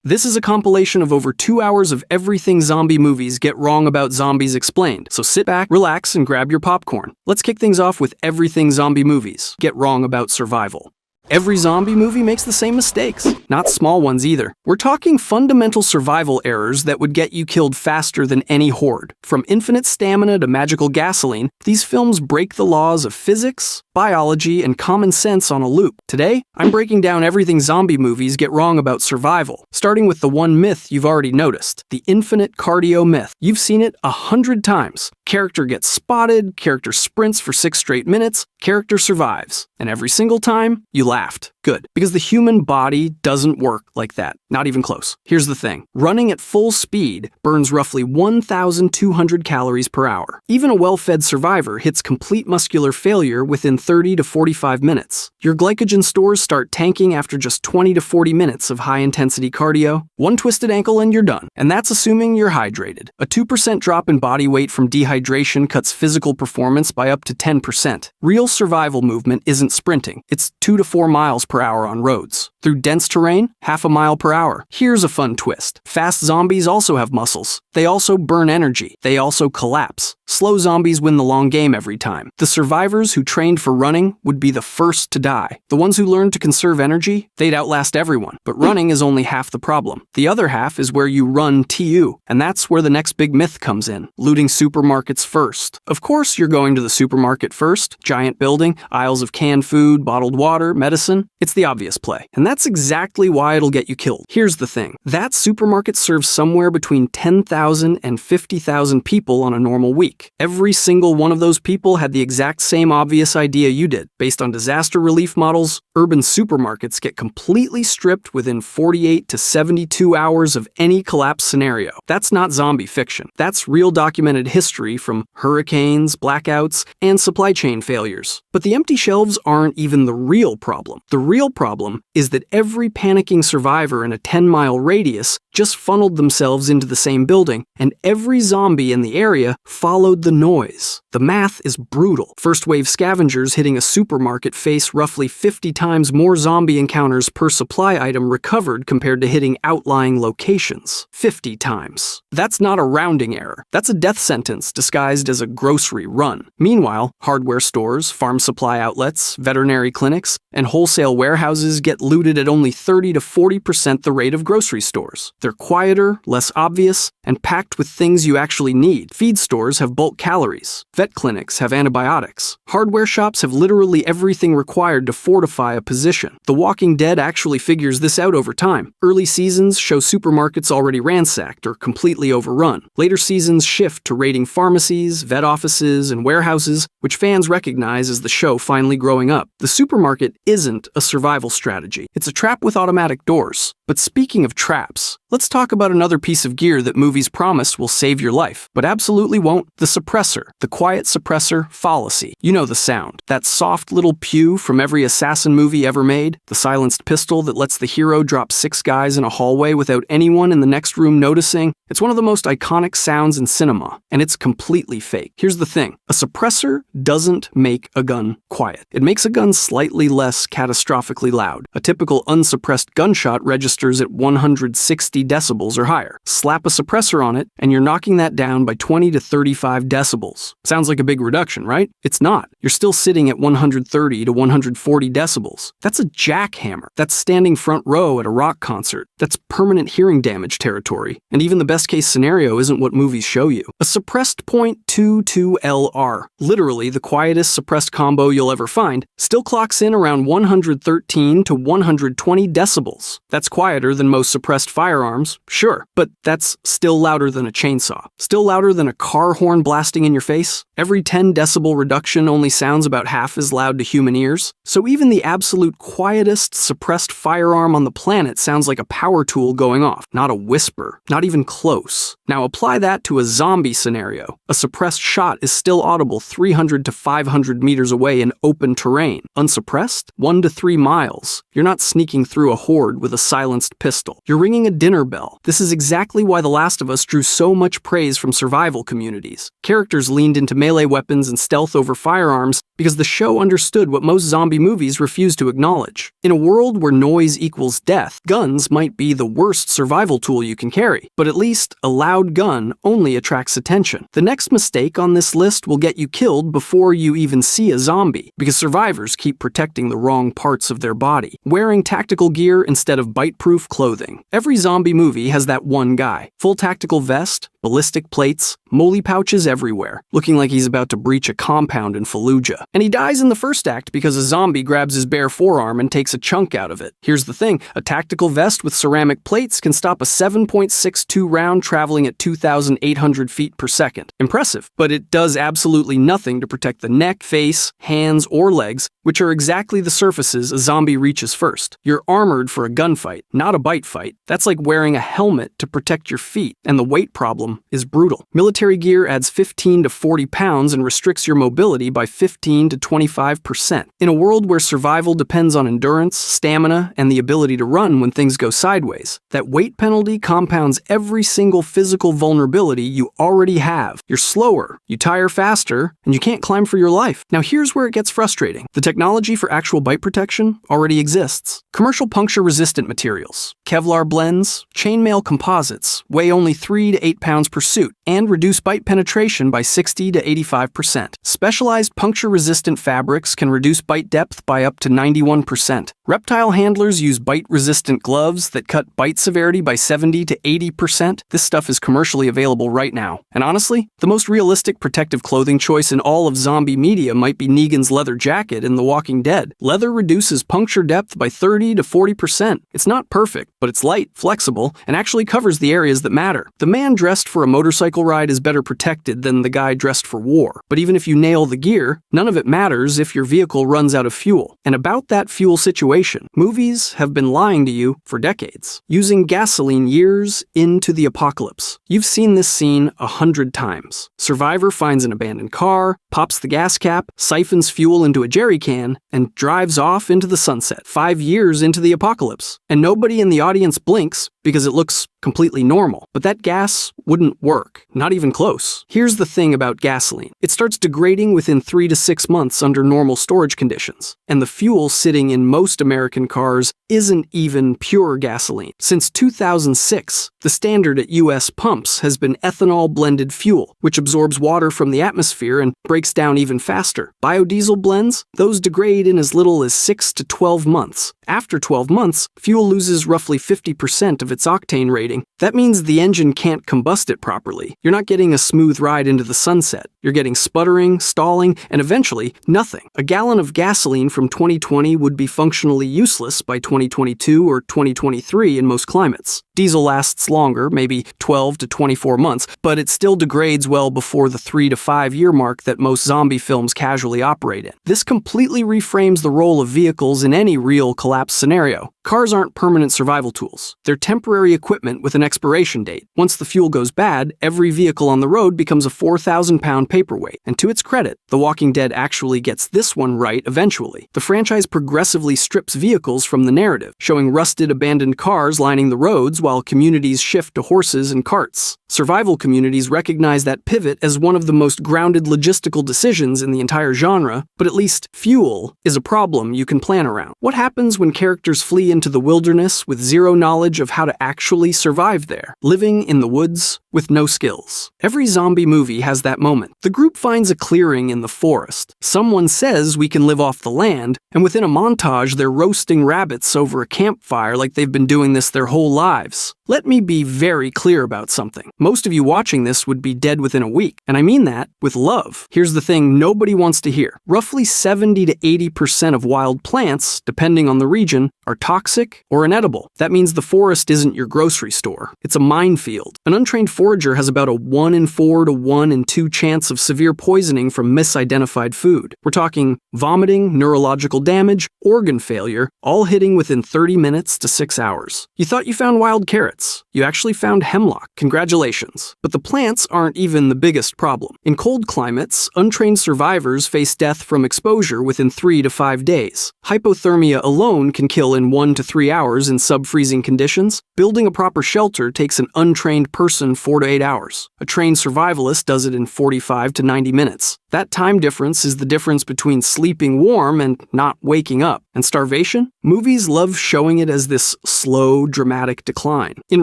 This is a compilation of over 2 hours of everything zombie movies get wrong about zombies explained. So sit back, relax, and grab your popcorn. Let's kick things off with everything zombie movies get wrong about survival. Every zombie movie makes the same mistakes, not small ones either. We're talking fundamental survival errors that would get you killed faster than any horde. From infinite stamina to magical gasoline, these films break the laws of physics, biology, and common sense on a loop. Today, I'm breaking down everything zombie movies get wrong about survival, starting with the one myth you've already noticed, the infinite cardio myth. You've seen it 100 times. Character gets spotted, character sprints for 6 straight minutes, character survives. And every single time, you laughed. Good, because the human body doesn't work like that. Not even close. Here's the thing. Running at full speed burns roughly 1,200 calories per hour. Even a well-fed survivor hits complete muscular failure within 30 to 45 minutes. Your glycogen stores start tanking after just 20 to 40 minutes of high-intensity cardio. One twisted ankle and you're done. And that's assuming you're hydrated. A 2% drop in body weight from dehydration cuts physical performance by up to 10%. Real survival movement isn't sprinting. It's 2 to 4 miles per hour on roads. Through dense terrain, half a mile per hour. Here's a fun twist. Fast zombies also have muscles. They also burn energy. They also collapse. Slow zombies win the long game every time. The survivors who trained for running would be the first to die. The ones who learned to conserve energy, they'd outlast everyone. But running is only half the problem. The other half is where you run TU, and that's where the next big myth comes in. Looting supermarkets first. Of course you're going to the supermarket first. Giant building, aisles of canned food, bottled water, medicine. It's the obvious play. And that's exactly why it'll get you killed. Here's the thing. That supermarket serves somewhere between 10,000 and 50,000 people on a normal week. Every single one of those people had the exact same obvious idea you did. Based on disaster relief models, urban supermarkets get completely stripped within 48 to 72 hours of any collapse scenario. That's not zombie fiction. That's real documented history from hurricanes, blackouts, and supply chain failures. But the empty shelves aren't even the real problem. The real problem is that every panicking survivor in a 10-mile radius just funneled themselves into the same building, and every zombie in the area followed the noise. The math is brutal. First-wave scavengers hitting a supermarket face roughly 50 times more zombie encounters per supply item recovered compared to hitting outlying locations. 50 times. That's not a rounding error. That's a death sentence disguised as a grocery run. Meanwhile, hardware stores, farm supply outlets, veterinary clinics, and wholesale warehouses get looted at only 30 to 40% the rate of grocery stores. They're quieter, less obvious, and packed with things you actually need. Feed stores have bulk calories. Vet clinics have antibiotics. Hardware shops have literally everything required to fortify a position. The Walking Dead actually figures this out over time. Early seasons show supermarkets already ransacked or completely overrun. Later seasons shift to raiding pharmacies, vet offices, and warehouses, which fans recognize as the show finally growing up. The supermarket isn't a survival strategy. It's a trap with automatic doors. But speaking of traps, let's talk about another piece of gear that movies promise will save your life, but absolutely won't: the suppressor. The quiet suppressor fallacy. You know the sound. That soft little pew from every assassin movie ever made? The silenced pistol that lets the hero drop 6 guys in a hallway without anyone in the next room noticing? It's one of the most iconic sounds in cinema, and it's completely fake. Here's the thing. A suppressor doesn't make a gun quiet. It makes a gun slightly less catastrophically loud. A typical unsuppressed gunshot registers at 160 decibels or higher. Slap a suppressor on it, and you're knocking that down by 20 to 35 decibels. Sounds like a big reduction, right? It's not. You're still sitting at 130 to 140 decibels. That's a jackhammer. That's standing front row at a rock concert. That's permanent hearing damage territory. And even the best case scenario isn't what movies show you. A suppressed .22 LR, literally the quietest suppressed combo you'll ever find, still clocks in around 113 to 120 decibels. That's quieter than most suppressed firearms, sure, but that's still louder than a chainsaw. Still louder than a car horn blasting in your face. Every 10 decibel reduction only sounds about half as loud to human ears. So even the absolute quietest suppressed firearm on the planet sounds like a power tool going off, not a whisper, not even close. Now apply that to a zombie scenario. A suppressed shot is still audible 300 to 500 meters away in open terrain. Unsuppressed? 1 to 3 miles. You're not sneaking through a horde with a silenced pistol. You're ringing a dinner dinner bell. This is exactly why The Last of Us drew so much praise from survival communities. Characters leaned into melee weapons and stealth over firearms because the show understood what most zombie movies refuse to acknowledge. In a world where noise equals death, guns might be the worst survival tool you can carry, but at least a loud gun only attracts attention. The next mistake on this list will get you killed before you even see a zombie, because survivors keep protecting the wrong parts of their body, wearing tactical gear instead of bite-proof clothing. Every zombie movie has that one guy. Full tactical vest, ballistic plates, molly pouches everywhere, looking like he's about to breach a compound in Fallujah. And he dies in the first act because a zombie grabs his bare forearm and takes a chunk out of it. Here's the thing, a tactical vest with ceramic plates can stop a 7.62 round traveling at 2,800 feet per second. Impressive, but it does absolutely nothing to protect the neck, face, hands, or legs, which are exactly the surfaces a zombie reaches first. You're armored for a gunfight, not a bite fight. That's like wearing a helmet to protect your feet, and the weight problem is brutal. Military gear adds 15 to 40 pounds and restricts your mobility by 15 to 25%. In a world where survival depends on endurance, stamina, and the ability to run when things go sideways, that weight penalty compounds every single physical vulnerability you already have. You're slower, you tire faster, and you can't climb for your life. Now here's where it gets frustrating. The technology for actual bite protection already exists. Commercial puncture-resistant materials, Kevlar blends, chainmail composites, weigh only 3 to 8 pounds per suit, and reduce bite penetration by 60 to 85%. Specialized puncture-resistant fabrics can reduce bite depth by up to 91%. Reptile handlers use bite-resistant gloves that cut bite severity by 70 to 80%. This stuff is commercially available right now. And honestly, the most realistic protective clothing choice in all of zombie media might be Negan's leather jacket in The Walking Dead. Leather reduces puncture depth by 30 to 40%. It's not perfect, but it's light, flexible, and actually covers the areas that matter. The man dressed for a motorcycle ride is better protected than the guy dressed for war. But even if you nail the gear, none of it matters if your vehicle runs out of fuel. And about that fuel situation, movies have been lying to you for decades, using gasoline years into the apocalypse. You've seen this scene 100 times. Survivor finds an abandoned car, pops the gas cap, siphons fuel into a jerry can, and drives off into the sunset, 5 years into the apocalypse. And nobody in the audience blinks because it looks completely normal. But that gas wouldn't work, not even close. Here's the thing about gasoline. It starts degrading within 3 to 6 months under normal storage conditions, and the fuel sitting in most American cars isn't even pure gasoline. Since 2006, the standard at US pumps has been ethanol-blended fuel, which absorbs water from the atmosphere and breaks down even faster. Biodiesel blends, those degrade in as little as 6 to 12 months. After 12 months, fuel loses roughly 50% of its octane rating. That means the engine can't combust it properly. You're not getting a smooth ride into the sunset. You're getting sputtering, stalling, and eventually, nothing. A gallon of gasoline from 2020 would be functionally useless by 2022 or 2023 in most climates. Diesel lasts longer, maybe 12 to 24 months, but it still degrades well before the 3 to 5 year mark that most zombie films casually operate in. This completely reframes the role of vehicles in any real collapse scenario. Cars aren't permanent survival tools. They're temporary equipment with an expiration date. Once the fuel goes bad, every vehicle on the road becomes a 4,000-pound paperweight. And to its credit, The Walking Dead actually gets this one right eventually. The franchise progressively strips vehicles from the narrative, showing rusted, abandoned cars lining the roads while communities shift to horses and carts. Survival communities recognize that pivot as one of the most grounded logistical decisions in the entire genre, but at least fuel is a problem you can plan around. What happens when characters flee into the wilderness with zero knowledge of how to actually survive there, living in the woods with no skills? Every zombie movie has that moment. The group finds a clearing in the forest. Someone says we can live off the land, and within a montage they're roasting rabbits over a campfire like they've been doing this their whole lives. Let me be very clear about something. Most of you watching this would be dead within a week, and I mean that with love. Here's the thing nobody wants to hear. Roughly 70 to 80% of wild plants, depending on the region, are toxic or inedible. That means the forest isn't your grocery store. It's a minefield. An untrained forager has about a 1 in 4 to 1 in 2 chance of severe poisoning from misidentified food. We're talking vomiting, neurological damage, organ failure, all hitting within 30 minutes to 6 hours. You thought you found wild carrots. You actually found hemlock. Congratulations. Congratulations. But the plants aren't even the biggest problem. In cold climates, untrained survivors face death from exposure within 3 to 5 days. Hypothermia alone can kill in 1 to 3 hours in sub-freezing conditions. Building a proper shelter takes an untrained person 4 to 8 hours. A trained survivalist does it in 45 to 90 minutes. That time difference is the difference between sleeping warm and not waking up. And starvation? Movies love showing it as this slow, dramatic decline. In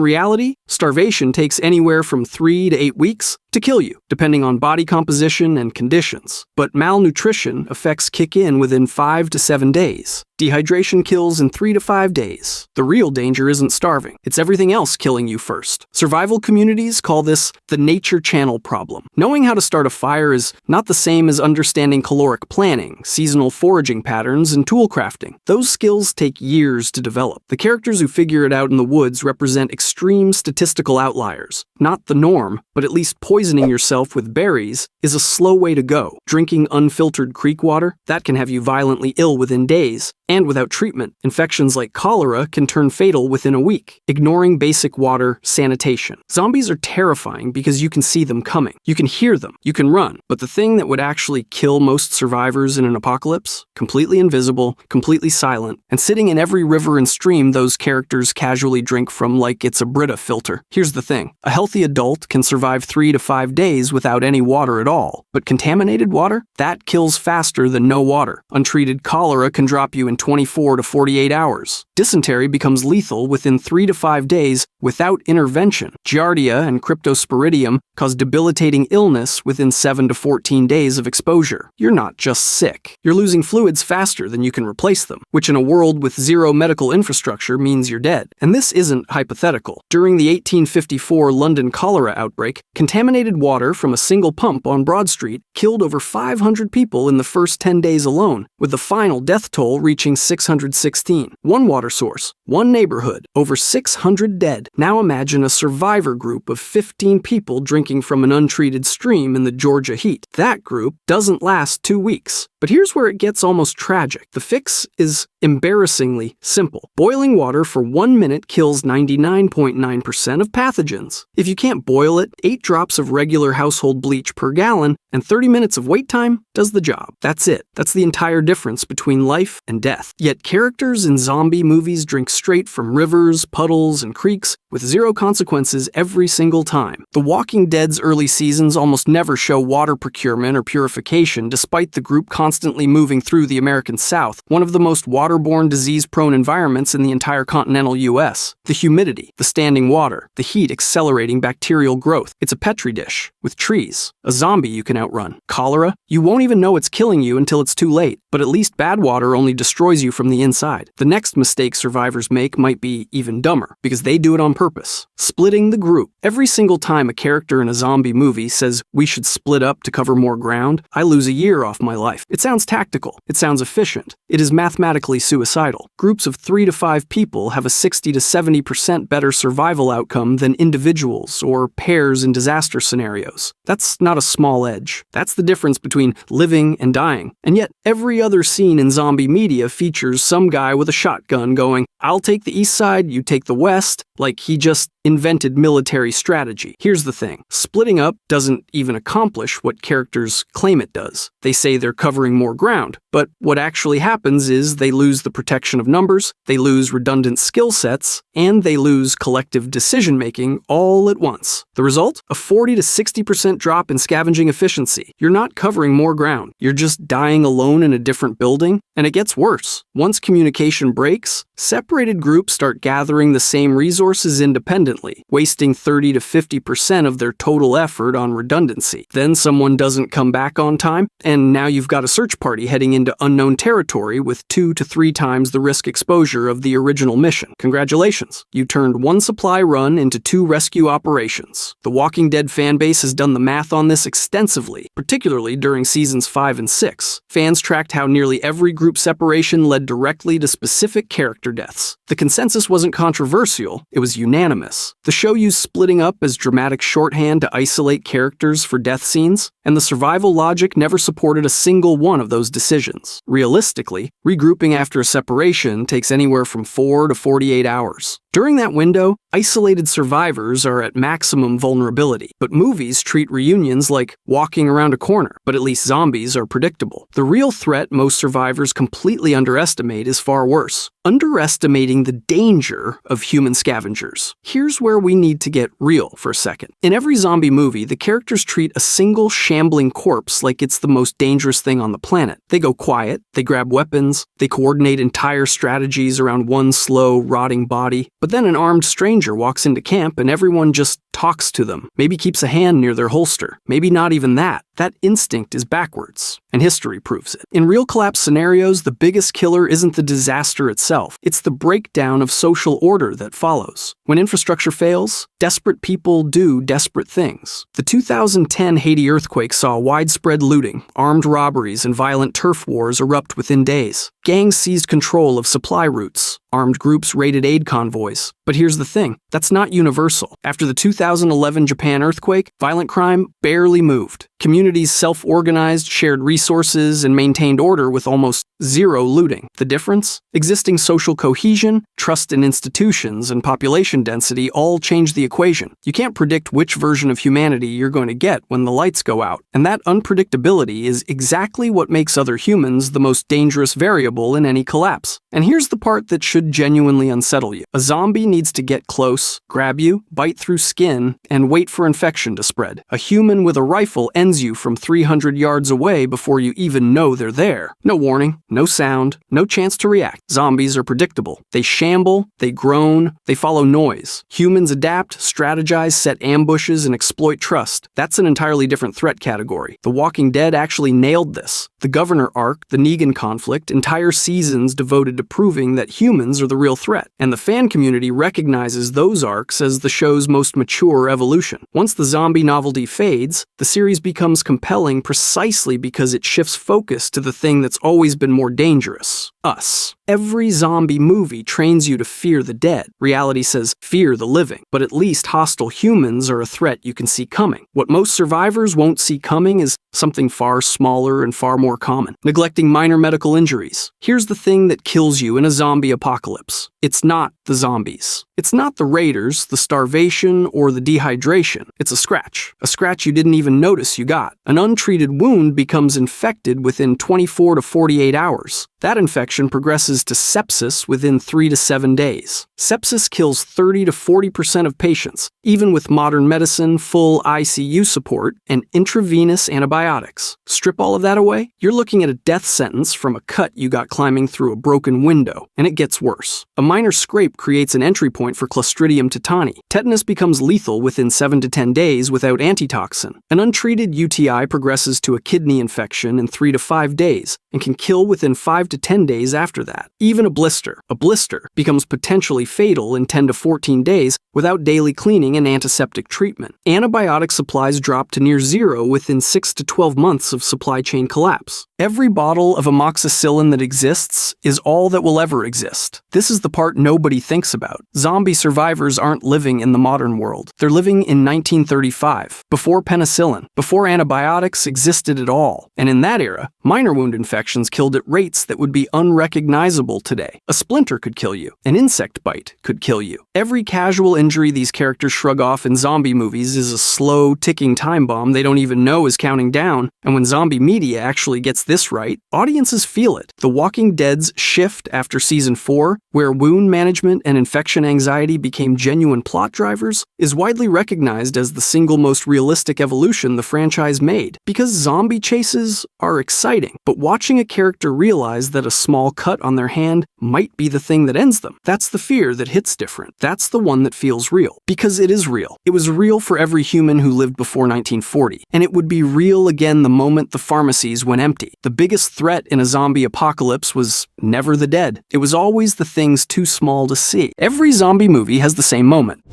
reality, starvation takes anywhere from 3 to 8 weeks to kill you, depending on body composition and conditions. But malnutrition effects kick in within 5 to 7 days. Dehydration kills in 3 to 5 days. The real danger isn't starving. It's everything else killing you first. Survival communities call this the nature channel problem. Knowing how to start a fire is not the same as understanding caloric planning, seasonal foraging patterns, and tool crafting. Those skills take years to develop. The characters who figure it out in the woods represent extreme statistical outliers. Not the norm, but at least poisoning yourself with berries is a slow way to go. Drinking unfiltered creek water, that can have you violently ill within days. And without treatment, infections like cholera can turn fatal within a week. Ignoring basic water sanitation. Zombies are terrifying because you can see them coming. You can hear them. You can run. But the thing that would actually kill most survivors in an apocalypse? Completely invisible, completely silent, and sitting in every river and stream those characters casually drink from like it's a Brita filter. Here's the thing. A healthy adult can survive 3 to 5 days without any water at all. But contaminated water? That kills faster than no water. Untreated cholera can drop you in 24 to 48 hours. Dysentery becomes lethal within 3 to 5 days without intervention. Giardia and Cryptosporidium cause debilitating illness within 7 to 14 days of exposure. You're not just sick. You're losing fluids faster than you can replace them, which in a world with zero medical infrastructure means you're dead. And this isn't hypothetical. During the 1854 London cholera outbreak, contaminated water from a single pump on Broad Street killed over 500 people in the first 10 days alone, with the final death toll reaching 616. One water source, one neighborhood, over 600 dead. Now imagine a survivor group of 15 people drinking from an untreated stream in the Georgia heat. That group doesn't last 2 weeks. But here's where it gets almost tragic. The fix is embarrassingly simple. Boiling water for 1 minute kills 99.9% of pathogens. If you can't boil it, 8 drops of regular household bleach per gallon and 30 minutes of wait time does the job. That's it. That's the entire difference between life and death. Yet characters in zombie movies drink straight from rivers, puddles, and creeks with zero consequences every single time. The Walking Dead's early seasons almost never show water procurement or purification, despite the group constantly moving through the American South, one of the most waterborne disease-prone environments in the entire continental US. The humidity, the standing water, the heat accelerating bacterial growth. It's a petri dish with trees. A zombie you can outrun. Cholera? You won't even know it's killing you until it's too late, but at least bad water only destroys you from the inside. The next mistake survivors make might be even dumber, because they do it on purpose. Splitting the group. Every single time a character in a zombie movie says we should split up to cover more ground, I lose a year off my life. It sounds tactical. It sounds efficient. It is mathematically suicidal. Groups of 3 to 5 people have a 60 to 70% better survival outcome than individuals or pairs in disaster scenarios. That's not a small edge. That's the difference between living and dying. And yet, every other scene in zombie media features some guy with a shotgun going, "I'll take the east side, you take the west," like he just invented military strategy. Here's the thing. Splitting up doesn't even accomplish what characters claim it does. They say they're covering more ground, but what actually happens is they lose the protection of numbers, they lose redundant skill sets, and they lose collective decision-making all at once. The result? A 40 to 60% drop in scavenging efficiency. You're not covering more ground. You're just dying alone in a different building, and it gets worse. Once communication breaks, separated groups start gathering the same resources independently, wasting 30 to 50% of their total effort on redundancy. Then someone doesn't come back on time, and now you've got a search party heading into unknown territory with 2 to 3 times the risk exposure of the original mission. Congratulations. You turned one supply run into 2 rescue operations. The Walking Dead fanbase has done the math on this extensively, particularly during seasons 5 and 6. Fans tracked how nearly every group separation led directly to specific character deaths. The consensus wasn't controversial, It was unanimous. The show used splitting up as dramatic shorthand to isolate characters for death scenes, and the survival logic never supported a single one of those decisions. Realistically, regrouping after a separation takes anywhere from 4 to 48 hours. During that window, isolated survivors are at maximum vulnerability, but movies treat reunions like walking around a corner, but at least zombies are predictable. The real threat most survivors completely underestimate is far worse: underestimating the danger of human scavengers. Here's where we need to get real for a second. In every zombie movie, the characters treat a single shambling corpse like it's the most dangerous thing on the planet. They go quiet, they grab weapons, they coordinate entire strategies around one slow, rotting body. But then an armed stranger walks into camp and everyone just talks to them, maybe keeps a hand near their holster, maybe not even that. That instinct is backwards, and history proves it. In real collapse scenarios, the biggest killer isn't the disaster itself, it's the breakdown of social order that follows. When infrastructure fails, desperate people do desperate things. The 2010 Haiti earthquake saw widespread looting, armed robberies, and violent turf wars erupt within days. Gangs seized control of supply routes. Armed groups raided aid convoys. But here's the thing, that's not universal. After the 2011 Japan earthquake, violent crime barely moved. Communities self-organized, shared resources, and maintained order with almost zero looting. The difference? Existing social cohesion, trust in institutions, and population density all change the equation. You can't predict which version of humanity you're going to get when the lights go out. And that unpredictability is exactly what makes other humans the most dangerous variable in any collapse. And here's the part that should genuinely unsettle you. A zombie needs to get close, grab you, bite through skin, and wait for infection to spread. A human with a rifle ends you from 300 yards away before you even know they're there. No warning, no sound, no chance to react. Zombies are predictable. They shamble, they groan, they follow noise. Humans adapt, strategize, set ambushes, and exploit trust. That's an entirely different threat category. The Walking Dead actually nailed this. The Governor arc, the Negan conflict, entire seasons devoted to proving that humans are the real threat. And the fan community recognizes those arcs as the show's most mature evolution. Once the zombie novelty fades, the series becomes compelling precisely because it shifts focus to the thing that's always been more dangerous: us. Every zombie movie trains you to fear the dead. Reality says fear the living, but at least hostile humans are a threat you can see coming. What most survivors won't see coming is something far smaller and far more common: neglecting minor medical injuries. Here's the thing that kills you in a zombie apocalypse. It's not the zombies. It's not the raiders, the starvation, or the dehydration. It's a scratch you didn't even notice you got. An untreated wound becomes infected within 24 to 48 hours. That infection progresses to sepsis within 3 to 7 days. Sepsis kills 30 to 40% of patients, even with modern medicine, full ICU support, and intravenous antibiotics. Strip all of that away, you're looking at a death sentence from a cut you got climbing through a broken window. And it gets worse. A minor scrape creates an entry point for Clostridium tetani. Tetanus becomes lethal within 7 to 10 days without antitoxin. An untreated UTI progresses to a kidney infection in 3 to 5 days and can kill within 5 to 10 days after that. Even a blister becomes potentially fatal in 10 to 14 days without daily cleaning and antiseptic treatment. Antibiotic supplies drop to near zero within 6 to 12 months of supply chain collapse. Every bottle of amoxicillin that exists is all that will ever exist. This is the part nobody thinks about. Zombie survivors aren't living in the modern world. They're living in 1935, before penicillin, before antibiotics existed at all. And in that era, minor wound infections killed at rates that would be unrecognizable today. A splinter could kill you. An insect bite could kill you. Every casual injury these characters shrug off in zombie movies is a slow, ticking time bomb they don't even know is counting down. And when zombie media actually gets this right, audiences feel it. The Walking Dead's shift after season 4, where wound management and infection anxiety became genuine plot drivers, is widely recognized as the single most realistic evolution the franchise made. Because zombie chases are exciting, but watching a character realize that a small cut on their hand might be the thing that ends them, that's the fear that hits different. That's the one that feels real. Because it is real. It was real for every human who lived before 1940, and it would be real again the moment the pharmacies went empty. The biggest threat in a zombie apocalypse was never the dead. It was always the things too small to see. Every zombie movie has the same moment.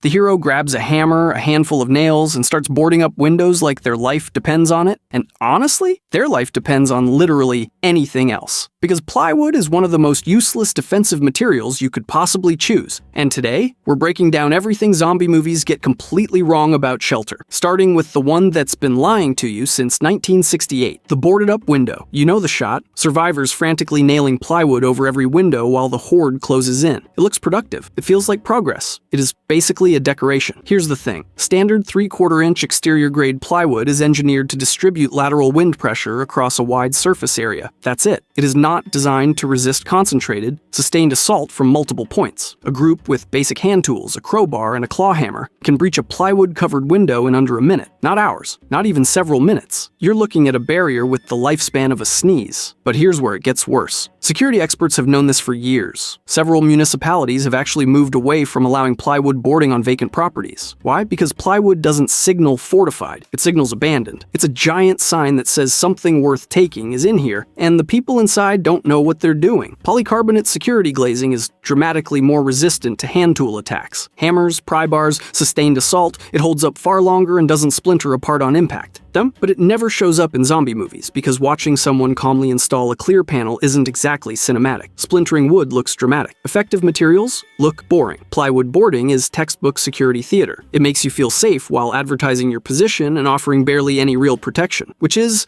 The hero grabs a hammer, a handful of nails, and starts boarding up windows like their life depends on it. And honestly, their life depends on literally anything else. Because plywood is one of the most useless defensive materials you could possibly choose. And today, we're breaking down everything zombie movies get completely wrong about shelter. Starting with the one that's been lying to you since 1968, the boarded up window. You know the shot. Survivors frantically nailing plywood over every window while the horde closes in. It looks productive. It feels like progress. It is basically a decoration. Here's the thing. Standard 3/4-inch exterior grade plywood is engineered to distribute lateral wind pressure across a wide surface area. That's it. It is not designed to resist concentrated, sustained assault from multiple points. A group with basic hand tools, a crowbar, and a claw hammer can breach a plywood-covered window in under a minute. Not hours. Not even several minutes. You're looking at a barrier with the lifespan of a sneeze. But here's where it gets worse. Security experts have known this for years. Several municipalities have actually moved away from allowing plywood boarding on vacant properties. Why? Because plywood doesn't signal fortified. It signals abandoned. It's a giant sign that says something worth taking is in here, and the people inside don't know what they're doing. Polycarbonate security glazing is dramatically more resistant to hand tool attacks. Hammers, pry bars, sustained assault, it holds up far longer and doesn't splinter apart on impact. But it never shows up in zombie movies because watching someone calmly install a clear panel isn't exactly cinematic. Splintering wood looks dramatic. Effective materials look boring. Plywood boarding is textbook security theater. It makes you feel safe while advertising your position and offering barely any real protection, which is,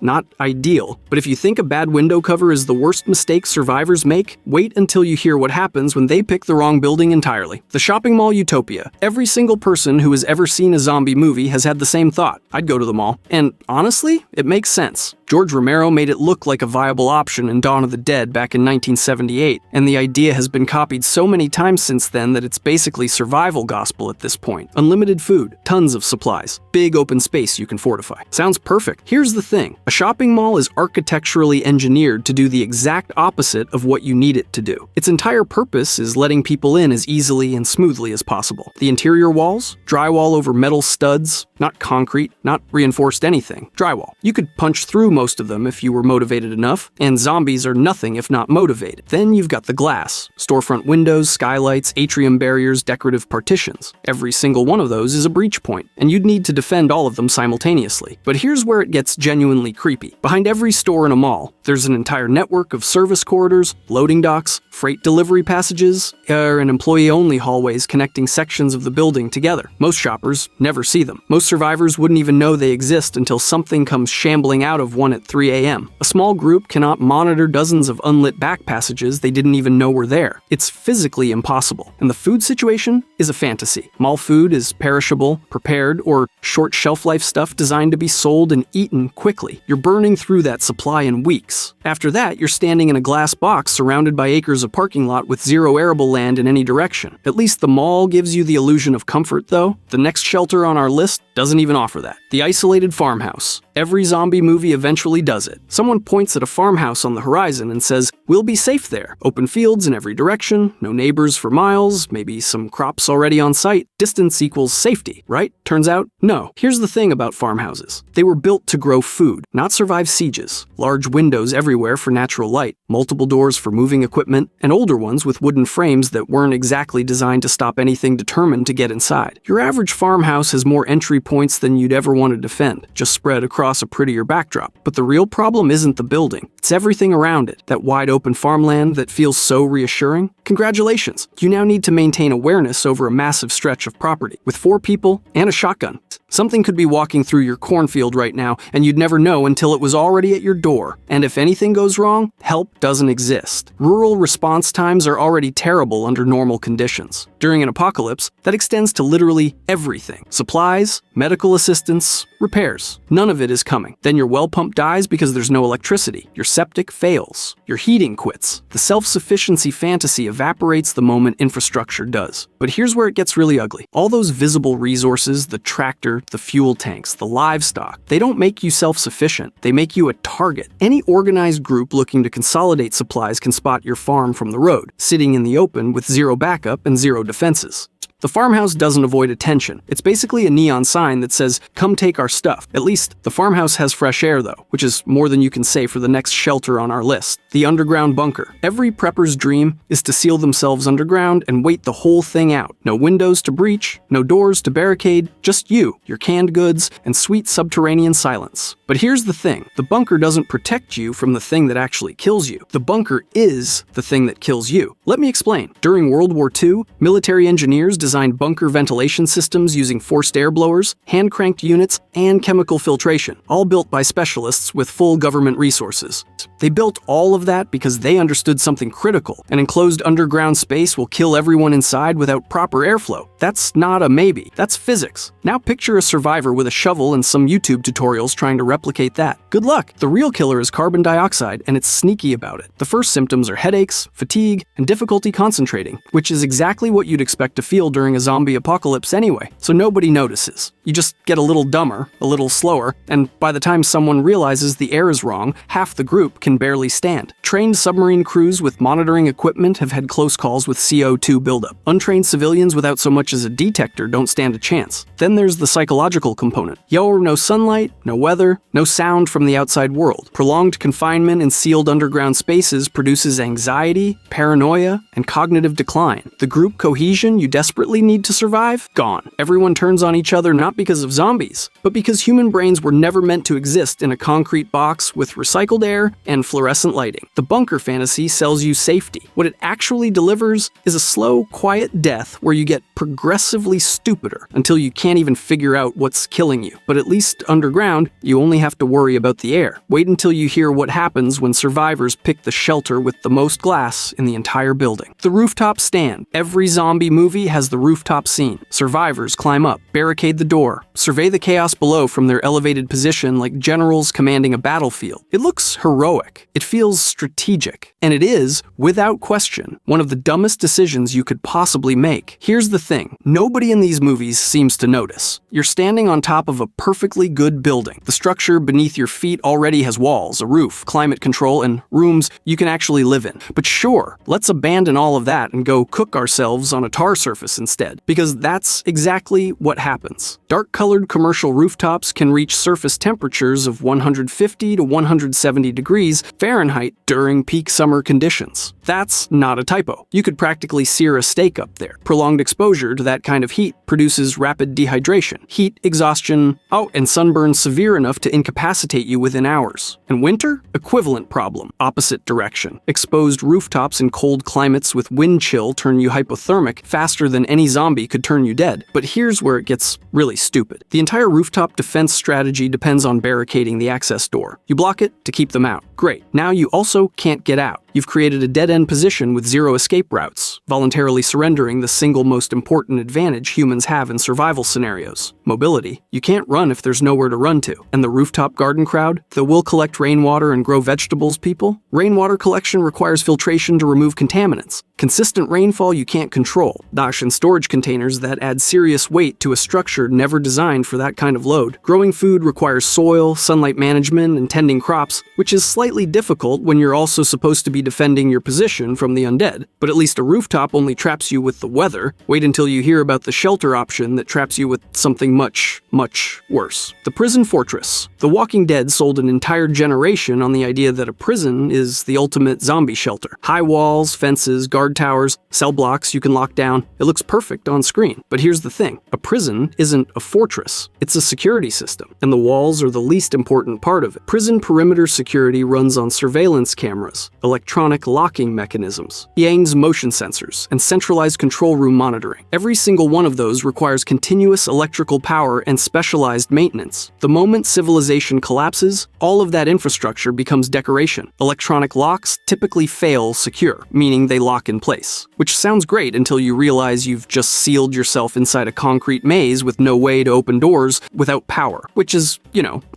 not ideal. But if you think a bad window cover is the worst mistake survivors make, wait until you hear what happens when they pick the wrong building entirely. The shopping mall utopia. Every single person who has ever seen a zombie movie has had the same thought. I'd go to the mall. And honestly, it makes sense. George Romero made it look like a viable option in Dawn of the Dead back in 1978, and the idea has been copied so many times since then that it's basically survival gospel at this point. Unlimited food, tons of supplies, big open space you can fortify. Sounds perfect. Here's the thing. A shopping mall is architecturally engineered to do the exact opposite of what you need it to do. Its entire purpose is letting people in as easily and smoothly as possible. The interior walls, drywall over metal studs, not concrete, not reinforced anything, drywall. You could punch through most of them if you were motivated enough, and zombies are nothing if not motivated. Then you've got the glass, storefront windows, skylights, atrium barriers, decorative partitions. Every single one of those is a breach point, and you'd need to defend all of them simultaneously. But here's where it gets genuinely creepy. Behind every store in a mall, there's an entire network of service corridors, loading docks, freight delivery passages, and employee-only hallways connecting sections of the building together. Most shoppers never see them. Most survivors wouldn't even know they exist until something comes shambling out of one at 3 a.m. A small group cannot monitor dozens of unlit back passages they didn't even know were there. It's physically impossible. And the food situation is a fantasy. Mall food is perishable, prepared, or short shelf life stuff designed to be sold and eaten quickly. You're burning through that supply in weeks. After that, you're standing in a glass box surrounded by acres of parking lot with zero arable land in any direction. At least the mall gives you the illusion of comfort, though. The next shelter on our list doesn't even offer that. The isolated farmhouse. Every zombie movie eventually does it. Someone points at a farmhouse on the horizon and says, "We'll be safe there. Open fields in every direction, no neighbors for miles, maybe some crops already on site. Distance equals safety, right?" Turns out, no. Here's the thing about farmhouses. They were built to grow food, not survive sieges. Large windows everywhere for natural light, multiple doors for moving equipment, and older ones with wooden frames that weren't exactly designed to stop anything determined to get inside. Your average farmhouse has more entry points than you'd ever want to defend, just spread across a prettier backdrop. But the real problem isn't the building. It's everything around it. That wide open farmland that feels so reassuring. Congratulations. You now need to maintain awareness over a massive stretch of property with 4 people and a shotgun. Something could be walking through your cornfield right now, and you'd never know until it was already at your door. And if anything goes wrong, help doesn't exist. Rural response times are already terrible under normal conditions. During an apocalypse, that extends to literally everything. Supplies, medical assistance, repairs. None of it is coming. Then your well pump dies because there's no electricity. Your septic fails. Your heating quits. The self-sufficiency fantasy evaporates the moment infrastructure does. But here's where it gets really ugly. All those visible resources, the tractor, the fuel tanks, the livestock, they don't make you self-sufficient. They make you a target. Any organized group looking to consolidate supplies can spot your farm from the road, sitting in the open with zero backup and zero defenses. The farmhouse doesn't avoid attention. It's basically a neon sign that says, "Come take our stuff." At least, the farmhouse has fresh air though, which is more than you can say for the next shelter on our list. The underground bunker. Every prepper's dream is to seal themselves underground and wait the whole thing out. No windows to breach, no doors to barricade, just you, your canned goods, and sweet subterranean silence. But here's the thing. The bunker doesn't protect you from the thing that actually kills you. The bunker is the thing that kills you. Let me explain. During World War II, military engineers designed bunker ventilation systems using forced air blowers, hand-cranked units, and chemical filtration, all built by specialists with full government resources. They built all of that because they understood something critical. An enclosed underground space will kill everyone inside without proper airflow. That's not a maybe. That's physics. Now picture a survivor with a shovel and some YouTube tutorials trying to replicate that. Good luck! The real killer is carbon dioxide, and it's sneaky about it. The first symptoms are headaches, fatigue, and difficulty concentrating, which is exactly what you'd expect to feel during a zombie apocalypse anyway, so nobody notices. You just get a little dumber, a little slower, and by the time someone realizes the air is wrong, half the group can barely stand. Trained submarine crews with monitoring equipment have had close calls with CO2 buildup. Untrained civilians without so much as a detector don't stand a chance. Then there's the psychological component. No sunlight, no weather, no sound from the outside world. Prolonged confinement in sealed underground spaces produces anxiety, paranoia, and cognitive decline. The group cohesion you desperately need to survive? Gone. Everyone turns on each other not because of zombies, but because human brains were never meant to exist in a concrete box with recycled air and fluorescent lighting. The bunker fantasy sells you safety. What it actually delivers is a slow, quiet death where you get progressively stupider until you can't even figure out what's killing you. But at least underground, you only have to worry about the air. Wait until you hear what happens when survivors pick the shelter with the most glass in the entire building. The rooftop stand. Every zombie movie has the rooftop scene. Survivors climb up, barricade the door, survey the chaos below from their elevated position like generals commanding a battlefield. It looks heroic. It feels strategic. And it is, without question, one of the dumbest decisions you could possibly make. Here's the thing. Nobody in these movies seems to notice. You're standing on top of a perfectly good building. The structure beneath your feet already has walls, a roof, climate control, and rooms you can actually live in. But sure, let's abandon all of that and go cook ourselves on a tar surface instead, because that's exactly what happens. Dark-colored commercial rooftops can reach surface temperatures of 150 to 170 degrees Fahrenheit during peak summer conditions. That's not a typo. You could practically sear a steak up there. Prolonged exposure to that kind of heat produces rapid dehydration, heat exhaustion, and sunburn severe enough to incapacitate you within hours. And winter? Equivalent problem, opposite direction. Exposed rooftops in cold climates with wind chill turn you hypothermic faster than any zombie could turn you dead. But here's where it gets really stupid. The entire rooftop defense strategy depends on barricading the access door. You block it to keep them out. Great. Now you also can't get out. You've created a dead-end position with zero escape routes, voluntarily surrendering the single most important advantage humans have in survival scenarios: mobility. You can't run if there's nowhere to run to. And the rooftop garden crowd? The will collect rainwater and grow vegetables people? Rainwater collection requires filtration to remove contaminants. Consistent rainfall you can't control. Dash and storage containers that add serious weight to a structure never designed for that kind of load. Growing food requires soil, sunlight management, and tending crops, which is slightly difficult when you're also supposed to be defending your position from the undead. But at least a rooftop only traps you with the weather. Wait until you hear about the shelter option that traps you with something much, much worse. The prison fortress. The Walking Dead sold an entire generation on the idea that a prison is the ultimate zombie shelter. High walls, fences, guard towers, cell blocks you can lock down. It looks perfect on screen. But here's the thing. A prison isn't a fortress. It's a security system. And the walls are the least important part of it. Prison perimeter security runs on surveillance cameras, electronic locking mechanisms, Yang's motion sensors, and centralized control room monitoring. Every single one of those requires continuous electrical power and specialized maintenance. The moment civilization collapses, all of that infrastructure becomes decoration. Electronic locks typically fail secure, meaning they lock in place. Which sounds great until you realize you've just sealed yourself inside a concrete maze with no way to open doors without power, which is,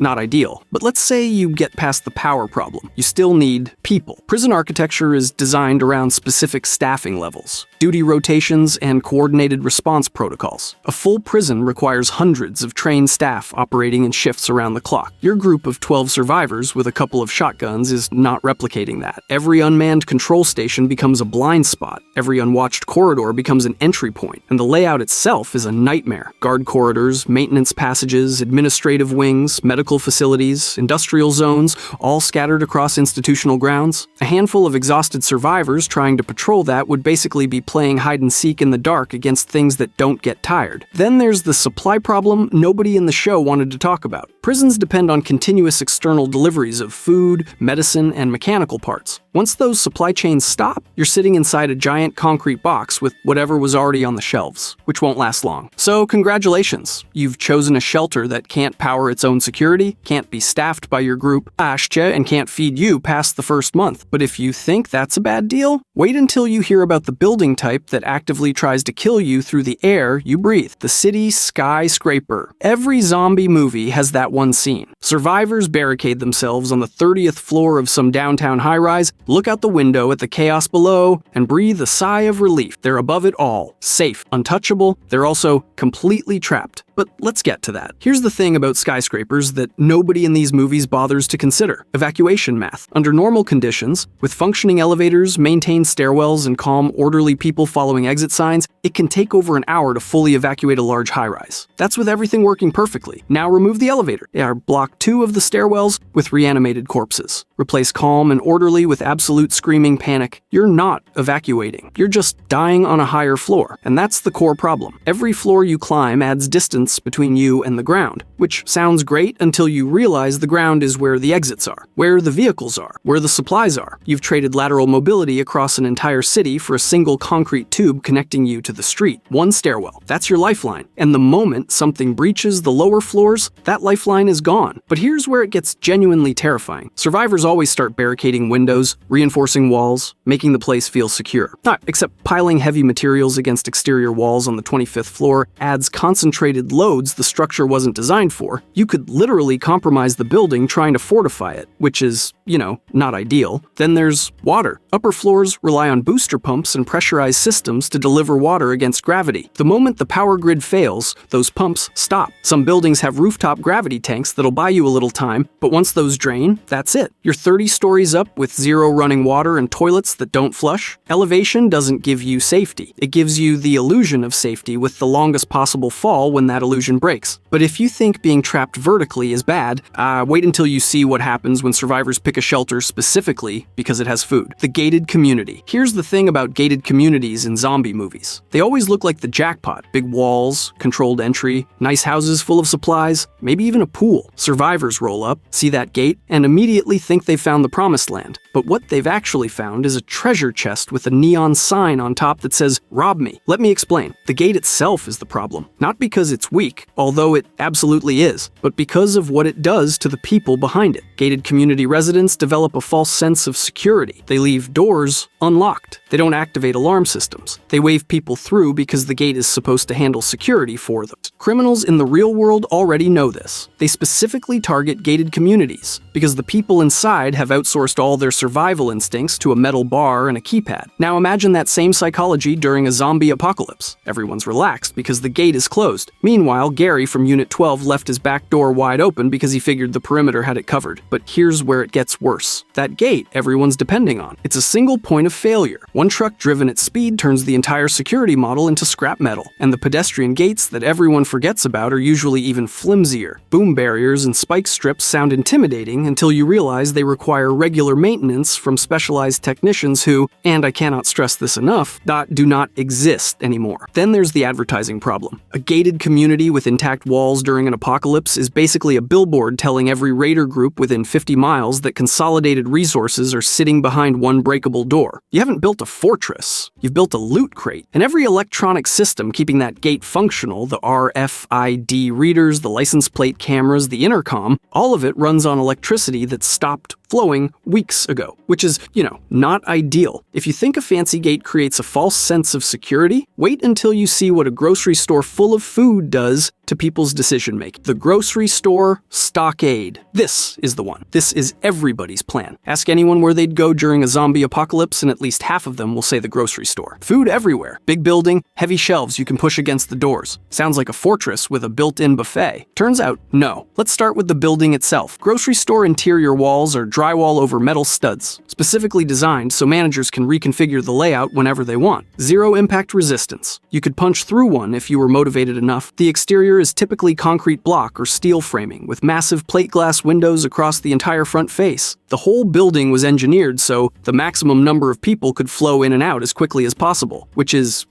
not ideal. But let's say you get past the power problem. You still need people. Prison architecture is designed around specific staffing levels. duty rotations, and coordinated response protocols. A full prison requires hundreds of trained staff operating in shifts around the clock. Your group of 12 survivors with a couple of shotguns is not replicating that. Every unmanned control station becomes a blind spot. Every unwatched corridor becomes an entry point, and the layout itself is a nightmare. Guard corridors, maintenance passages, administrative wings, medical facilities, industrial zones, all scattered across institutional grounds. A handful of exhausted survivors trying to patrol that would basically be playing hide-and-seek in the dark against things that don't get tired. Then there's the supply problem nobody in the show wanted to talk about. Prisons depend on continuous external deliveries of food, medicine, and mechanical parts. Once those supply chains stop, you're sitting inside a giant concrete box with whatever was already on the shelves, which won't last long. So congratulations, you've chosen a shelter that can't power its own security, can't be staffed by your group, and can't feed you past the first month. But if you think that's a bad deal, wait until you hear about the building type that actively tries to kill you through the air you breathe. The city skyscraper. Every zombie movie has that one scene. Survivors barricade themselves on the 30th floor of some downtown high-rise, look out the window at the chaos below, and breathe a sigh of relief. They're above it all. Safe, untouchable, they're also completely trapped. But let's get to that. Here's the thing about skyscrapers that nobody in these movies bothers to consider. Evacuation math. Under normal conditions, with functioning elevators, maintained stairwells, and calm, orderly people following exit signs, it can take over an hour to fully evacuate a large high-rise. That's with everything working perfectly. Now remove the elevator. Block 2 of the stairwells with reanimated corpses. Replace calm and orderly with absolute screaming panic. You're not evacuating. You're just dying on a higher floor. And that's the core problem. Every floor you climb adds distance between you and the ground, which sounds great until you realize the ground is where the exits are, where the vehicles are, where the supplies are. You've traded lateral mobility across an entire city for a single concrete tube connecting you to the street. One stairwell. That's your lifeline. And the moment something breaches the lower floors, that lifeline is gone. But here's where it gets genuinely terrifying. Survivors always start barricading windows, reinforcing walls, making the place feel secure. Except piling heavy materials against exterior walls on the 25th floor adds concentrated loads the structure wasn't designed for. You could literally compromise the building trying to fortify it, which is, not ideal. Then there's water. Upper floors rely on booster pumps and pressurized systems to deliver water against gravity. The moment the power grid fails, those pumps stop. Some buildings have rooftop gravity tanks that'll buy you a little time, but once those drain, that's it. You're 30 stories up with zero running water and toilets that don't flush. Elevation doesn't give you safety. It gives you the illusion of safety with the longest possible fall when that illusion breaks. But if you think being trapped vertically is bad, wait until you see what happens when survivors pick a shelter specifically because it has food. The gated community. Here's the thing about gated communities in zombie movies. They always look like the jackpot. Big walls, controlled entry, nice houses full of supplies, maybe even a pool. Survivors roll up, see that gate, and immediately think they've found the promised land. But what they've actually found is a treasure chest with a neon sign on top that says, "Rob me." Let me explain. The gate itself is the problem. Not because it's weak, although it absolutely is, but because of what it does to the people behind it. Gated community residents develop a false sense of security. They leave doors unlocked. They don't activate alarm systems. They wave people through because the gate is supposed to handle security for them. Criminals in the real world already know this. They specifically target gated communities because the people inside have outsourced all their survival instincts to a metal bar and a keypad. Now imagine that same psychology during a zombie apocalypse. Everyone's relaxed because the gate is closed. Meanwhile, Gary from Unit 12 left his back door wide open because he figured the perimeter had it covered. But here's where it gets worse. That gate everyone's depending on. It's a single point of failure. One truck driven at speed turns the entire security model into scrap metal, and the pedestrian gates that everyone forgets about are usually even flimsier. Boom barriers and spike strips sound intimidating until you realize they require regular maintenance from specialized technicians who, and I cannot stress this enough, do not exist anymore. Then there's the advertising problem. A gated community with intact walls during an apocalypse is basically a billboard telling every raider group within 50 miles that consolidated resources are sitting behind one breakable door. You haven't built a fortress, you've built a loot crate. And every electronic system keeping that gate functional, the RFID readers, the license plate cameras, the intercom, all of it runs on electricity that's stopped flowing weeks ago, which is, not ideal. If you think a fancy gate creates a false sense of security, wait until you see what a grocery store full of food does to people's decision-making. The grocery store stockade. This is the one. This is everybody's plan. Ask anyone where they'd go during a zombie apocalypse, and at least half of them will say the grocery store. Food everywhere. Big building, heavy shelves you can push against the doors. Sounds like a fortress with a built-in buffet. Turns out, no. Let's start with the building itself. Grocery store interior walls are drywall over metal studs, specifically designed so managers can reconfigure the layout whenever they want. Zero impact resistance. You could punch through one if you were motivated enough. The exterior is typically concrete block or steel framing with massive plate glass windows across the entire front face. The whole building was engineered so the maximum number of people could flow in and out as quickly as possible, which is,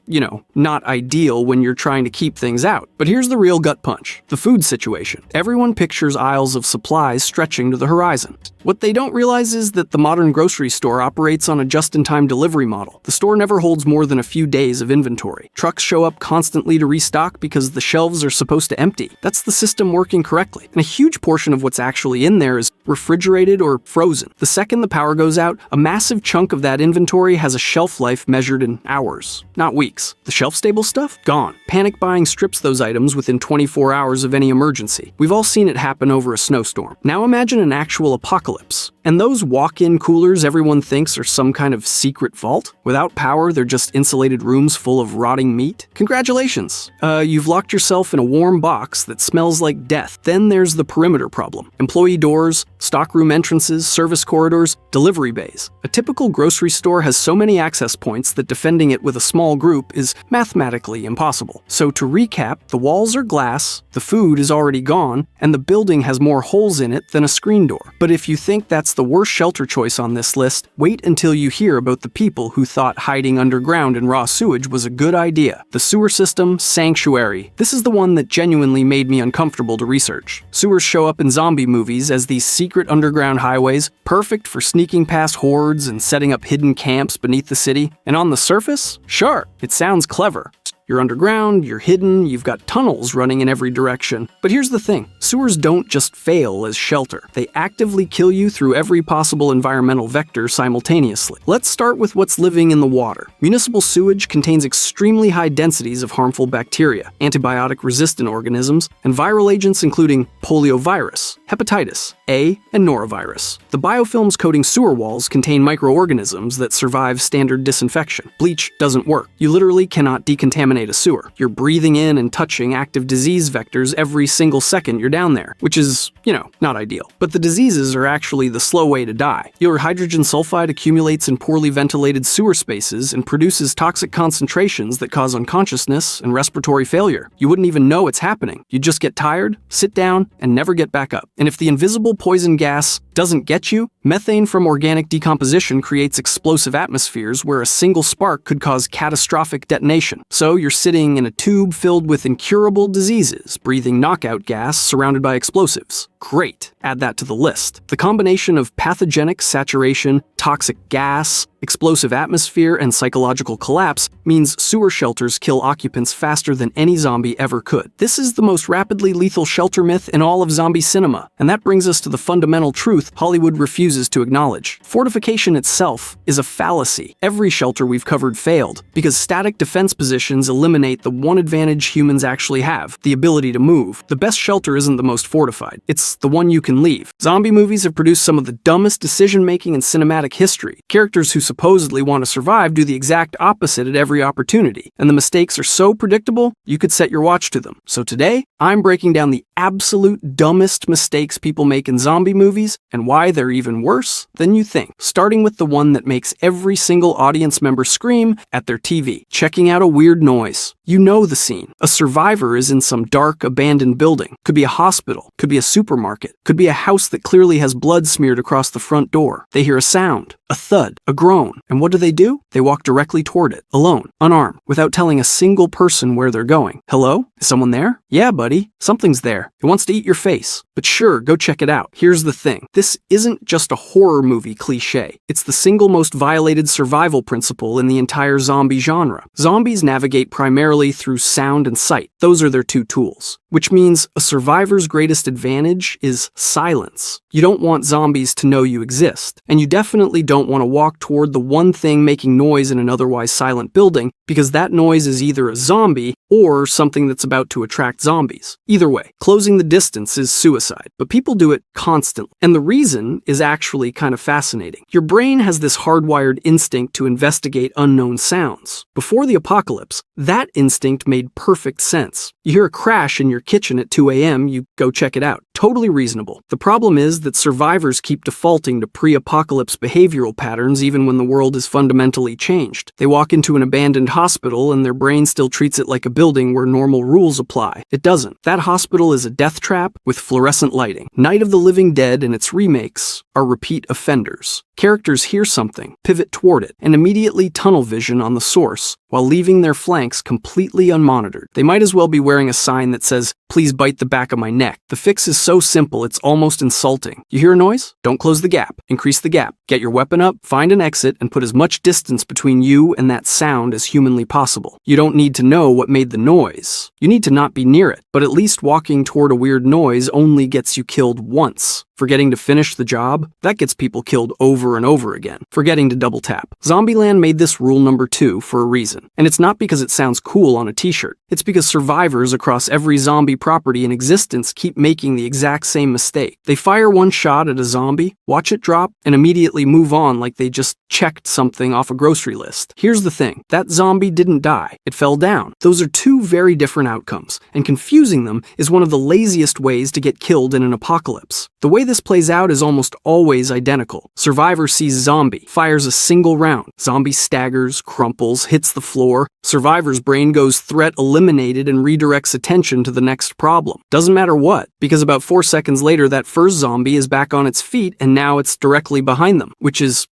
not ideal when you're trying to keep things out. But here's the real gut punch. The food situation. Everyone pictures aisles of supplies stretching to the horizon. What they don't realize is that the modern grocery store operates on a just-in-time delivery model. The store never holds more than a few days of inventory. Trucks show up constantly to restock because the shelves are supposed to empty. That's the system working correctly. And a huge portion of what's actually in there is refrigerated or frozen. The second the power goes out, a massive chunk of that inventory has a shelf life measured in hours, not weeks. The shelf-stable stuff? Gone. Panic buying strips those items within 24 hours of any emergency. We've all seen it happen over a snowstorm. Now imagine an actual apocalypse. And those walk-in coolers everyone thinks are some kind of secret vault? Without power, they're just insulated rooms full of rotting meat? Congratulations! You've locked yourself in a warm box that smells like death. Then there's the perimeter problem. Employee doors, stockroom entrances, service corridors, delivery bays. A typical grocery store has so many access points that defending it with a small group is mathematically impossible. So to recap, the walls are glass, the food is already gone, and the building has more holes in it than a screen door. But if you think that's the worst shelter choice on this list, wait until you hear about the people who thought hiding underground in raw sewage was a good idea. The sewer system sanctuary. This is the one that genuinely made me uncomfortable to research. Sewers show up in zombie movies as these secret underground highways, perfect for sneaking past hordes and setting up hidden camps beneath the city. And on the surface, sure, it sounds clever. You're underground, you're hidden, you've got tunnels running in every direction. But here's the thing, sewers don't just fail as shelter. They actively kill you through every possible environmental vector simultaneously. Let's start with what's living in the water. Municipal sewage contains extremely high densities of harmful bacteria, antibiotic-resistant organisms, and viral agents including poliovirus, hepatitis A, and norovirus. The biofilms coating sewer walls contain microorganisms that survive standard disinfection. Bleach doesn't work. You literally cannot decontaminate a sewer. You're breathing in and touching active disease vectors every single second you're down there, which is, not ideal. But the diseases are actually the slow way to die. Your hydrogen sulfide accumulates in poorly ventilated sewer spaces and produces toxic concentrations that cause unconsciousness and respiratory failure. You wouldn't even know it's happening. You just get tired, sit down, and never get back up. And if the invisible poison gas doesn't get you, methane from organic decomposition creates explosive atmospheres where a single spark could cause catastrophic detonation. So you're sitting in a tube filled with incurable diseases, breathing knockout gas surrounded by explosives. Great. Add that to the list. The combination of pathogenic saturation, toxic gas, explosive atmosphere, and psychological collapse means sewer shelters kill occupants faster than any zombie ever could. This is the most rapidly lethal shelter myth in all of zombie cinema, and that brings us to the fundamental truth Hollywood refuses to acknowledge. Fortification itself is a fallacy. Every shelter we've covered failed, because static defense positions eliminate the one advantage humans actually have, the ability to move. The best shelter isn't the most fortified. It's the one you can leave. Zombie movies have produced some of the dumbest decision-making in cinematic history. Characters who supposedly want to survive do the exact opposite at every opportunity, and the mistakes are so predictable, you could set your watch to them. So today, I'm breaking down the absolute dumbest mistakes people make in zombie movies and why they're even worse than you think, starting with the one that makes every single audience member scream at their TV, checking out a weird noise. You know the scene. A survivor is in some dark, abandoned building. Could be a hospital, could be a supermarket, could be a house that clearly has blood smeared across the front door. They hear a sound, a thud, a groan, and what do? They walk directly toward it, alone, unarmed, without telling a single person where they're going. Hello? Is someone there? Yeah, buddy. Something's there. It wants to eat your face. But sure, go check it out. Here's the thing. This isn't just a horror movie cliche. It's the single most violated survival principle in the entire zombie genre. Zombies navigate primarily through sound and sight. Those are their two tools. which means a survivor's greatest advantage is silence. You don't want zombies to know you exist, and you definitely don't want to walk toward the one thing making noise in an otherwise silent building, because that noise is either a zombie or something that's about to attract zombies. Either way, closing the distance is suicide, but people do it constantly, and the reason is actually kind of fascinating. Your brain has this hardwired instinct to investigate unknown sounds. Before the apocalypse, that instinct made perfect sense. You hear a crash in your kitchen at 2 a.m., you go check it out. Totally reasonable. The problem is that survivors keep defaulting to pre-apocalypse behavioral patterns even when the world is fundamentally changed. They walk into an abandoned hospital and their brain still treats it like a building where normal rules apply. It doesn't. That hospital is a death trap with fluorescent lighting. Night of the Living Dead and its remakes are repeat offenders. Characters hear something, pivot toward it, and immediately tunnel vision on the source, while leaving their flanks completely unmonitored. They might as well be wearing a sign that says, "Please bite the back of my neck." The fix is so simple, it's almost insulting. You hear a noise? Don't close the gap. Increase the gap. Get your weapon up, find an exit, and put as much distance between you and that sound as humanly possible. You don't need to know what made the noise. You need to not be near it, but at least walking toward a weird noise only gets you killed once. Forgetting to finish the job? That gets people killed over and over again. Forgetting to double tap. Zombieland made this rule number 2 for a reason. And it's not because it sounds cool on a t-shirt. It's because survivors across every zombie property in existence keep making the exact same mistake. They fire one shot at a zombie, watch it drop, and immediately move on like they just checked something off a grocery list. Here's the thing. That zombie didn't die. It fell down. Those are two very different outcomes, and confusing them is one of the laziest ways to get killed in an apocalypse. The way this plays out is almost always identical. Survivor sees zombie, fires a single round. Zombie staggers, crumples, hits the floor. Survivor's brain goes threat eliminated and redirects attention to the next problem. Doesn't matter what, because about 4 seconds later that first zombie is back on its feet and now it's directly behind them, which is,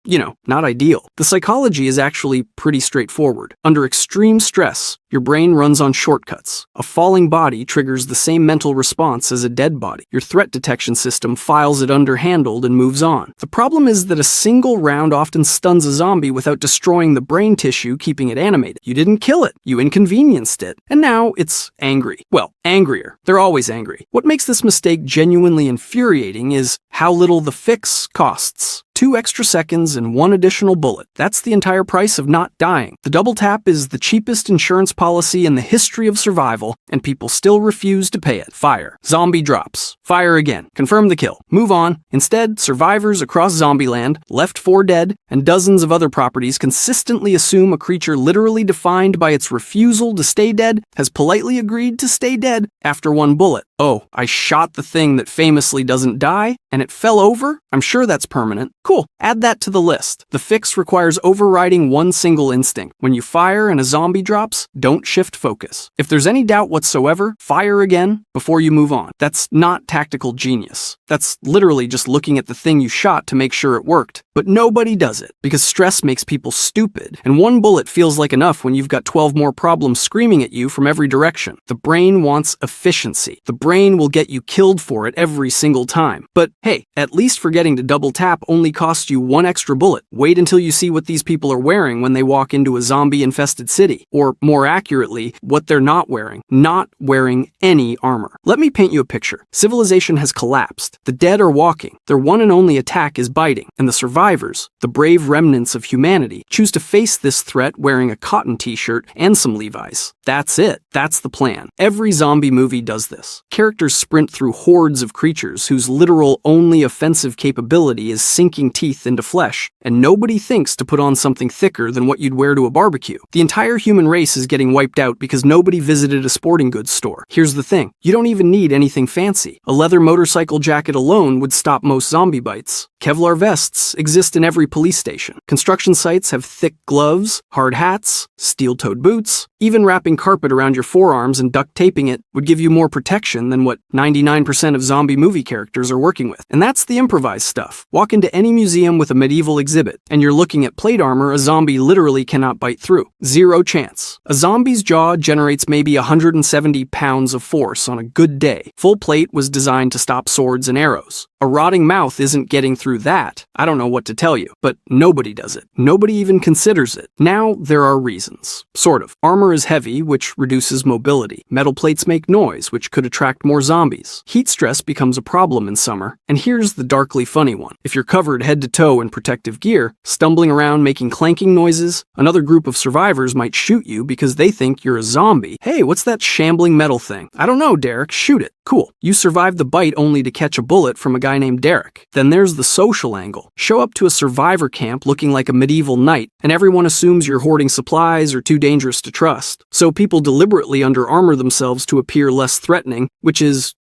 not ideal. The psychology is actually pretty straightforward. Under extreme stress, your brain runs on shortcuts. A falling body triggers the same mental response as a dead body. Your threat detection system files it underhandled and moves on. The problem is that a single round often stuns a zombie without destroying the brain tissue keeping it animated. You didn't kill it. You inconvenienced it. And now it's angry. Well, angrier. They're always angry. What makes this mistake genuinely infuriating is how little the fix costs. 2 extra seconds and 1 additional bullet. That's the entire price of not dying. The double tap is the cheapest insurance policy in the history of survival, and people still refuse to pay it. Fire. Zombie drops. Fire again. Confirm the kill. Move on. Instead, survivors across Zombieland, Left 4 Dead, and dozens of other properties consistently assume a creature literally defined by its refusal to stay dead has politely agreed to stay dead after 1 bullet. Oh, I shot the thing that famously doesn't die, and it fell over? I'm sure that's permanent. Cool, add that to the list. The fix requires overriding one single instinct. When you fire and a zombie drops, don't shift focus. If there's any doubt whatsoever, fire again before you move on. That's not tactical genius. That's literally just looking at the thing you shot to make sure it worked. But nobody does it, because stress makes people stupid, and 1 bullet feels like enough when you've got 12 more problems screaming at you from every direction. The brain wants efficiency. The brain will get you killed for it every single time. But hey, at least forgetting to double tap only costs you 1 extra bullet. Wait until you see what these people are wearing when they walk into a zombie-infested city. Or, more accurately, what they're not wearing. Not wearing any armor. Let me paint you a picture. Civilization has collapsed. The dead are walking. Their one and only attack is biting. And the survivors, the brave remnants of humanity, choose to face this threat wearing a cotton t-shirt and some Levi's. That's it. That's the plan. Every zombie movie does this. Characters sprint through hordes of creatures whose literal only offensive capability is sinking teeth into flesh, and nobody thinks to put on something thicker than what you'd wear to a barbecue. The entire human race is getting wiped out because nobody visited a sporting goods store. Here's the thing. You don't even need anything fancy. A leather motorcycle jacket alone would stop most zombie bites. Kevlar vests exist in every police station. Construction sites have thick gloves, hard hats, steel-toed boots. Even wrapping carpet around your forearms and duct taping it would give you more protection than what 99% of zombie movie characters are working with. And that's the improvised stuff. Walk into any museum with a medieval exhibit, and you're looking at plate armor a zombie literally cannot bite through. Zero chance. A zombie's jaw generates maybe 170 pounds of force on a good day. Full plate was designed to stop swords and arrows. A rotting mouth isn't getting through that. I don't know what to tell you, but nobody does it. Nobody even considers it. Now, there are reasons. Sort of. Armor is heavy, which reduces mobility. Metal plates make noise, which could attract more zombies. Heat stress becomes a problem in summer. And here's the darkly funny one. If you're covered head to toe in protective gear, stumbling around making clanking noises, another group of survivors might shoot you because they think you're a zombie. Hey, what's that shambling metal thing? I don't know, Derek. Shoot it. Cool. You survived the bite only to catch a bullet from a guy named Derek. Then there's the social angle. Show up to a survivor camp looking like a medieval knight, and everyone assumes you're hoarding supplies or too dangerous to trust. So people deliberately under-armor themselves to appear less threatening, which is,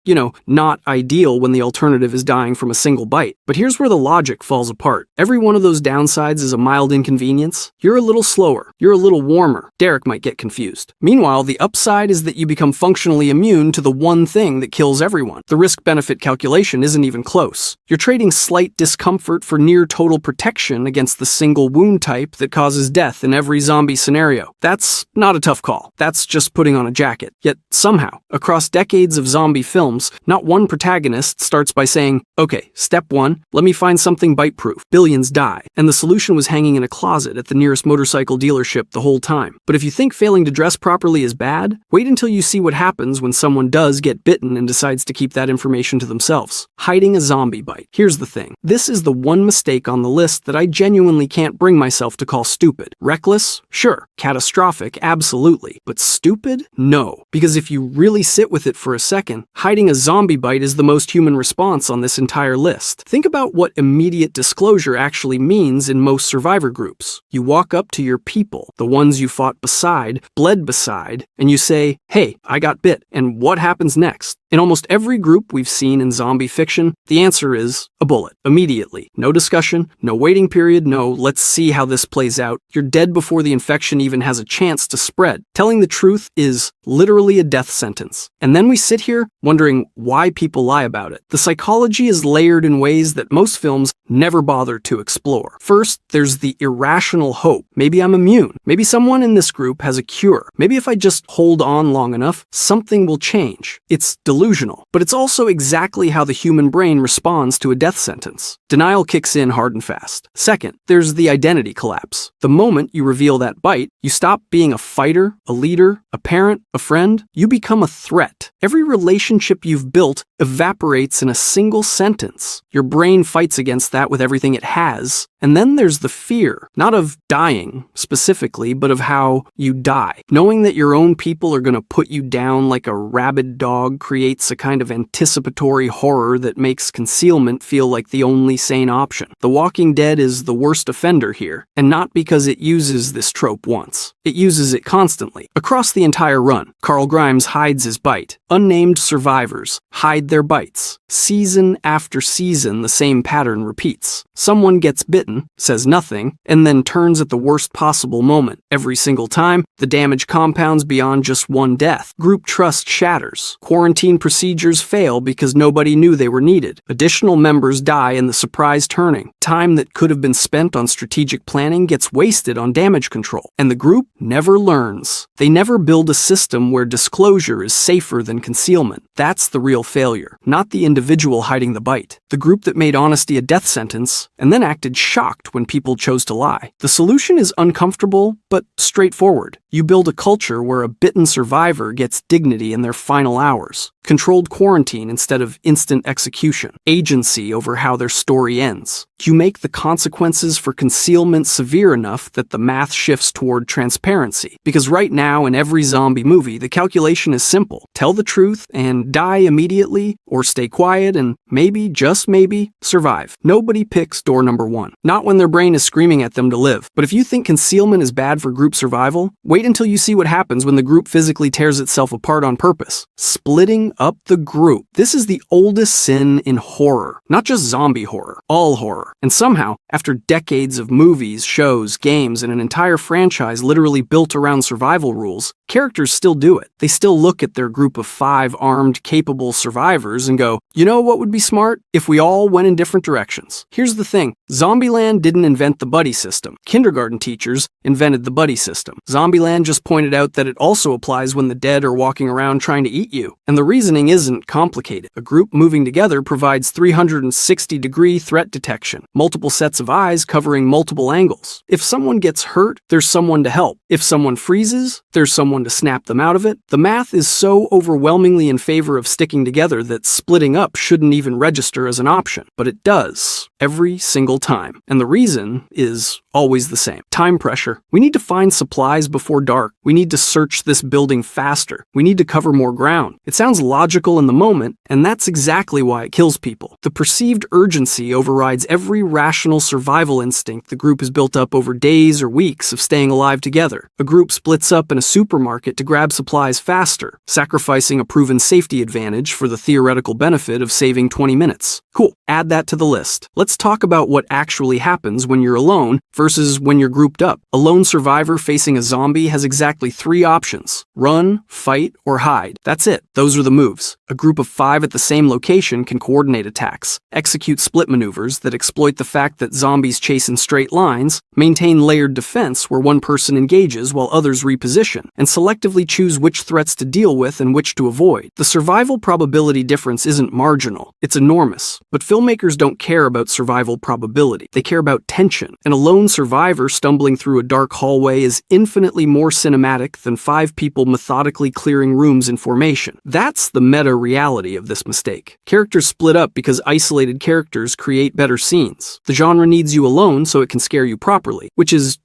not ideal when the alternative is dying from a single bite. But here's where the logic falls apart. Every one of those downsides is a mild inconvenience. You're a little slower. You're a little warmer. Derek might get confused. Meanwhile, the upside is that you become functionally immune to the one thing that kills everyone. The risk-benefit calculation isn't even close. You're trading slight discomfort for near-total protection against the single wound type that causes death in every zombie scenario. That's not a tough call. That's just putting on a jacket. Yet, somehow, across decades of zombie films, not one protagonist starts by saying, okay, step one, let me find something bite-proof. Billions die. And the solution was hanging in a closet at the nearest motorcycle dealership the whole time. But if you think failing to dress properly is bad, wait until you see what happens when someone does get bitten and decides to keep that information to themselves. Hiding a zombie bite. Here's the thing. This is the one mistake on the list that I genuinely can't bring myself to call stupid. Reckless? Sure. Catastrophic? Absolutely. But stupid? No. Because if you really sit with it for a second, hiding a zombie bite is the most human response on this entire list. Think about what immediate disclosure actually means in most survivor groups. You walk up to your people, the ones you fought beside, bled beside, and you say, hey, I got bit, and what happens next? In almost every group we've seen in zombie fiction, the answer is a bullet, immediately. No discussion, no waiting period, no let's see how this plays out. You're dead before the infection even has a chance to spread. Telling the truth is literally a death sentence. And then we sit here wondering why people lie about it. The psychology is layered in ways that most films never bother to explore. First, there's the irrational hope. Maybe I'm immune. Maybe someone in this group has a cure. Maybe if I just hold on long enough, something will change. It's delusional, but it's also exactly how the human brain responds to a death sentence. Denial kicks in hard and fast. Second, there's the identity collapse. The moment you reveal that bite, you stop being a fighter, a leader, a parent, a friend. You become a threat. Every relationship you've built evaporates in a single sentence. Your brain fights against that with everything it has. And then there's the fear, not of dying specifically, but of how you die. Knowing that your own people are going to put you down like a rabid dog creates a kind of anticipatory horror that makes concealment feel like the only sane option. The Walking Dead is the worst offender here, and not because it uses this trope once. It uses it constantly. Across the entire run, Carl Grimes hides his bite. Unnamed survivors hide their bites. Season after season, the same pattern repeats. Someone gets bitten, says nothing, and then turns at the worst possible moment. Every single time, the damage compounds beyond just one death. Group trust shatters. Quarantine procedures fail because nobody knew they were needed. Additional members die in the surprise turning. Time that could have been spent on strategic planning gets wasted on damage control. And the group never learns. They never build a system where disclosure is safer than concealment. That's the real failure, not the individual hiding the bite. The group that made honesty a death sentence and then acted shocked when people chose to lie. The solution is uncomfortable, but straightforward. You build a culture where a bitten survivor gets dignity in their final hours. Controlled quarantine instead of instant execution. Agency over how their story ends. You make the consequences for concealment severe enough that the math shifts toward transparency. Because right now in every zombie movie, the calculation is simple. Tell the truth and die immediately, or stay quiet and maybe, just maybe, survive. Nobody picks door number one. Not when their brain is screaming at them to live. But if you think concealment is bad for group survival, wait until you see what happens when the group physically tears itself apart on purpose. Splitting up the group. This is the oldest sin in horror. Not just zombie horror. All horror. And somehow, after decades of movies, shows, games, and an entire franchise literally built around survival rules, characters still do it. They still look at their group of 5 armed, capable survivors and go, you know what would be smart? If we all went in different directions. Here's the thing. Zombieland didn't invent the buddy system. Kindergarten teachers invented the buddy system. Zombieland man just pointed out that it also applies when the dead are walking around trying to eat you. And the reasoning isn't complicated. A group moving together provides 360-degree threat detection, multiple sets of eyes covering multiple angles. If someone gets hurt, there's someone to help. If someone freezes, there's someone to snap them out of it. The math is so overwhelmingly in favor of sticking together that splitting up shouldn't even register as an option. But it does, every single time. And the reason is always the same. Time pressure. We need to find supplies before dark. We need to search this building faster. We need to cover more ground. It sounds logical in the moment, and that's exactly why it kills people. The perceived urgency overrides every rational survival instinct the group has built up over days or weeks of staying alive together. A group splits up in a supermarket to grab supplies faster, sacrificing a proven safety advantage for the theoretical benefit of saving 20 minutes. Cool, add that to the list. Let's talk about what actually happens when you're alone versus when you're grouped up. A lone survivor facing a zombie has exactly 3 options: run, fight, or hide. That's it. Those are the moves. A group of 5 at the same location can coordinate attacks, execute split maneuvers that exploit the fact that zombies chase in straight lines, maintain layered defense where one person engages while others reposition, and selectively choose which threats to deal with and which to avoid. The survival probability difference isn't marginal, it's enormous. But filmmakers don't care about survival probability. They care about tension. And a lone survivor stumbling through a dark hallway is infinitely more cinematic than 5 people methodically clearing rooms in formation. That's the meta-reality of this mistake. Characters split up because isolated characters create better scenes. The genre needs you alone so it can scare you properly, which is,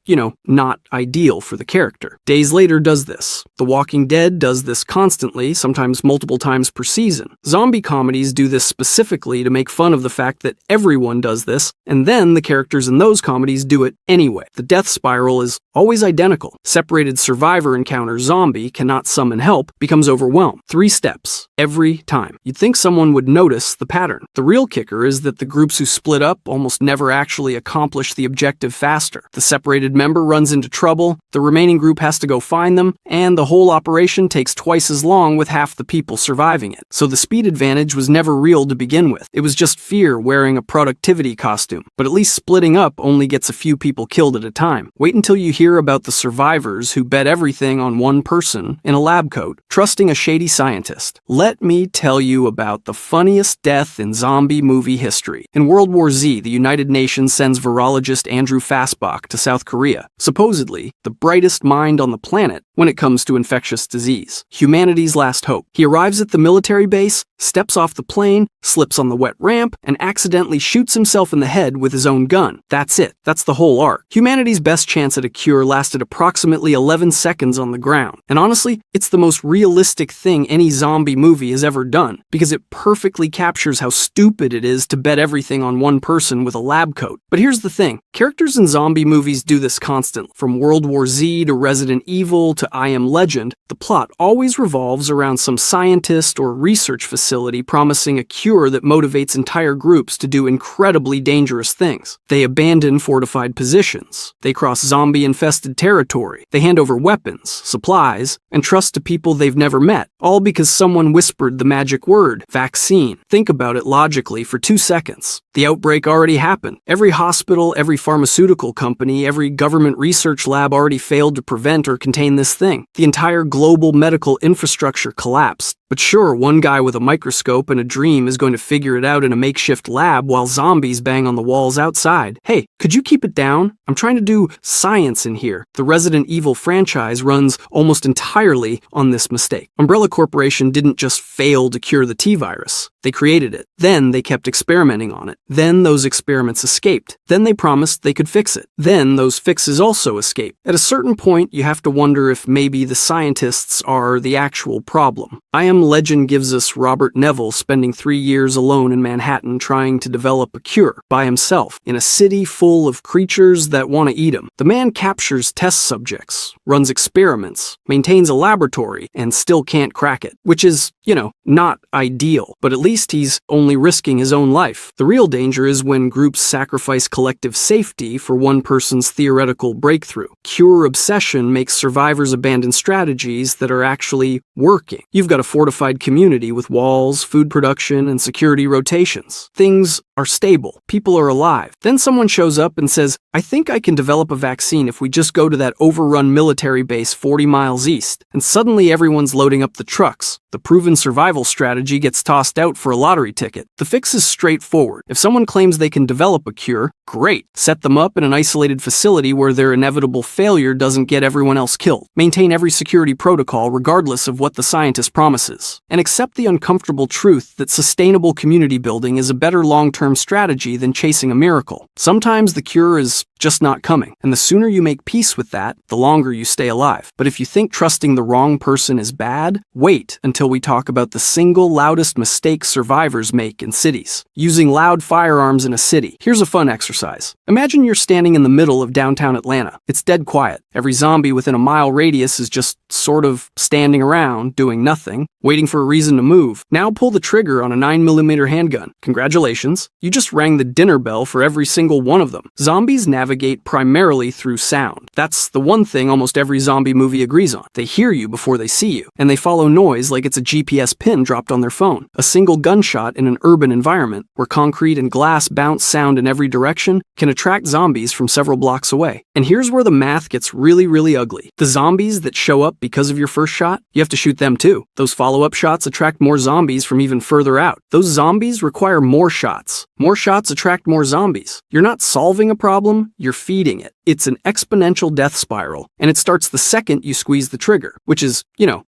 not ideal for the character. Days Later does this. The Walking Dead does this constantly, sometimes multiple times per season. Zombie comedies do this specifically to make fun of the fact that everyone does this, and then the characters in those comedies do it anyway. The death spiral is always identical. Separated survivor encounters zombie, cannot summon help, becomes overwhelmed. 3 steps, every time. You'd think someone would notice the pattern. The real kicker is that the groups who split up almost never actually accomplish the objective faster. The separated member runs into trouble, the remaining group has to go find them, and the whole operation takes twice as long with half the people surviving it. So the speed advantage was never real to begin with. It was just fear wearing a productivity costume. But at least splitting up only gets a few people killed at a time. Wait until you hear about the survivors who bet everything on one person in a lab coat, trusting a shady scientist. Let me tell you about the funniest death in zombie movie history. In World War Z, the United Nations sends virologist Andrew Fassbach to South Korea, supposedly the brightest mind on the planet when it comes to infectious disease. Humanity's last hope. He arrives at the military base, steps off the plane, slips on the wet ramp, and accidentally shoots himself in the head with his own gun. That's it. That's the whole arc. Humanity's best chance at a cure lasted approximately 11 seconds on the ground. And honestly, it's the most realistic thing any zombie movie has ever done, because it perfectly captures how stupid it is to bet everything on one person with a lab coat. But here's the thing. Characters in zombie movies do this constantly. From World War Z to Resident Evil to I Am Legend, the plot always revolves around some scientist or research facility promising a cure that motivates entire groups to do incredibly dangerous things. They abandon fortified positions. They cross zombie-infested territory. They hand over weapons, supplies, and trust to people they've never met, all because someone whispered the magic word, vaccine. Think about it logically for 2 seconds. The outbreak already happened. Every hospital, every pharmaceutical company, every government research lab already failed to prevent or contain this thing. The entire global medical infrastructure collapsed. But sure, one guy with a microscope and a dream is going to figure it out in a makeshift lab while zombies bang on the walls outside. Hey, could you keep it down? I'm trying to do science in here. The Resident Evil franchise runs almost entirely on this mistake. Umbrella Corporation didn't just fail to cure the T-virus. They created it. Then they kept experimenting on it. Then those experiments escaped. Then they promised they could fix it. Then those fixes also escaped. At a certain point, you have to wonder if maybe the scientists are the actual problem. I Am Legend gives us Robert Neville spending 3 years alone in Manhattan trying to develop a cure by himself in a city full of creatures that want to eat him. The man captures test subjects, runs experiments, maintains a laboratory, and still can't crack it, which is not ideal. But at least he's only risking his own life. The real danger is when groups sacrifice collective safety for one person's theoretical breakthrough. Cure obsession makes survivors abandon strategies that are actually working. You've got a fortified community with walls, food production, and security rotations. Things are stable. People are alive. Then someone shows up and says, I think I can develop a vaccine if we just go to that overrun military base 40 miles east. And suddenly everyone's loading up the trucks. The proven survival strategy gets tossed out for a lottery ticket. The fix is straightforward. If someone claims they can develop a cure, great. Set them up in an isolated facility where their inevitable failure doesn't get everyone else killed. Maintain every security protocol regardless of what the scientist promises. And accept the uncomfortable truth that sustainable community building is a better long-term strategy than chasing a miracle. Sometimes the cure is just not coming, and the sooner you make peace with that, the longer you stay alive. But if you think trusting the wrong person is bad, wait until we talk about the single loudest mistake survivors make in cities. Using loud firearms in a city. Here's a fun exercise. Imagine you're standing in the middle of downtown Atlanta. It's dead quiet. Every zombie within a mile radius is just sort of standing around, doing nothing, waiting for a reason to move. Now pull the trigger on a 9mm handgun. Congratulations. You just rang the dinner bell for every single one of them. Zombies navigate primarily through sound. That's the one thing almost every zombie movie agrees on. They hear you before they see you, and they follow noise like it's a GPS pin dropped on their phone. A single gunshot in an urban environment, where concrete and glass bounce sound in every direction, can attract zombies from several blocks away. And here's where the math gets really ugly. The zombies that show up because of your first shot, you have to shoot them too. Those follow-up shots attract more zombies from even further out. Those zombies require more shots. More shots attract more zombies. You're not solving a problem, you're feeding it. It's an exponential death spiral, and it starts the second you squeeze the trigger, which is,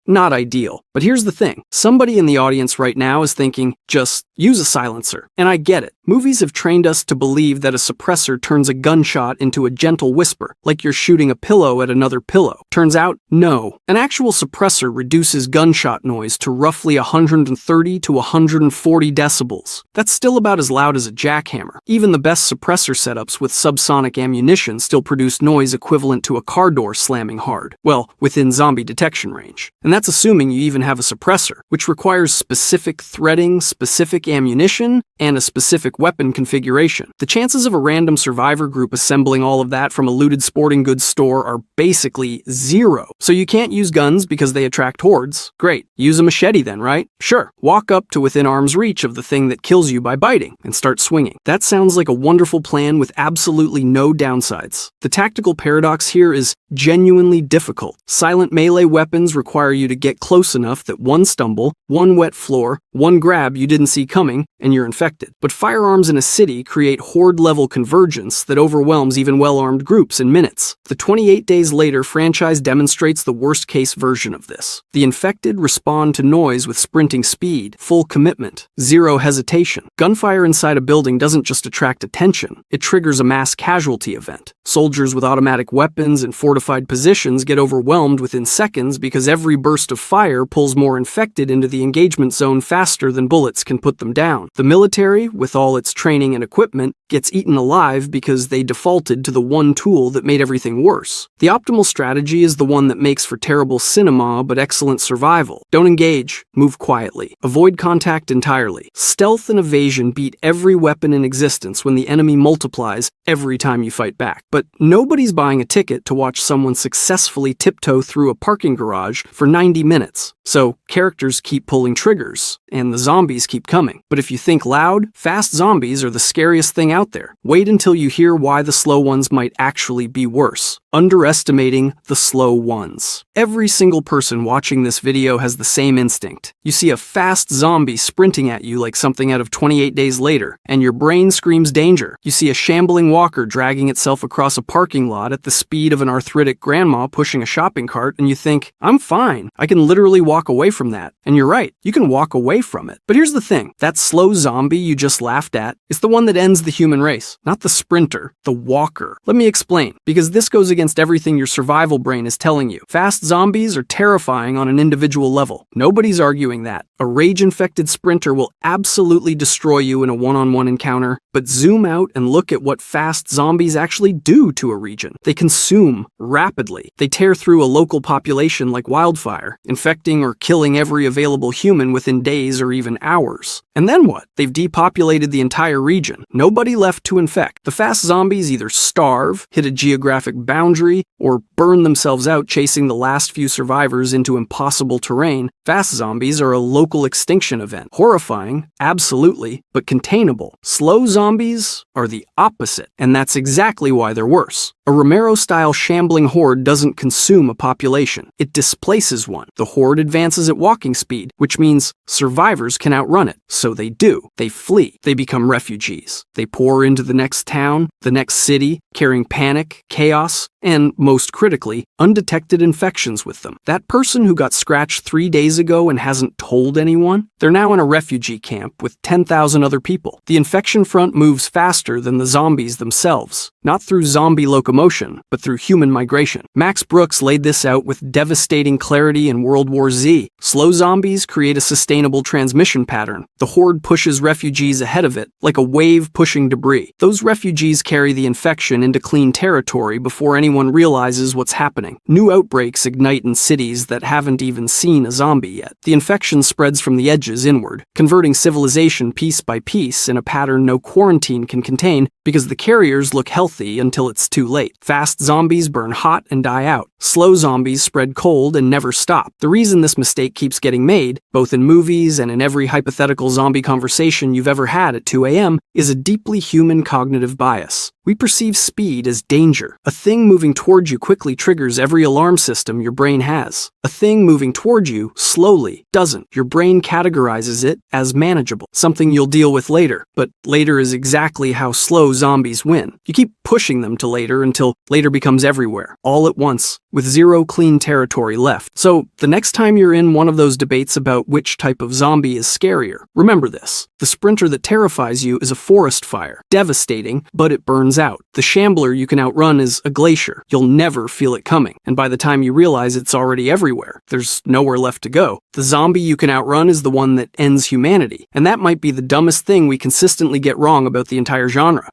not ideal. But here's the thing. Somebody in the audience right now is thinking, just use a silencer. And I get it. Movies have trained us to believe that a suppressor turns a gunshot into a gentle whisper, like you're shooting a pillow at another pillow. Turns out, no. An actual suppressor reduces gunshot noise to roughly 130 to 140 decibels. That's still about as loud as a jackhammer. Even the best suppressor setups with subsonic ammunition still produce noise equivalent to a car door slamming hard. Well, within zombie detection range. And that's assuming you even have a suppressor, which requires specific threading, specific ammunition, and a specific weapon configuration. The chances of a random survivor group assembling all of that from a looted sporting goods store are basically zero. So you can't use guns because they attract hordes. Great. Use a machete then, right? Sure. Walk up to within arm's reach of the thing that kills you by biting and start swinging. That sounds like a wonderful plan with absolutely no downsides. The tactical paradox here is genuinely difficult. Silent melee weapons require you to get close enough that one stumble, one wet floor, one grab you didn't see coming, and you're infected. But firearms in a city create horde-level convergence that overwhelms even well-armed groups in minutes. The 28 Days Later franchise demonstrates the worst-case version of this. The infected respond to noise with sprinting speed, full commitment, zero hesitation. Gunfire inside a building doesn't just attract attention, it triggers a mass casualty event. Soldiers with automatic weapons and fortified positions get overwhelmed within seconds because every burst of fire pulls more infected into the engagement zone faster than bullets can put them down. The military, with all its training and equipment, gets eaten alive because they defaulted to the one tool that made everything worse. The optimal strategy is the one that makes for terrible cinema but excellent survival. Don't engage, move quietly, avoid contact entirely. Stealth and evasion beat every weapon in existence when the enemy multiplies every time you fight back. But nobody's buying a ticket to watch someone successfully tiptoe through a parking garage for 90 minutes. So characters keep pulling triggers, and the zombies keep coming. But if you think loud, fast zombies are the scariest thing out there. Wait until you hear why the slow ones might actually be worse. Underestimating the slow ones. Every single person watching this video has the same instinct. You see a fast zombie sprinting at you like something out of 28 Days Later, and your brain screams danger. You see a shambling walker dragging itself across a parking lot at the speed of an arthritic grandma pushing a shopping cart, and you think, I'm fine. I can literally walk away from that. And you're right, you can walk away from it. But here's the thing, that slow zombie you just laughed at is the one that ends the human race, not the sprinter, the walker. Let me explain, because this goes against against everything your survival brain is telling you. Fast zombies are terrifying on an individual level. Nobody's arguing that. A rage-infected sprinter will absolutely destroy you in a one-on-one encounter, but zoom out and look at what fast zombies actually do to a region. They consume rapidly. They tear through a local population like wildfire, infecting or killing every available human within days or even hours. And then what? They've depopulated the entire region. Nobody left to infect. The fast zombies either starve, hit a geographic boundary, or burn themselves out chasing the last few survivors into impossible terrain. Fast zombies are a local extinction event. Horrifying, absolutely, but containable. Slow zombies are the opposite, and that's exactly why they're worse. A Romero-style shambling horde doesn't consume a population. It displaces one. The horde advances at walking speed, which means survivors can outrun it. So they do. They flee. They become refugees. They pour into the next town, the next city, carrying panic, chaos, and, most critically, undetected infections with them. That person who got scratched 3 days ago and hasn't told anyone, they're now in a refugee camp with 10,000 other people. The infection front moves faster than the zombies themselves, not through zombie locomotion, but through human migration. Max Brooks laid this out with devastating clarity in World War Z. Slow zombies create a sustainable transmission pattern. The horde pushes refugees ahead of it, like a wave pushing debris. Those refugees carry the infection into clean territory before anyone realizes what's happening. New outbreaks ignite in cities that haven't even seen a zombie yet. The infection spreads from the edges inward, converting civilization piece by piece in a pattern no quarantine can contain because the carriers look healthy until it's too late. Fast zombies burn hot and die out. Slow zombies spread cold and never stop. The reason this mistake keeps getting made, both in movies and in every hypothetical zombie conversation you've ever had at 2 a.m., is a deeply human cognitive bias. We perceive speed as danger. A thing moving towards you quickly triggers every alarm system your brain has. A thing moving towards you slowly doesn't. Your brain categorizes it as manageable, something you'll deal with later. But later is exactly how slow zombies win. You keep pushing them to later until later becomes everywhere, all at once, with zero clean territory left. So the next time you're in one of those debates about which type of zombie is scarier, remember this. The sprinter that terrifies you is a forest fire. Devastating, but it burns out. The shambler you can outrun is a glacier. You'll never feel it coming, and by the time you realize it's already everywhere, there's nowhere left to go. The zombie you can outrun is the one that ends humanity, and that might be the dumbest thing we consistently get wrong about the entire genre.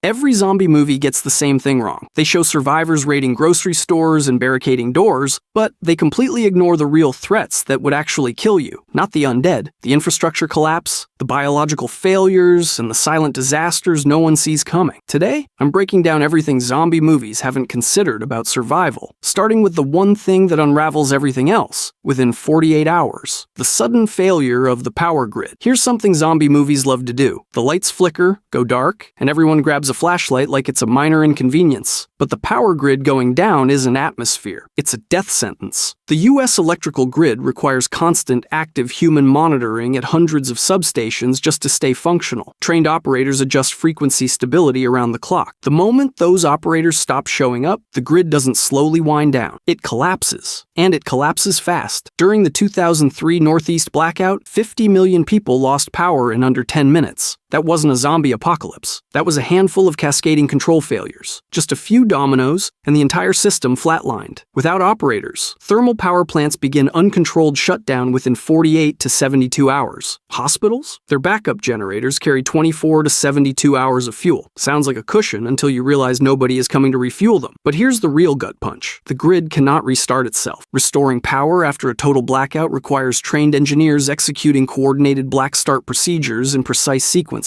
Every zombie movie gets the same thing wrong. They show survivors raiding grocery stores and barricading doors, but they completely ignore the real threats that would actually kill you, not the undead. The infrastructure collapse, the biological failures, and the silent disasters no one sees coming. Today, I'm breaking down everything zombie movies haven't considered about survival, starting with the one thing that unravels everything else within 48 hours. The sudden failure of the power grid. Here's something zombie movies love to do. The lights flicker, go dark, and everyone grabs a flashlight like it's a minor inconvenience. But the power grid going down isn't atmosphere. It's a death sentence. The U.S. electrical grid requires constant active human monitoring at hundreds of substations just to stay functional. Trained operators adjust frequency stability around the clock. The moment those operators stop showing up, the grid doesn't slowly wind down. It collapses. And it collapses fast. During the 2003 Northeast blackout, 50 million people lost power in under 10 minutes. That wasn't a zombie apocalypse. That was a handful of cascading control failures. Just a few dominoes, and the entire system flatlined. Without operators, thermal power plants begin uncontrolled shutdown within 48 to 72 hours. Hospitals? Their backup generators carry 24 to 72 hours of fuel. Sounds like a cushion until you realize nobody is coming to refuel them. But here's the real gut punch. The grid cannot restart itself. Restoring power after a total blackout requires trained engineers executing coordinated black start procedures in precise sequences.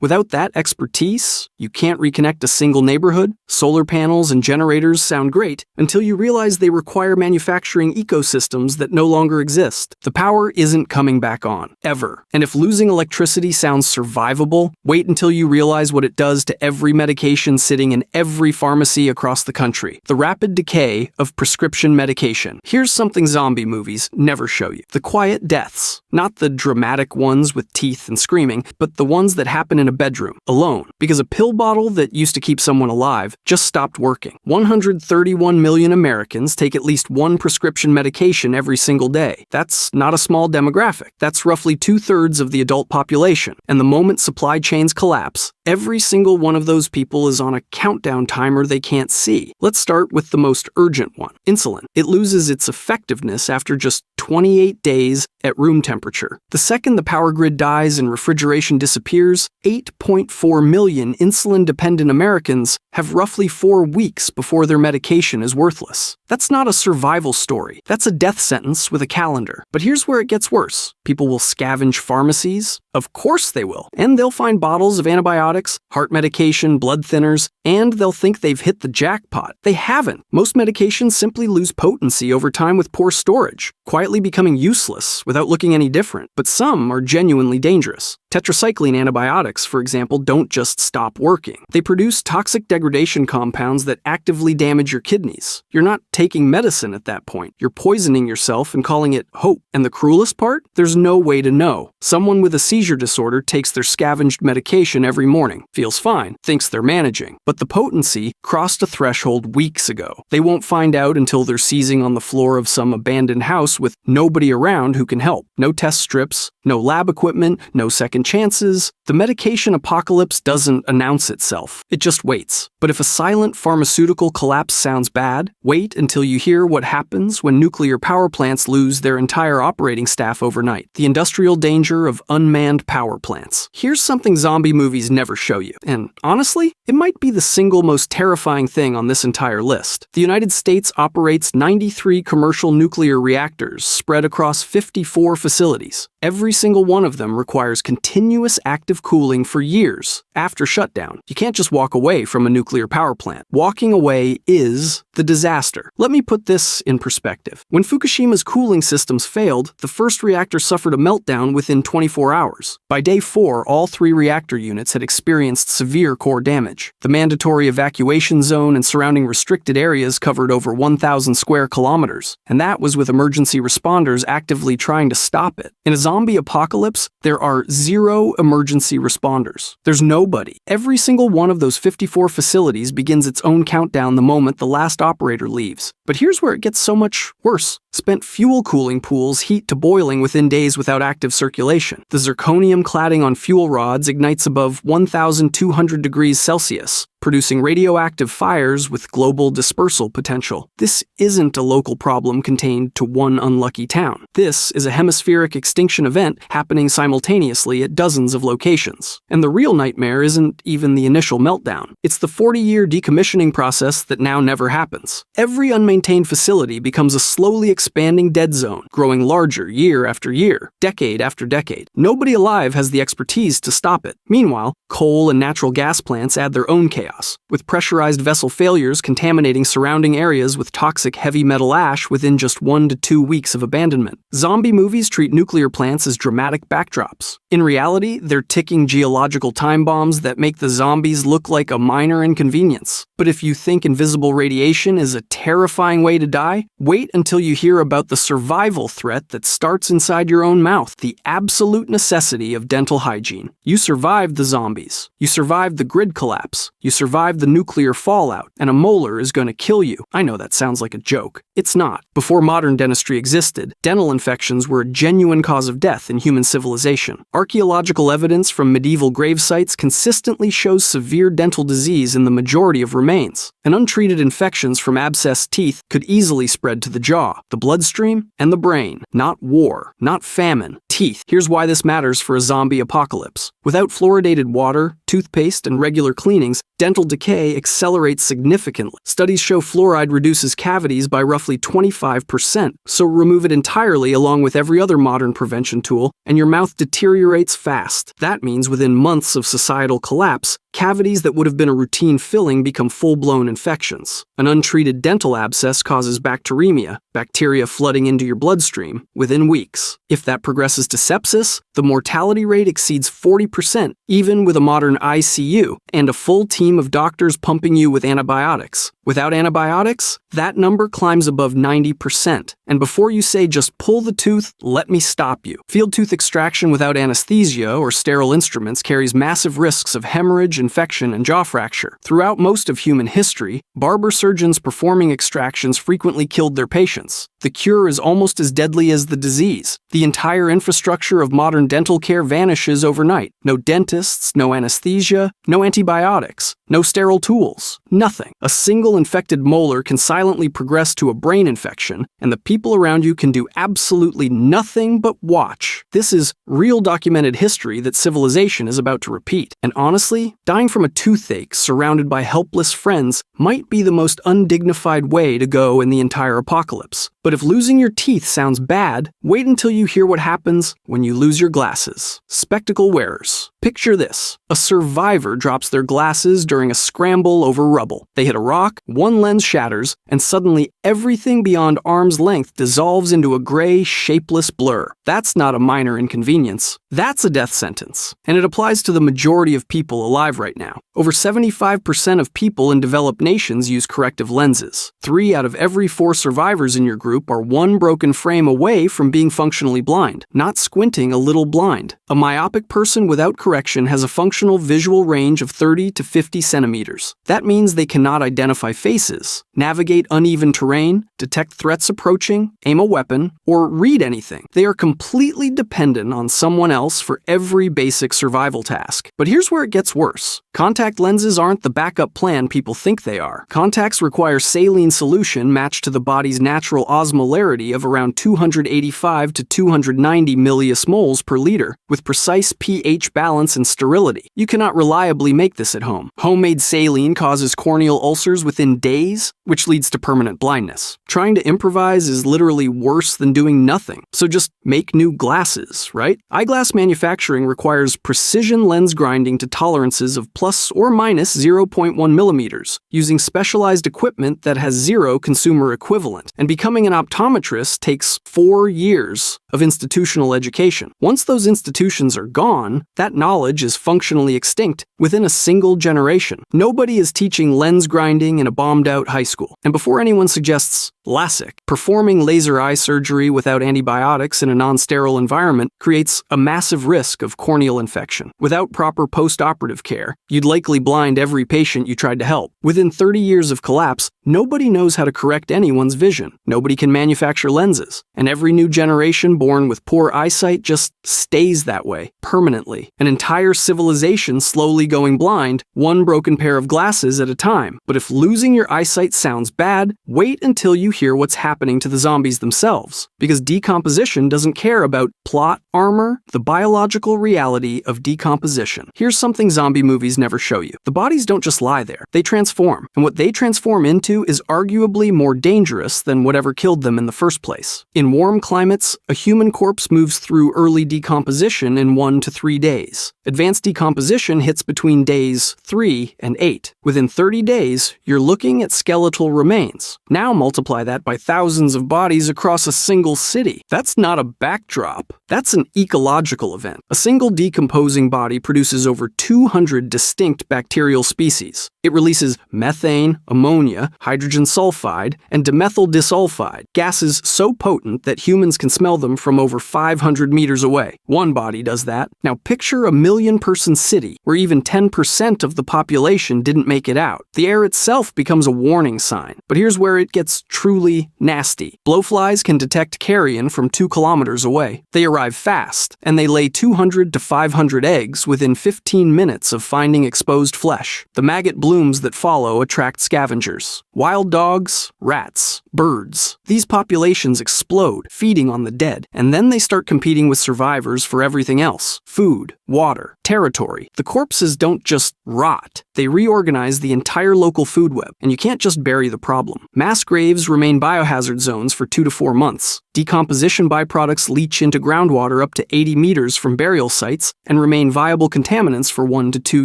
Without that expertise, you can't reconnect a single neighborhood. Solar panels and generators sound great until you realize they require manufacturing ecosystems that no longer exist. The power isn't coming back on, ever. And if losing electricity sounds survivable, wait until you realize what it does to every medication sitting in every pharmacy across the country. The rapid decay of prescription medication. Here's something zombie movies never show you. The quiet deaths. Not the dramatic ones with teeth and screaming, but the ones that happen in a bedroom, alone, because a pill bottle that used to keep someone alive just stopped working. 131 million Americans take at least one prescription medication every single day. That's not a small demographic. That's roughly 2/3 of the adult population. And the moment supply chains collapse, Every single one of those people is on a countdown timer they can't see. Let's start with the most urgent one, insulin. It loses its effectiveness after just 28 days at room temperature. The second the power grid dies and refrigeration disappears, 8.4 million insulin-dependent Americans have roughly 4 weeks before their medication is worthless. That's not a survival story. That's a death sentence with a calendar. But here's where it gets worse. People will scavenge pharmacies. Of course they will. And they'll find bottles of antibiotics, heart medication, blood thinners, and they'll think they've hit the jackpot. They haven't. Most medications simply lose potency over time with poor storage, quietly becoming useless without looking any different. But some are genuinely dangerous. Tetracycline antibiotics, for example, don't just stop working. They produce toxic degradation compounds that actively damage your kidneys. You're not taking medicine at that point. You're poisoning yourself and calling it hope. And the cruelest part? There's no way to know. Someone with a seizure disorder takes their scavenged medication every morning, feels fine, thinks they're managing. But the potency crossed a threshold weeks ago. They won't find out until they're seizing on the floor of some abandoned house with nobody around who can help. No test strips, no lab equipment, no second chances. The medication apocalypse doesn't announce itself. It just waits. But if a silent pharmaceutical collapse sounds bad, wait until you hear what happens when nuclear power plants lose their entire operating staff overnight. The industrial danger of unmanned power plants. Here's something zombie movies never show you. And honestly, it might be the single most terrifying thing on this entire list. The United States operates 93 commercial nuclear reactors spread across 54 facilities. Every single one of them requires continuous active cooling for years after shutdown. You can't just walk away from a nuclear power plant. Walking away is the disaster. Let me put this in perspective. When Fukushima's cooling systems failed, the first reactor suffered a meltdown within 24 hours. By day 4, all 3 reactor units had experienced severe core damage. The mandatory evacuation zone and surrounding restricted areas covered over 1,000 square kilometers, and that was with emergency responders actively trying to stop it. In a zombie apocalypse, there are 0 emergency responders. There's nobody. Every single one of those 54 facilities begins its own countdown the moment the last operator leaves. But here's where it gets so much worse. Spent fuel cooling pools heat to boiling within days without active circulation. The zirconium cladding on fuel rods ignites above 1,200 degrees Celsius, producing radioactive fires with global dispersal potential. This isn't a local problem contained to one unlucky town. This is a hemispheric extinction event happening simultaneously at dozens of locations. And the real nightmare isn't even the initial meltdown. It's the 40-year decommissioning process that now never happens. Every unmaintained facility becomes a slowly expanding dead zone, growing larger year after year, decade after decade. Nobody alive has the expertise to stop it. Meanwhile, coal and natural gas plants add their own chaos, with pressurized vessel failures contaminating surrounding areas with toxic heavy metal ash within just 1 to 2 weeks of abandonment. Zombie movies treat nuclear plants as dramatic backdrops. In reality, they're ticking geological time bombs that make the zombies look like a minor inconvenience. But if you think invisible radiation is a terrifying way to die, wait until you hear about the survival threat that starts inside your own mouth, the absolute necessity of dental hygiene. You survived the zombies. You survived the grid collapse. You survived the nuclear fallout, and a molar is going to kill you. I know that sounds like a joke. It's not. Before modern dentistry existed, dental infections were a genuine cause of death in human civilization. Archaeological evidence from medieval grave sites consistently shows severe dental disease in the majority of remains, and untreated infections from abscessed teeth could easily spread to the jaw, the bloodstream, and the brain. Not war, not famine, teeth. Here's why this matters for a zombie apocalypse. Without fluoridated water, toothpaste, and regular cleanings, dental decay accelerates significantly. Studies show fluoride reduces cavities by roughly 25%, so remove it entirely along with every other modern prevention tool, and your mouth deteriorates fast. That means within months of societal collapse, cavities that would have been a routine filling become full-blown infections. An untreated dental abscess causes bacteremia, bacteria flooding into your bloodstream, within weeks. If that progresses to sepsis, the mortality rate exceeds 40%, even with a modern ICU and a full team of doctors pumping you with antibiotics. Without antibiotics, that number climbs above 90%. And before you say just pull the tooth, let me stop you. Field tooth extraction without anesthesia or sterile instruments carries massive risks of hemorrhage infection and jaw fracture. Throughout most of human history, barber surgeons performing extractions frequently killed their patients. The cure is almost as deadly as the disease. The entire infrastructure of modern dental care vanishes overnight. No dentists, no anesthesia, no antibiotics, no sterile tools, nothing. A single infected molar can silently progress to a brain infection, and the people around you can do absolutely nothing but watch. This is real documented history that civilization is about to repeat. And honestly, dying from a toothache surrounded by helpless friends might be the most undignified way to go in the entire apocalypse. But if losing your teeth sounds bad, wait until you hear what happens when you lose your glasses. Spectacle wearers. Picture this. A survivor drops their glasses during a scramble over rubble. They hit a rock, one lens shatters, and suddenly everything beyond arm's length dissolves into a gray, shapeless blur. That's not a minor inconvenience. That's a death sentence. And it applies to the majority of people alive right now. Over 75% of people in developed nations use corrective lenses. 3 out of every 4 survivors in your group are one broken frame away from being functionally blind, not squinting a little blind. A myopic person without correction has a functional visual range of 30 to 50 centimeters. That means they cannot identify faces, navigate uneven terrain, detect threats approaching, aim a weapon, or read anything. They are completely dependent on someone else for every basic survival task. But here's where it gets worse. Contact lenses aren't the backup plan people think they are. Contacts require saline solution matched to the body's natural osmolarity of around 285 to 290 milliosmoles per liter, with precise pH balance and sterility. You cannot reliably make this at home. Homemade saline causes corneal ulcers within days, which leads to permanent blindness. Trying to improvise is literally worse than doing nothing. So just make new glasses, right? Eyeglass manufacturing requires precision lens grinding to tolerances of plus or minus 0.1 millimeters, using specialized equipment that has zero consumer equivalent. And becoming an optometrist takes 4 years of institutional education. Once those institutions are gone, that knowledge is functionally extinct within a single generation. Nobody is teaching lens grinding in a bombed-out high school. And before anyone suggests LASIK, performing laser eye surgery without antibiotics in a non-sterile environment creates a massive risk of corneal infection. Without proper post-operative care, you'd likely blind every patient you tried to help. Within 30 years of collapse, nobody knows how to correct anyone's vision. Nobody can manufacture lenses. And every new generation born with poor eyesight just stays that way, permanently. An entire civilization slowly going blind, one broken pair of glasses at a time. But if losing your eyesight sounds bad, wait until you hear what's happening to the zombies themselves. Because decomposition doesn't care about plot armor, the biological reality of decomposition. Here's something zombie movies never show you. The bodies don't just lie there. They transform. And what they transform into is arguably more dangerous than whatever killed them in the first place. In warm climates, a human corpse moves through early decomposition in 1 to 3 days. Advanced decomposition hits between days 3 and 8. Within 30 days, you're looking at skeletal remains. Now multiply that by thousands of bodies across a single city. That's not a backdrop. That's an ecological event. A single decomposing body produces over 200 distinct bacterial species. It releases methane, ammonia, hydrogen sulfide, and dimethyl disulfide, gases so potent that humans can smell them from over 500 meters away. One body does that. Now picture a million-person city where even 10% of the population didn't make it out. The air itself becomes a warning sign. But here's where it gets truly nasty. Blowflies can detect carrion from 2 kilometers away. They arrive fast, and they lay 200 to 500 eggs within 15 minutes of finding exposed flesh. The maggot blooms that follow attract scavengers. Wild dogs, rats, birds. These populations explode, feeding on the dead, and then they start competing with survivors for everything else. Food, water, territory. The corpses don't just rot. They reorganize the entire local food web, and you can't just bury the problem. Mass graves remain biohazard zones for 2 to 4 months. Decomposition byproducts leach into groundwater up to 80 meters from burial sites and remain viable contaminants for 1 to 2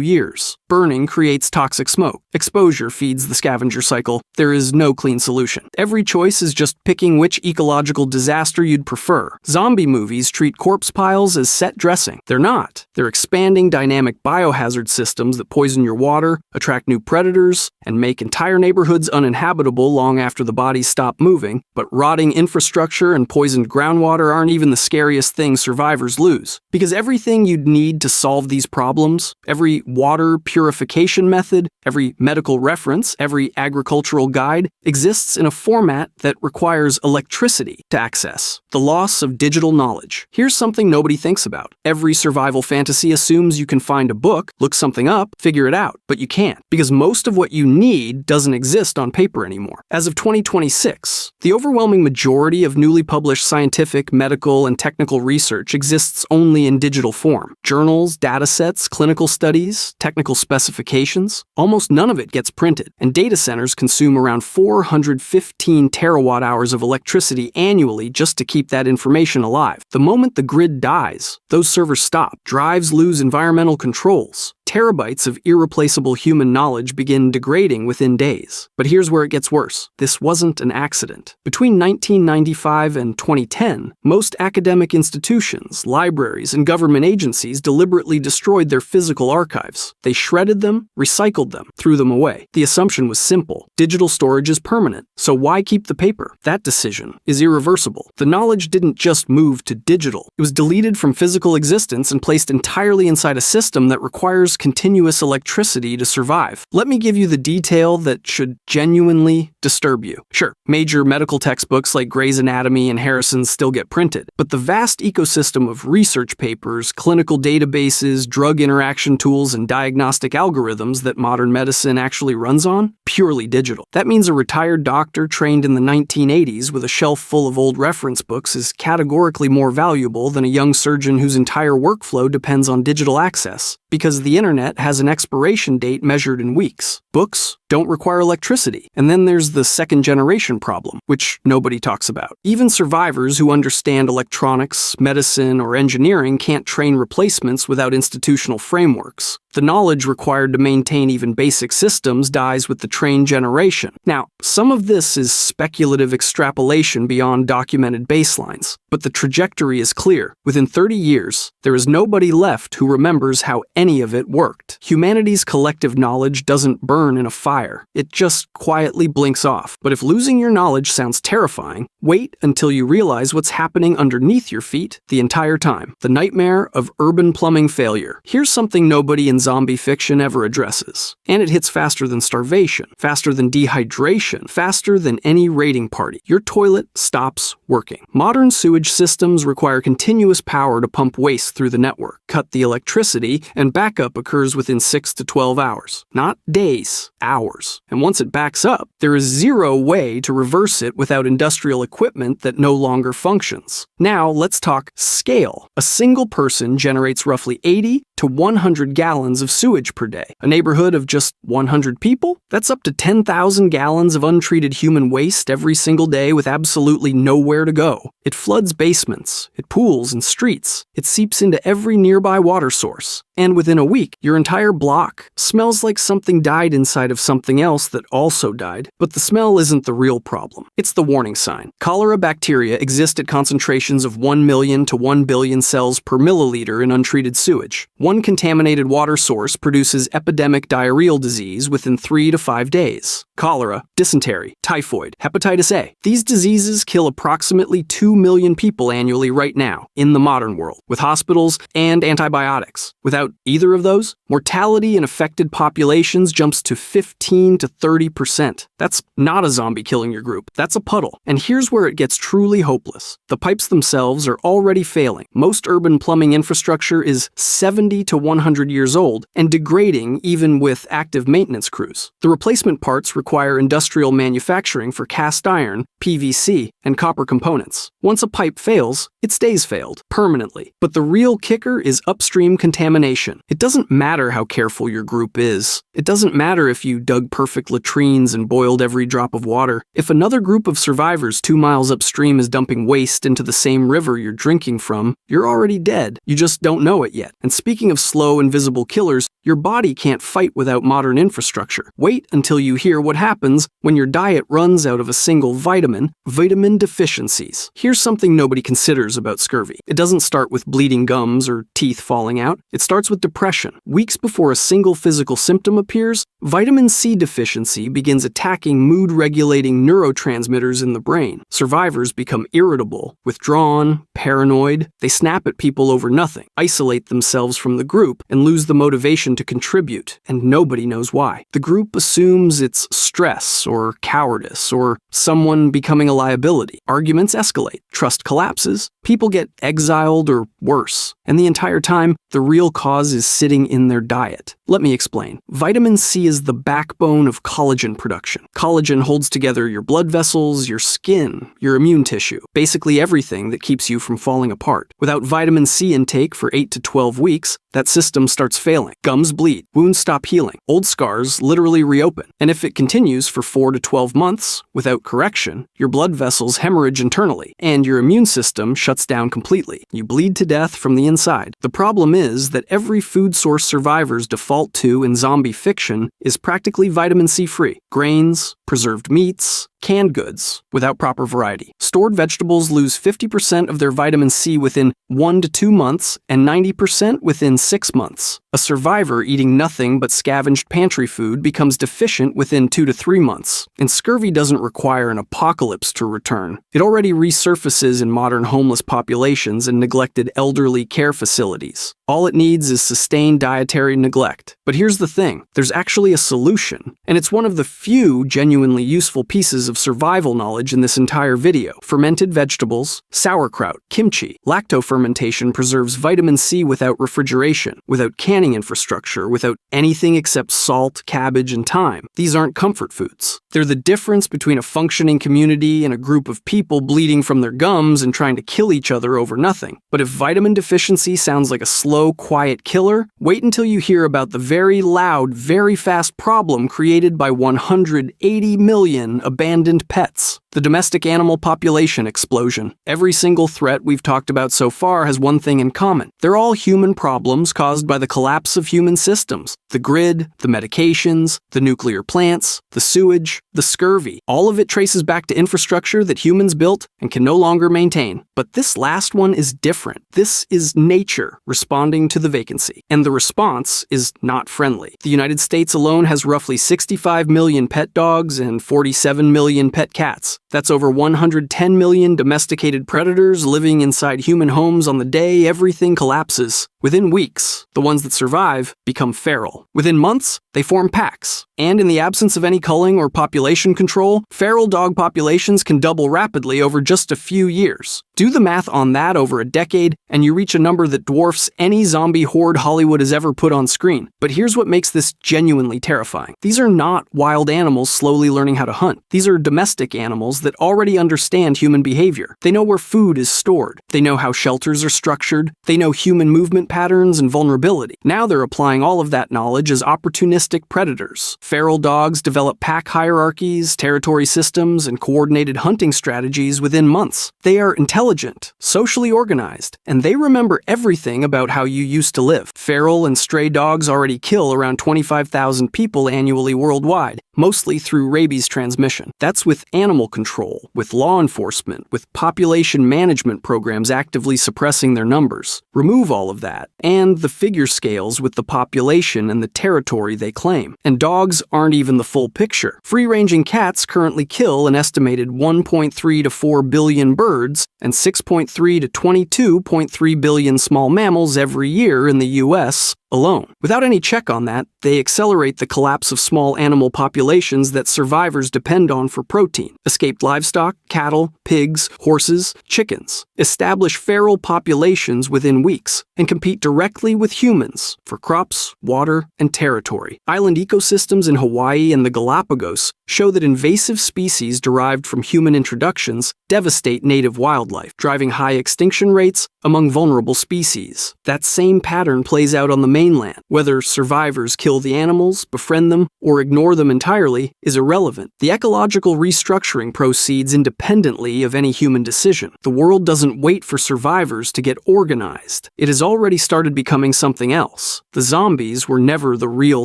years. Burning creates toxic smoke. Exposure feeds the scavenger cycle. There is no clean solution. Every choice is just picking which ecological disaster you'd prefer. Zombie movies treat corpse piles as set dressing. They're not. They're expanding dynamic biohazard systems that poison your water, attract new predators, and make entire neighborhoods uninhabitable long after the bodies stop moving. But rotting infrastructure and poisoned groundwater aren't even the scariest thing survivors lose. Because everything you'd need to solve these problems, every water water purification method, every medical reference, every agricultural guide exists in a format that requires electricity to access. The loss of digital knowledge. Here's something nobody thinks about. Every survival fantasy assumes you can find a book, look something up, figure it out, but you can't, because most of what you need doesn't exist on paper anymore. As of 2026, the overwhelming majority of newly published scientific, medical, and technical research exists only in digital form. Journals, datasets, clinical studies, technical specifications, almost none of it gets printed, and data centers consume around 415 terawatt hours of electricity annually just to keep that information alive. The moment the grid dies, those servers stop, drives lose environmental controls, terabytes of irreplaceable human knowledge begin degrading within days. But here's where it gets worse. This wasn't an accident. Between 1995 and 2010, most academic institutions, libraries, and government agencies deliberately destroyed their physical archives. They shredded them, recycled them, threw them away. The assumption was simple. Digital storage is permanent, so why keep the paper? That decision is irreversible. The knowledge didn't just move to digital. It was deleted from physical existence and placed entirely inside a system that requires continuous electricity to survive. Let me give you the detail that should genuinely disturb you. Sure, major medical textbooks like Gray's Anatomy and Harrison's still get printed, but the vast ecosystem of research papers, clinical databases, drug interaction tools, and diagnostic algorithms that modern medicine actually runs on, purely digital. That means a retired doctor trained in the 1980s with a shelf full of old reference books is categorically more valuable than a young surgeon whose entire workflow depends on digital access, because the internet has an expiration date measured in weeks. Books don't require electricity. And then there's the second generation problem, which nobody talks about. Even survivors who understand electronics, medicine, or engineering can't train replacements without institutional frameworks. The knowledge required to maintain even basic systems dies with the trained generation. Now, some of this is speculative extrapolation beyond documented baselines, but the trajectory is clear. Within 30 years, there is nobody left who remembers how any of it worked. Humanity's collective knowledge doesn't burn in a fire. It just quietly blinks off. But if losing your knowledge sounds terrifying, wait until you realize what's happening underneath your feet the entire time. The nightmare of urban plumbing failure. Here's something nobody in zombie fiction ever addresses. And it hits faster than starvation, faster than dehydration, faster than any raiding party. Your toilet stops working. Modern sewage systems require continuous power to pump waste through the network, cut the electricity, and backup occurs within 6 to 12 hours. Not days, hours. And once it backs up, there is zero way to reverse it without industrial equipment that no longer functions. Now let's talk scale. A single person generates roughly 80 to 100 gallons of sewage per day. A neighborhood of just 100 people? That's up to 10,000 gallons of untreated human waste every single day with absolutely nowhere to go. It floods basements, it pools and streets, it seeps into every nearby water source. And within a week, your entire block smells like something died inside of something else that also died. But the smell isn't the real problem. It's the warning sign. Cholera bacteria exist at concentrations of 1 million to 1 billion cells per milliliter in untreated sewage. One contaminated water source produces epidemic diarrheal disease within 3 to 5 days. Cholera, dysentery, typhoid, hepatitis A. These diseases kill approximately 2 million people annually right now in the modern world, with hospitals and antibiotics. Without either of those, mortality in affected populations jumps to 15 to 30%. That's not a zombie killing your group. That's a puddle. And here's where it gets truly hopeless. The pipes themselves are already failing. Most urban plumbing infrastructure is 70 to 100 years old and degrading even with active maintenance crews. The replacement parts require industrial manufacturing for cast iron, PVC, and copper components. Once a pipe fails, it stays failed, permanently. But the real kicker is upstream contamination. It doesn't matter how careful your group is. It doesn't matter if you dug perfect latrines and boiled every drop of water. If another group of survivors 2 miles upstream is dumping waste into the same river you're drinking from, you're already dead. You just don't know it yet. And speaking of slow, invisible killers, your body can't fight without modern infrastructure. Wait until you hear what happens when your diet runs out of a single vitamin deficiencies. Here's something nobody considers about scurvy. It doesn't start with bleeding gums or teeth falling out. It starts starts with depression. Weeks before a single physical symptom appears, vitamin C deficiency begins attacking mood-regulating neurotransmitters in the brain. Survivors become irritable, withdrawn, paranoid. They snap at people over nothing, isolate themselves from the group, and lose the motivation to contribute, and nobody knows why. The group assumes it's stress or cowardice or someone becoming a liability. Arguments escalate, trust collapses, people get exiled or worse, and the entire time, the real cause is sitting in their diet. Let me explain. Vitamin C is the backbone of collagen production. Collagen holds together your blood vessels, your skin, your immune tissue, basically everything that keeps you from falling apart. Without vitamin C intake for 8 to 12 weeks, that system starts failing. Gums bleed, wounds stop healing, old scars literally reopen. And if it continues for 4 to 12 months, without correction, your blood vessels hemorrhage internally, and your immune system shuts down completely. You bleed to death from the inside. The problem is that every food source survivors default to in zombie fiction is practically vitamin C free. Grains, preserved meats, canned goods, without proper variety. Stored vegetables lose 50% of their vitamin C within 1 to 2 months and 90% within 6 months. A survivor eating nothing but scavenged pantry food becomes deficient within 2 to 3 months. And scurvy doesn't require an apocalypse to return. It already resurfaces in modern homeless populations and neglected elderly care facilities. All it needs is sustained dietary neglect. But here's the thing, there's actually a solution, and it's one of the few genuinely useful pieces of survival knowledge in this entire video. Fermented vegetables, sauerkraut, kimchi. Lactofermentation preserves vitamin C without refrigeration, without canning infrastructure, without anything except salt, cabbage, and thyme. These aren't comfort foods. They're the difference between a functioning community and a group of people bleeding from their gums and trying to kill each other over nothing. But if vitamin deficiency sounds like a slow, quiet killer, wait until you hear about the very loud, very fast problem created by 180 million abandoned pets. The domestic animal population explosion. Every single threat we've talked about so far has one thing in common. They're all human problems caused by the collapse of human systems. The grid, the medications, the nuclear plants, the sewage, the scurvy. All of it traces back to infrastructure that humans built and can no longer maintain. But this last one is different. This is nature responding to the vacancy. And the response is not friendly. The United States alone has roughly 65 million pet dogs and 47 million pet cats. That's over 110 million domesticated predators living inside human homes on the day everything collapses. Within weeks, the ones that survive become feral. Within months, they form packs. And in the absence of any culling or population control, feral dog populations can double rapidly over just a few years. Do the math on that over a decade, and you reach a number that dwarfs any zombie horde Hollywood has ever put on screen. But here's what makes this genuinely terrifying. These are not wild animals slowly learning how to hunt. These are domestic animals that already understand human behavior. They know where food is stored. They know how shelters are structured. They know human movement patterns and vulnerability. Now they're applying all of that knowledge as opportunistic predators. Feral dogs develop pack hierarchies, territory systems, and coordinated hunting strategies within months. They are intelligent, socially organized, and they remember everything about how you used to live. Feral and stray dogs already kill around 25,000 people annually worldwide, mostly through rabies transmission. That's with animal control, with law enforcement, with population management programs actively suppressing their numbers. Remove all of that, and the figure scales with the population and the territory they claim. And dogs aren't even the full picture. Free-ranging cats currently kill an estimated 1.3 to 4 billion birds and 6.3 to 22.3 billion small mammals every year in the US alone. Without any check on that, they accelerate the collapse of small animal populations that survivors depend on for protein. Escaped livestock, cattle, pigs, horses, chickens. Establish feral populations within weeks and compete directly with humans for crops, water, and territory. Island ecosystems in Hawaii and the Galapagos show that invasive species derived from human introductions devastate native wildlife, driving high extinction rates among vulnerable species. That same pattern plays out on the mainland. Whether survivors kill the animals, befriend them, or ignore them entirely is irrelevant. The ecological restructuring proceeds independently of any human decision. The world doesn't wait for survivors to get organized. It has already started becoming something else. The zombies were never the real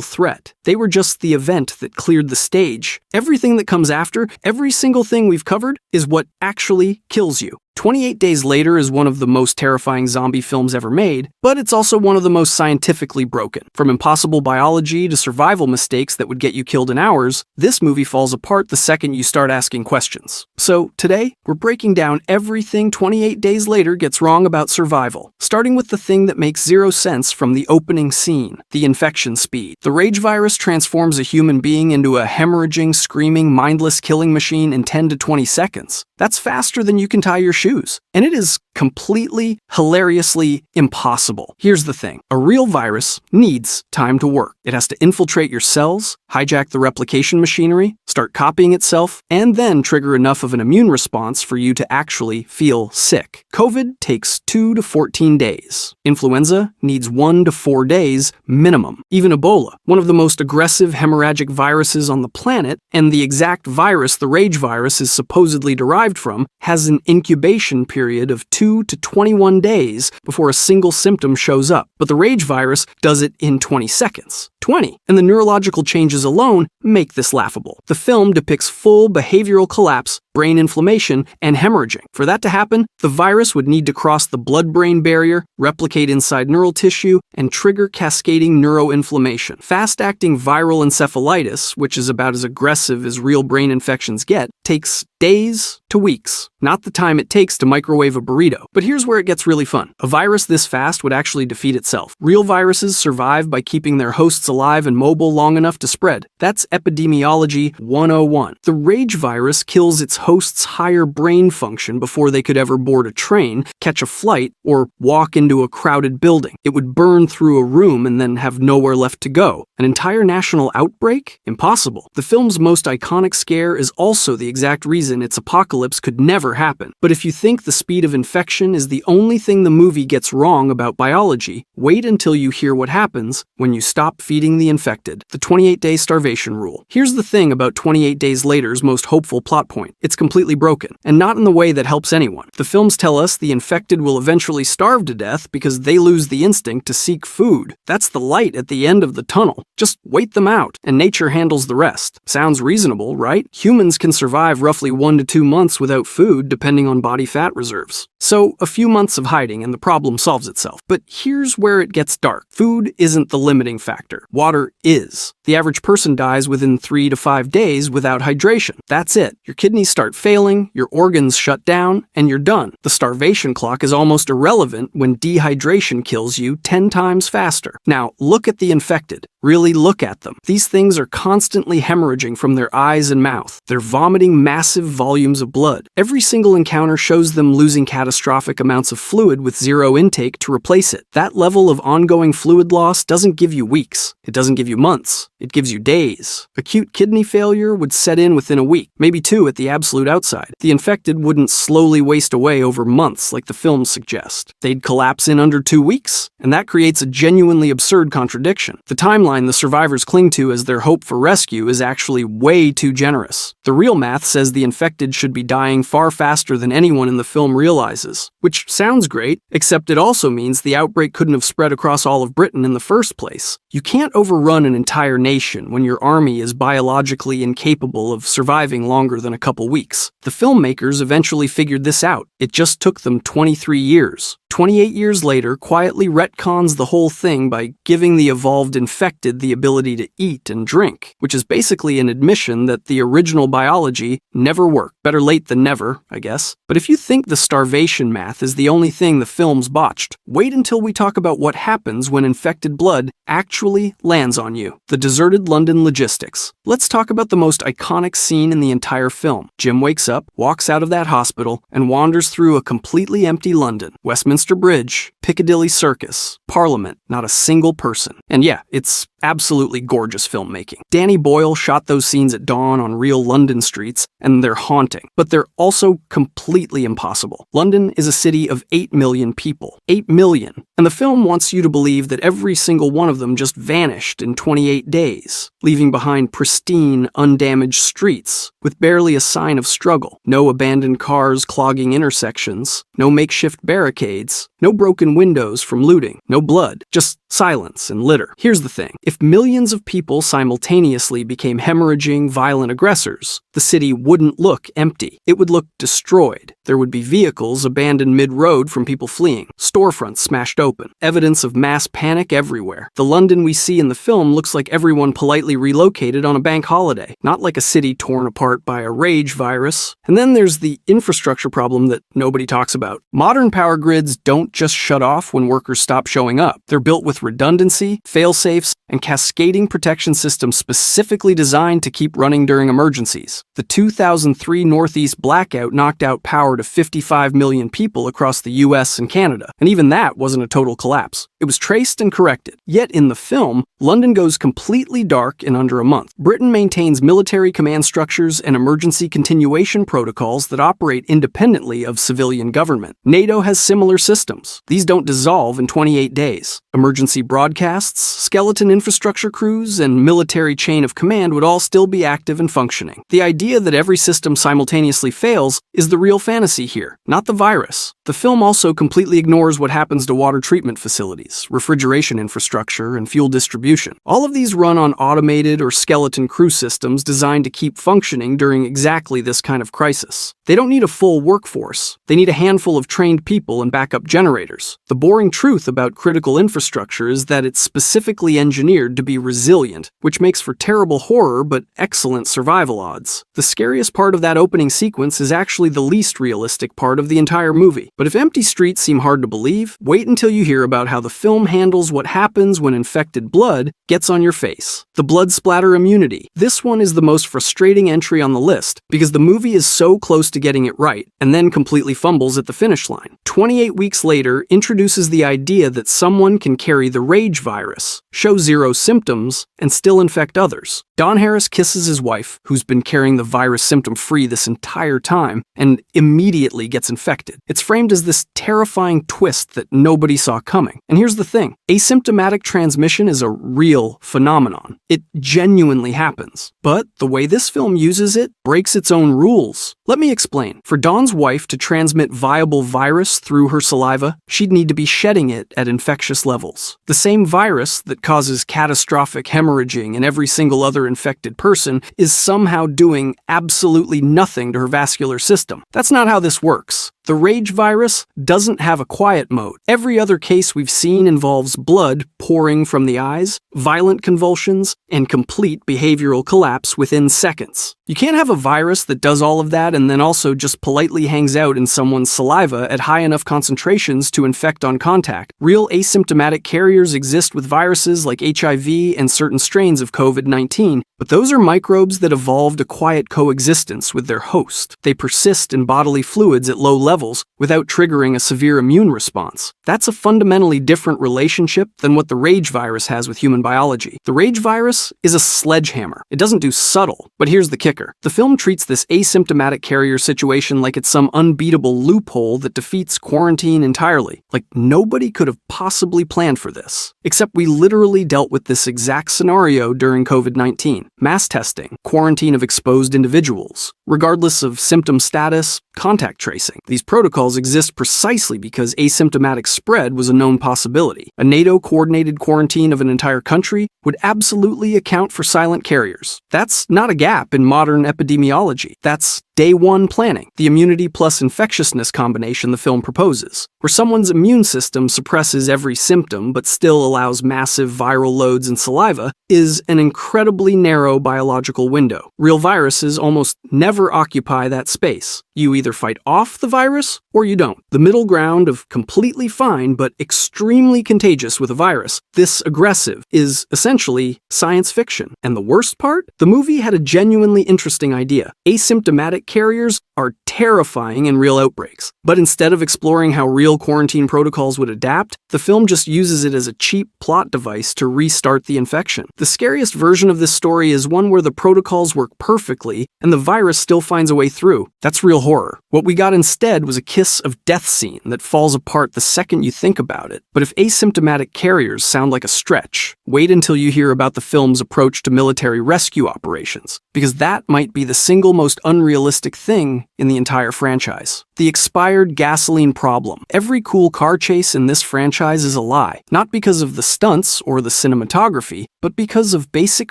threat. They were just the event that cleared the stage. Everything that comes after, every single thing we've covered, is what actually kills you. 28 Days Later is one of the most terrifying zombie films ever made, but it's also one of the most scientifically broken. From impossible biology to survival mistakes that would get you killed in hours, this movie falls apart the second you start asking questions. So today, we're breaking down everything 28 Days Later gets wrong about survival, starting with the thing that makes zero sense from the opening scene, the infection speed. The rage virus transforms a human being into a hemorrhaging, screaming, mindless killing machine in 10 to 20 seconds. That's faster than you can tie your shoes. And it is completely, hilariously impossible. Here's the thing. A real virus needs time to work. It has to infiltrate your cells, hijack the replication machinery, start copying itself, and then trigger enough of an immune response for you to actually feel sick. COVID takes 2 to 14 days. Influenza needs 1 to 4 days minimum. Even Ebola, one of the most aggressive hemorrhagic viruses on the planet, and the exact virus the rage virus is supposedly derived from, has an incubation period of 2 to 21 days before a single symptom shows up. But the rage virus does it in 20 seconds. 20. And the neurological changes alone make this laughable. The film depicts full behavioral collapse, brain inflammation, and hemorrhaging. For that to happen, the virus would need to cross the blood-brain barrier, replicate inside neural tissue, and trigger cascading neuroinflammation. Fast-acting viral encephalitis, which is about as aggressive as real brain infections get, takes days to weeks, not the time it takes to microwave a burrito. But here's where it gets really fun. A virus this fast would actually defeat itself. Real viruses survive by keeping their hosts alive and mobile long enough to spread. That's epidemiology 101. The rage virus kills its host's higher brain function before they could ever board a train, catch a flight, or walk into a crowded building. It would burn through a room and then have nowhere left to go. An entire national outbreak? Impossible. The film's most iconic scare is also the exact reason its apocalypse could never happen. But if you think the speed of infection is the only thing the movie gets wrong about biology, wait until you hear what happens when you stop feeding the infected. The 28-day starvation rule. Here's the thing about 28 Days Later's most hopeful plot point. It's completely broken, and not in the way that helps anyone. The films tell us the infected will eventually starve to death because they lose the instinct to seek food. That's the light at the end of the tunnel. Just wait them out, and nature handles the rest. Sounds reasonable, right? Humans can survive roughly 1 to 2 months without food, depending on body fat reserves. So, a few months of hiding and the problem solves itself. But here's where it gets dark. Food isn't the limiting factor. Water is. The average person dies within 3 to 5 days without hydration. That's it. Your kidneys start failing, your organs shut down, and you're done. The starvation clock is almost irrelevant when dehydration kills you 10 times faster. Now, look at the infected. Really look at them. These things are constantly hemorrhaging from their eyes and mouth. They're vomiting massive volumes of blood. Every single encounter shows them losing catastrophic amounts of fluid with zero intake to replace it. That level of ongoing fluid loss doesn't give you weeks. It doesn't give you months. It gives you days. Acute kidney failure would set in within a week, maybe 2 at the absolute outside. The infected wouldn't slowly waste away over months like the films suggest. They'd collapse in under 2 weeks, and that creates a genuinely absurd contradiction. The timeline the survivors cling to as their hope for rescue is actually way too generous. The real math says the infected should be dying far faster than anyone in the film realizes, which sounds great, except it also means the outbreak couldn't have spread across all of Britain in the first place. You can't overrun an entire nation when your army is biologically incapable of surviving longer than a couple weeks. The filmmakers eventually figured this out. It just took them 23 years. 28 years later, quietly retcons the whole thing by giving the evolved infected the ability to eat and drink, which is basically an admission that the original biology never worked. Better late than never, I guess. But if you think the starvation math is the only thing the film's botched, wait until we talk about what happens when infected blood actually lands on you. The deserted London logistics. Let's talk about the most iconic scene in the entire film. Jim wakes up, walks out of that hospital, and wanders through a completely empty London. Westminster Bridge, Piccadilly Circus, Parliament, not a single person. And yeah, it's absolutely gorgeous filmmaking. Danny Boyle shot those scenes at dawn on real London streets, and they're haunting. But they're also completely impossible. London is a city of 8 million people. 8 million. And the film wants you to believe that every single one of them just vanished in 28 days, leaving behind pristine, undamaged streets, with barely a sign of struggle. No abandoned cars clogging intersections, no makeshift barricades, streets. No broken windows from looting, no blood, just silence and litter. Here's the thing. If millions of people simultaneously became hemorrhaging, violent aggressors, the city wouldn't look empty. It would look destroyed. There would be vehicles abandoned mid-road from people fleeing, storefronts smashed open, evidence of mass panic everywhere. The London we see in the film looks like everyone politely relocated on a bank holiday, not like a city torn apart by a rage virus. And then there's the infrastructure problem that nobody talks about. Modern power grids don't just shut off when workers stop showing up. They're built with redundancy, fail-safes, and cascading protection systems specifically designed to keep running during emergencies. The 2003 Northeast blackout knocked out power to 55 million people across the US and Canada, and even that wasn't a total collapse. It was traced and corrected. Yet in the film, London goes completely dark in under a month. Britain maintains military command structures and emergency continuation protocols that operate independently of civilian government. NATO has similar systems. These don't dissolve in 28 days. Emergency broadcasts, skeleton infrastructure crews, and military chain of command would all still be active and functioning. The idea that every system simultaneously fails is the real fantasy here, not the virus. The film also completely ignores what happens to water treatment facilities, refrigeration infrastructure, and fuel distribution. All of these run on automated or skeleton crew systems designed to keep functioning during exactly this kind of crisis. They don't need a full workforce. They need a handful of trained people and backup generators. The boring truth about critical infrastructure is that it's specifically engineered to be resilient, which makes for terrible horror but excellent survival odds. The scariest part of that opening sequence is actually the least realistic part of the entire movie. But if empty streets seem hard to believe, wait until you hear about how the film handles what happens when infected blood gets on your face. The blood splatter immunity. This one is the most frustrating entry on the list because the movie is so close to getting it right and then completely fumbles at the finish line. 28 weeks later introduces the idea that someone can carry the rage virus, show zero symptoms, and still infect others. Don Harris kisses his wife, who's been carrying the virus symptom-free this entire time, and immediately gets infected. It's framed as this terrifying twist that nobody saw coming. And here's the thing. Asymptomatic transmission is a real phenomenon. It genuinely happens. But the way this film uses it breaks its own rules. Let me explain. For Don's wife to transmit viable virus through her saliva, she'd need to be shedding it at infectious levels. The same virus that causes catastrophic hemorrhaging in every single other infected person is somehow doing absolutely nothing to her vascular system. That's not how this works. The rage virus doesn't have a quiet mode. Every other case we've seen involves blood pouring from the eyes, violent convulsions, and complete behavioral collapse within seconds. You can't have a virus that does all of that and then also just politely hangs out in someone's saliva at high enough concentrations to infect on contact. Real asymptomatic carriers exist with viruses like HIV and certain strains of COVID-19, but those are microbes that evolved a quiet coexistence with their host. They persist in bodily fluids at low levels without triggering a severe immune response. That's a fundamentally different relationship than what the rage virus has with human biology. The rage virus is a sledgehammer. It doesn't do subtle, but here's the kicker. The film treats this asymptomatic carrier situation like it's some unbeatable loophole that defeats quarantine entirely. Like nobody could have possibly planned for this. Except we literally dealt with this exact scenario during COVID-19. Mass testing, quarantine of exposed individuals, regardless of symptom status, contact tracing. These protocols exist precisely because asymptomatic spread was a known possibility. A NATO-coordinated quarantine of an entire country would absolutely account for silent carriers. That's not a gap in modern epidemiology. That's day one planning, the immunity plus infectiousness combination the film proposes, where someone's immune system suppresses every symptom but still allows massive viral loads in saliva, is an incredibly narrow biological window. Real viruses almost never occupy that space. You either fight off the virus or you don't. The middle ground of completely fine but extremely contagious with a virus, this aggressive, is essentially science fiction. And the worst part? The movie had a genuinely interesting idea. Asymptomatic carriers are terrifying in real outbreaks. But instead of exploring how real quarantine protocols would adapt, the film just uses it as a cheap plot device to restart the infection. The scariest version of this story is one where the protocols work perfectly and the virus still finds a way through. That's real horror. What we got instead was a kiss of death scene that falls apart the second you think about it. But if asymptomatic carriers sound like a stretch, wait until you hear about the film's approach to military rescue operations, because that might be the single most unrealistic thing in the entire franchise. The expired gasoline problem. Every cool car chase in this franchise is a lie, not because of the stunts or the cinematography, but because of basic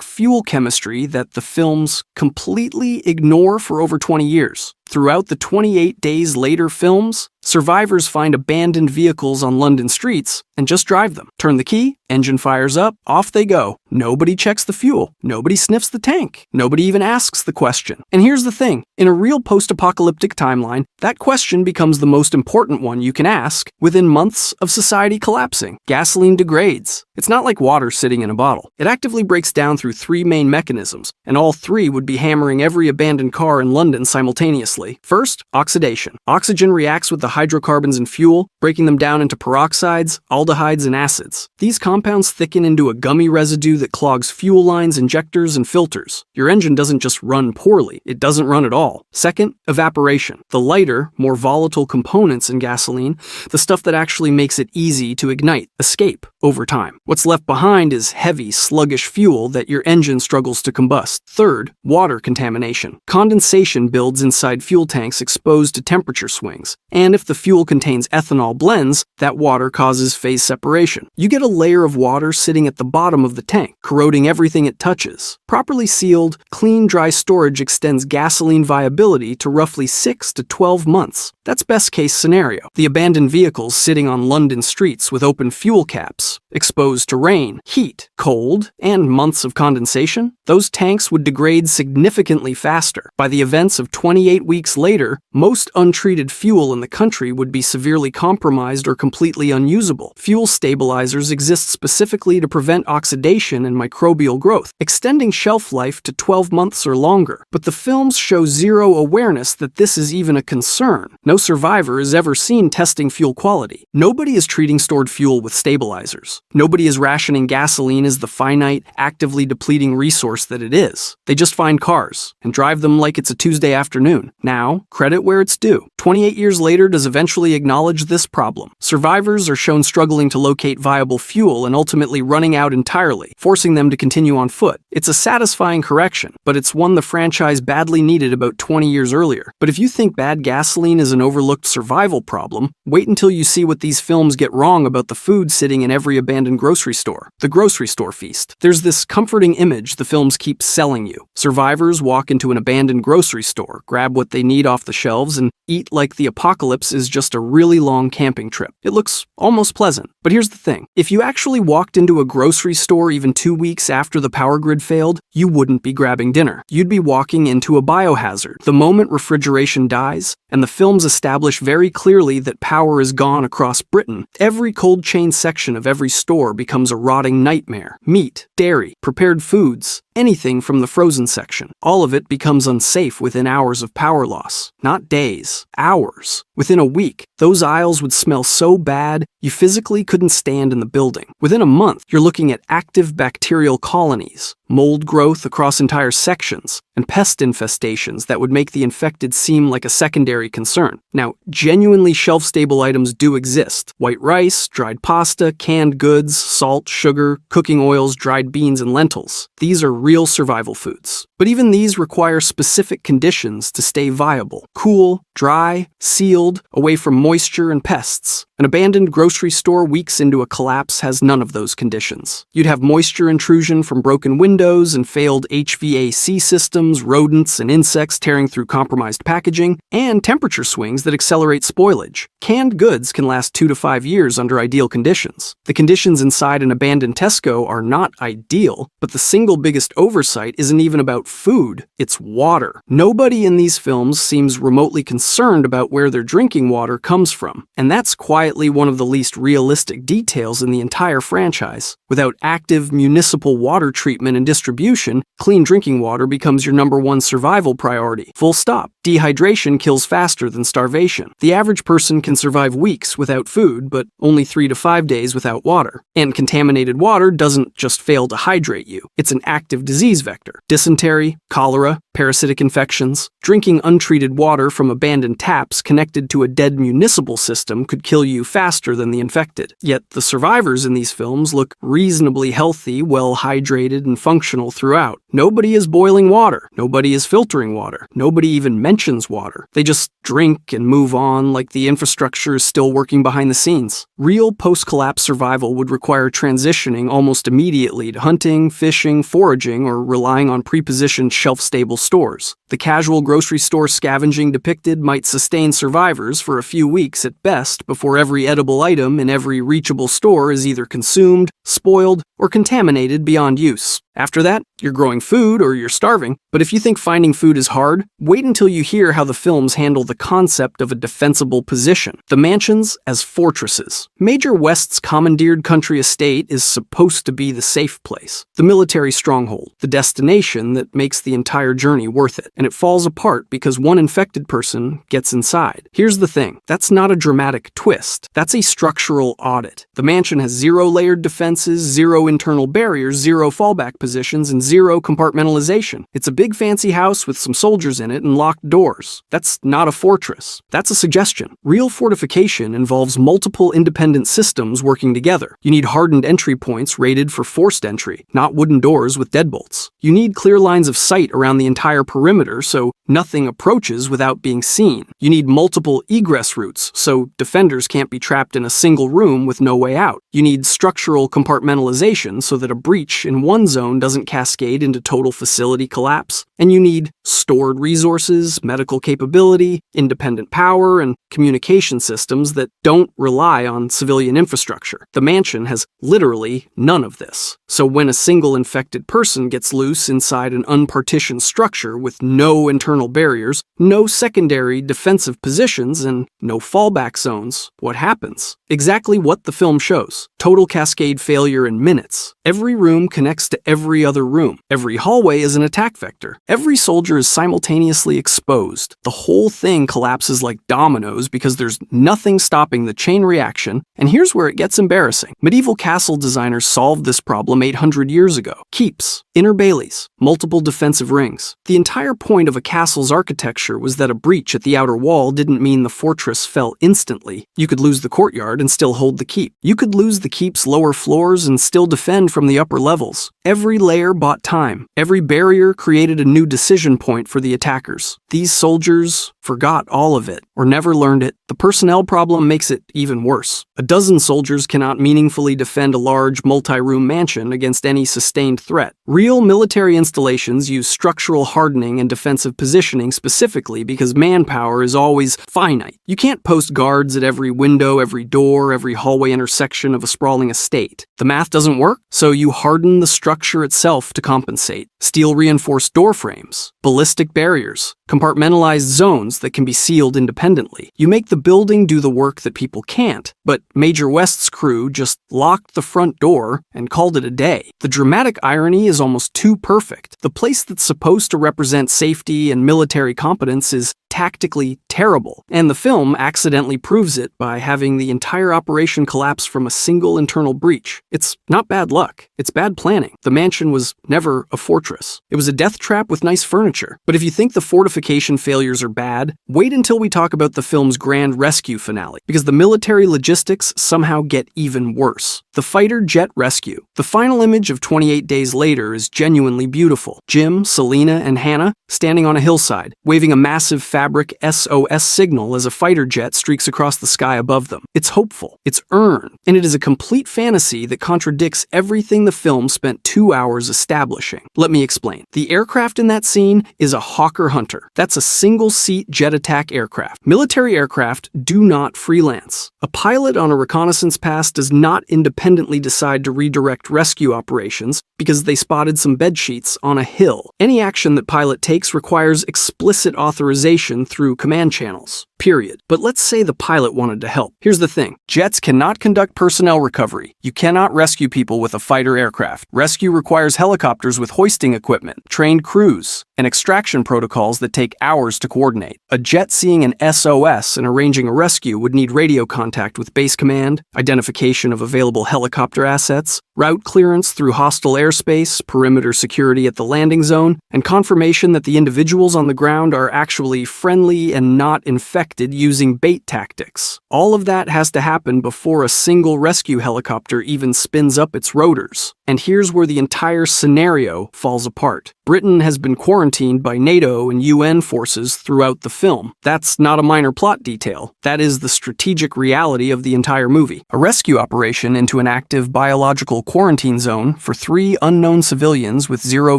fuel chemistry that the films completely ignore for over 20 years. Throughout the 28 Days Later films, survivors find abandoned vehicles on London streets and just drive them. Turn the key, engine fires up, off they go. Nobody checks the fuel. Nobody sniffs the tank. Nobody even asks the question. And here's the thing, in a real post-apocalyptic timeline, that question becomes the most important one you can ask within months of society collapsing. Gasoline degrades. It's not like water sitting in a bottle. It actively breaks down through three main mechanisms, and all three would be hammering every abandoned car in London simultaneously. First, oxidation. Oxygen reacts with the hydrocarbons in fuel, breaking them down into peroxides, aldehydes, and acids. These compounds thicken into a gummy residue that clogs fuel lines, injectors, and filters. Your engine doesn't just run poorly, it doesn't run at all. Second, evaporation. The lighter, more volatile components in gasoline, the stuff that actually makes it easy to ignite, escape over time. What's left behind is heavy, sluggish fuel that your engine struggles to combust. Third, water contamination. Condensation builds inside fuel tanks exposed to temperature swings, and if the fuel contains ethanol blends, that water causes phase separation. You get a layer of water sitting at the bottom of the tank, corroding everything it touches. Properly sealed, clean, dry storage extends gasoline viability to roughly 6 to 12 months. That's best case scenario. The abandoned vehicles sitting on London streets with open fuel caps, exposed to rain, heat, cold, and months of condensation, those tanks would degrade significantly faster. By the events of 28 weeks later, most untreated fuel in the country would be severely compromised or completely unusable. Fuel stabilizers exist specifically to prevent oxidation and microbial growth, extending shelf life to 12 months or longer. But the films show zero awareness that this is even a concern. No survivor is ever seen testing fuel quality. Nobody is treating stored fuel with stabilizers. Nobody is rationing gasoline as the finite, actively depleting resource that it is. They just find cars and drive them like it's a Tuesday afternoon. Now, credit where it's due. 28 years later does eventually acknowledge this problem. Survivors are shown struggling to locate viable fuel and ultimately running out entirely, forcing them to continue on foot. It's a satisfying correction, but it's one the franchise badly needed about 20 years earlier. But if you think bad gasoline is an overlooked survival problem, wait until you see what these films get wrong about the food sitting in every abandoned grocery store. The grocery store feast. There's this comforting image the films keep selling you. Survivors walk into an abandoned grocery store, grab what they need off the shelves, and eat like the apocalypse is just a really long camping trip. It looks almost pleasant. But here's the thing. If you actually walked into a grocery store even 2 weeks after the power grid failed, you wouldn't be grabbing dinner. You'd be walking into a biohazard. The moment refrigeration dies, and the films establish very clearly that power is gone across Britain, every cold chain section of every store becomes a rotting nightmare. Meat, dairy, prepared foods, anything from the frozen section. All of it becomes unsafe within hours of power loss. Not days, hours. Within a week, those aisles would smell so bad, you physically couldn't stand in the building. Within a month, you're looking at active bacterial colonies, mold growth across entire sections, and pest infestations that would make the infected seem like a secondary concern. Now, genuinely shelf-stable items do exist. White rice, dried pasta, canned goods, salt, sugar, cooking oils, dried beans, and lentils. These are real survival foods. But even these require specific conditions to stay viable. Cool, dry, sealed, away from moisture and pests. An abandoned grocery store weeks into a collapse has none of those conditions. You'd have moisture intrusion from broken windows and failed HVAC systems, rodents and insects tearing through compromised packaging, and temperature swings that accelerate spoilage. Canned goods can last 2 to 5 years under ideal conditions. The conditions inside an abandoned Tesco are not ideal, but the single biggest oversight isn't even about food, it's water. Nobody in these films seems remotely concerned about where their drinking water comes from, and that's quietly one of the least realistic details in the entire franchise. Without active municipal water treatment and distribution, clean drinking water becomes your #1 survival priority. Full stop. Dehydration kills faster than starvation. The average person can survive weeks without food, but only 3 to 5 days without water. And contaminated water doesn't just fail to hydrate you. It's an active disease vector. Dysentery, cholera, parasitic infections. Drinking untreated water from abandoned taps connected to a dead municipal system could kill you faster than the infected. Yet the survivors in these films look reasonably healthy, well hydrated, and functional throughout. Nobody is boiling water. Nobody is filtering water. Nobody even mentions water. They just drink and move on like the infrastructure is still working behind the scenes. Real post-collapse survival would require transitioning almost immediately to hunting, fishing, foraging, or relying on pre-positioned shelf-stable stores. The casual grocery store scavenging depicted might sustain survivors for a few weeks at best before every edible item in every reachable store is either consumed, spoiled, or contaminated beyond use. After that, you're growing food or you're starving. But if you think finding food is hard, wait until you hear how the films handle the concept of a defensible position. The mansions as fortresses. Major West's commandeered country estate is supposed to be the safe place, the military stronghold, the destination that makes the entire journey worth it. And it falls apart because one infected person gets inside. Here's the thing, that's not a dramatic twist. That's a structural audit. The mansion has 0 layered defenses, 0 internal barriers, 0 fallback positions, and 0 compartmentalization. It's a big fancy house with some soldiers in it and locked doors. That's not a fortress. That's a suggestion. Real fortification involves multiple independent systems working together. You need hardened entry points rated for forced entry, not wooden doors with deadbolts. You need clear lines of sight around the entire perimeter so nothing approaches without being seen. You need multiple egress routes so defenders can't be trapped in a single room with no way out. You need structural compartmentalization so that a breach in one zone doesn't cascade into total facility collapse. And you need stored resources, medical capability, independent power, and communication systems that don't rely on civilian infrastructure. The mansion has literally none of this. So when a single infected person gets loose inside an unpartitioned structure with no internal barriers, no secondary defensive positions, and no fallback zones, what happens? Exactly what the film shows. Total cascade failure in minutes. Every room connects to every other room. Every hallway is an attack vector. Every soldier is simultaneously exposed. The whole thing collapses like dominoes because there's nothing stopping the chain reaction, and here's where it gets embarrassing. Medieval castle designers solved this problem 800 years ago. Keeps, inner baileys, multiple defensive rings. The entire point of a castle's architecture was that a breach at the outer wall didn't mean the fortress fell instantly. You could lose the courtyard and still hold the keep. You could lose the keep's lower floors and still defend from the upper levels. Every layer bought time. Every barrier created a new decision point for the attackers. These soldiers forgot all of it, or never learned it. The personnel problem makes it even worse. A dozen soldiers cannot meaningfully defend a large multi-room mansion against any sustained threat. Real military installations use structural hardening and defensive positioning specifically because manpower is always finite. You can't post guards at every window, every door, every hallway intersection of a sprawling estate. The math doesn't work, so you harden the structure itself to compensate. Steel-reinforced door frames, ballistic barriers, compartmentalized zones that can be sealed independently. You make the building do the work that people can't, but Major West's crew just locked the front door and called it a day. The dramatic irony is almost too perfect. The place that's supposed to represent safety and military competence is tactically terrible, and the film accidentally proves it by having the entire operation collapse from a single internal breach. It's not bad luck, it's bad planning. The mansion was never a fortress. It was a death trap with nice furniture. But if you think the fortification failures are bad, wait until we talk about the film's grand rescue finale, because the military logistics somehow get even worse. The fighter jet rescue. The final image of 28 Days Later is genuinely beautiful. Jim, Selena, and Hannah standing on a hillside, waving a massive fabric SOS signal as a fighter jet streaks across the sky above them. It's hopeful, it's earned, and it is a complete fantasy that contradicts everything the film spent 2 hours establishing. Let me explain. The aircraft in that scene is a Hawker Hunter. That's a single-seat jet attack aircraft. Military aircraft do not freelance. A pilot on a reconnaissance pass does not independently decide to redirect rescue operations because they spotted some bedsheets on a hill. Any action that pilot takes requires explicit authorization through command channels. Period. But let's say the pilot wanted to help. Here's the thing. Jets cannot conduct personnel recovery. You cannot rescue people with a fighter aircraft. Rescue requires helicopters with hoisting equipment, trained crews, and extraction protocols that take hours to coordinate. A jet seeing an SOS and arranging a rescue would need radio contact with base command, identification of available helicopter assets, route clearance through hostile airspace, perimeter security at the landing zone, and confirmation that the individuals on the ground are actually friendly and not infected using bait tactics. All of that has to happen before a single rescue helicopter even spins up its rotors. And here's where the entire scenario falls apart. Britain has been quarantined by NATO and UN forces throughout the film. That's not a minor plot detail. That is the strategic reality of the entire movie. A rescue operation into an active biological quarantine zone for 3 unknown civilians with 0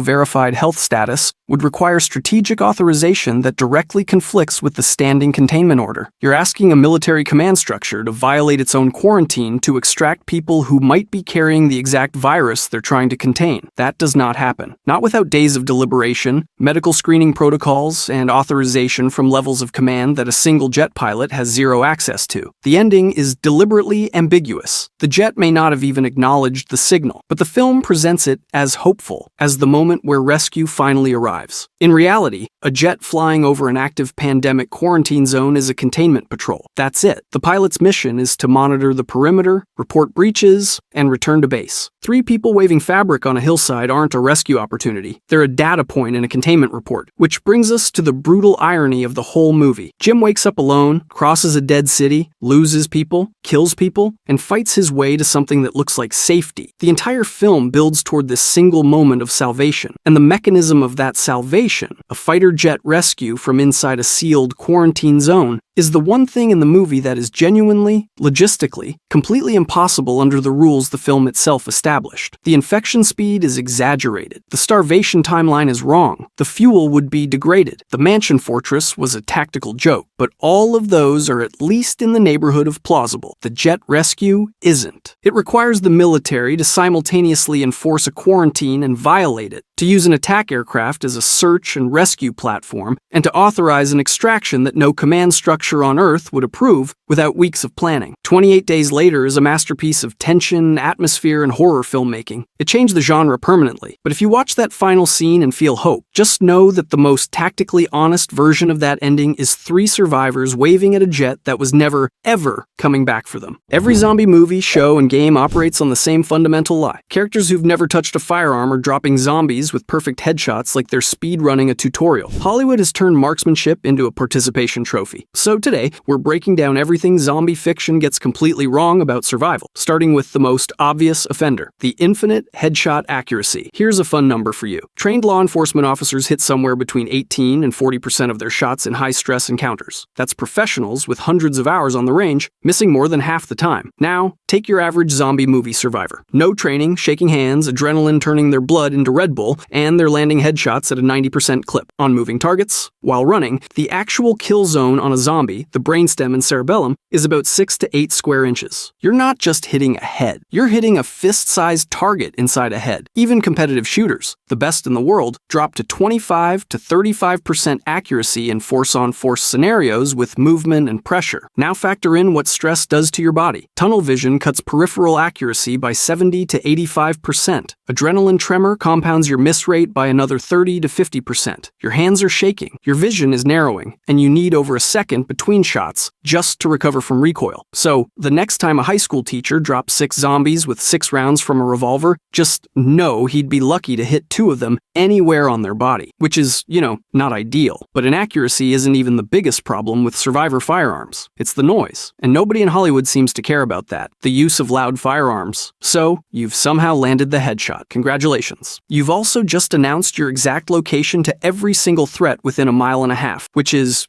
verified health status would require strategic authorization that directly conflicts with the standing containment order. You're asking a military command structure to violate its own quarantine to extract people who might be carrying the exact virus they're trying to contain. That does not happen. Not without days of deliberation, medical screening protocols, and authorization from levels of command that a single jet pilot has 0 access to. The ending is deliberately ambiguous. The jet may not have even acknowledged the signal, but the film presents it as hopeful, as the moment where rescue finally arrives. In reality, a jet flying over an active pandemic quarantine zone is a containment patrol. That's it. The pilot's mission is to monitor the perimeter, report breaches, and return to base. 3 people waving fabric on a hillside aren't a rescue opportunity. They're a data point in a containment report, which brings us to the brutal irony of the whole movie. Jim wakes up alone, crosses a dead city, loses people, kills people, and fights his way to something that looks like safety. The entire film builds toward this single moment of salvation, and the mechanism of that salvation, a fighter jet rescue from inside a sealed quarantine zone, is the one thing in the movie that is genuinely, logistically, completely impossible under the rules the film itself established. The infection speed is exaggerated. The starvation timeline is wrong. The fuel would be degraded. The mansion fortress was a tactical joke. But all of those are at least in the neighborhood of plausible. The jet rescue isn't. It requires the military to simultaneously enforce a quarantine and violate it, to use an attack aircraft as a search and rescue platform, and to authorize an extraction that no command structure on Earth would approve without weeks of planning. 28 Days Later is a masterpiece of tension, atmosphere, and horror filmmaking. It changed the genre permanently. But if you watch that final scene and feel hope, just know that the most tactically honest version of that ending is 3 survivors waving at a jet that was never, ever coming back for them. Every zombie movie, show, and game operates on the same fundamental lie. Characters who've never touched a firearm are dropping zombies with perfect headshots like they're speedrunning a tutorial. Hollywood has turned marksmanship into a participation trophy. So today, we're breaking down everything zombie fiction gets completely wrong about survival, starting with the most obvious offender, the infinite headshot accuracy. Here's a fun number for you. Trained law enforcement officers hit somewhere between 18 and 40% of their shots in high-stress encounters. That's professionals with hundreds of hours on the range, missing more than half the time. Now, take your average zombie movie survivor. No training, shaking hands, adrenaline turning their blood into Red Bull, and they're landing headshots at a 90% clip on moving targets. While running, the actual kill zone on a zombie, the brainstem and cerebellum, is about 6 to 8 square inches. You're not just hitting a head. You're hitting a fist-sized target inside a head. Even competitive shooters, the best in the world, drop to 25 to 35% accuracy in force-on-force scenarios with movement and pressure. Now factor in what stress does to your body. Tunnel vision cuts peripheral accuracy by 70 to 85%. Adrenaline tremor compounds your miss rate by another 30 to 50%. Your hands are shaking, your vision is narrowing, and you need over a second between shots just to recover from recoil. So, the next time a high school teacher drops 6 zombies with 6 rounds from a revolver, just know he'd be lucky to hit 2 of them anywhere on their body, which is, not ideal. But inaccuracy isn't even the biggest problem with survivor firearms. It's the noise, and nobody in Hollywood seems to care about that. The use of loud firearms. So, you've somehow landed the headshot. Congratulations. You've also just announced your exact location to every single threat within a mile and a half, which is,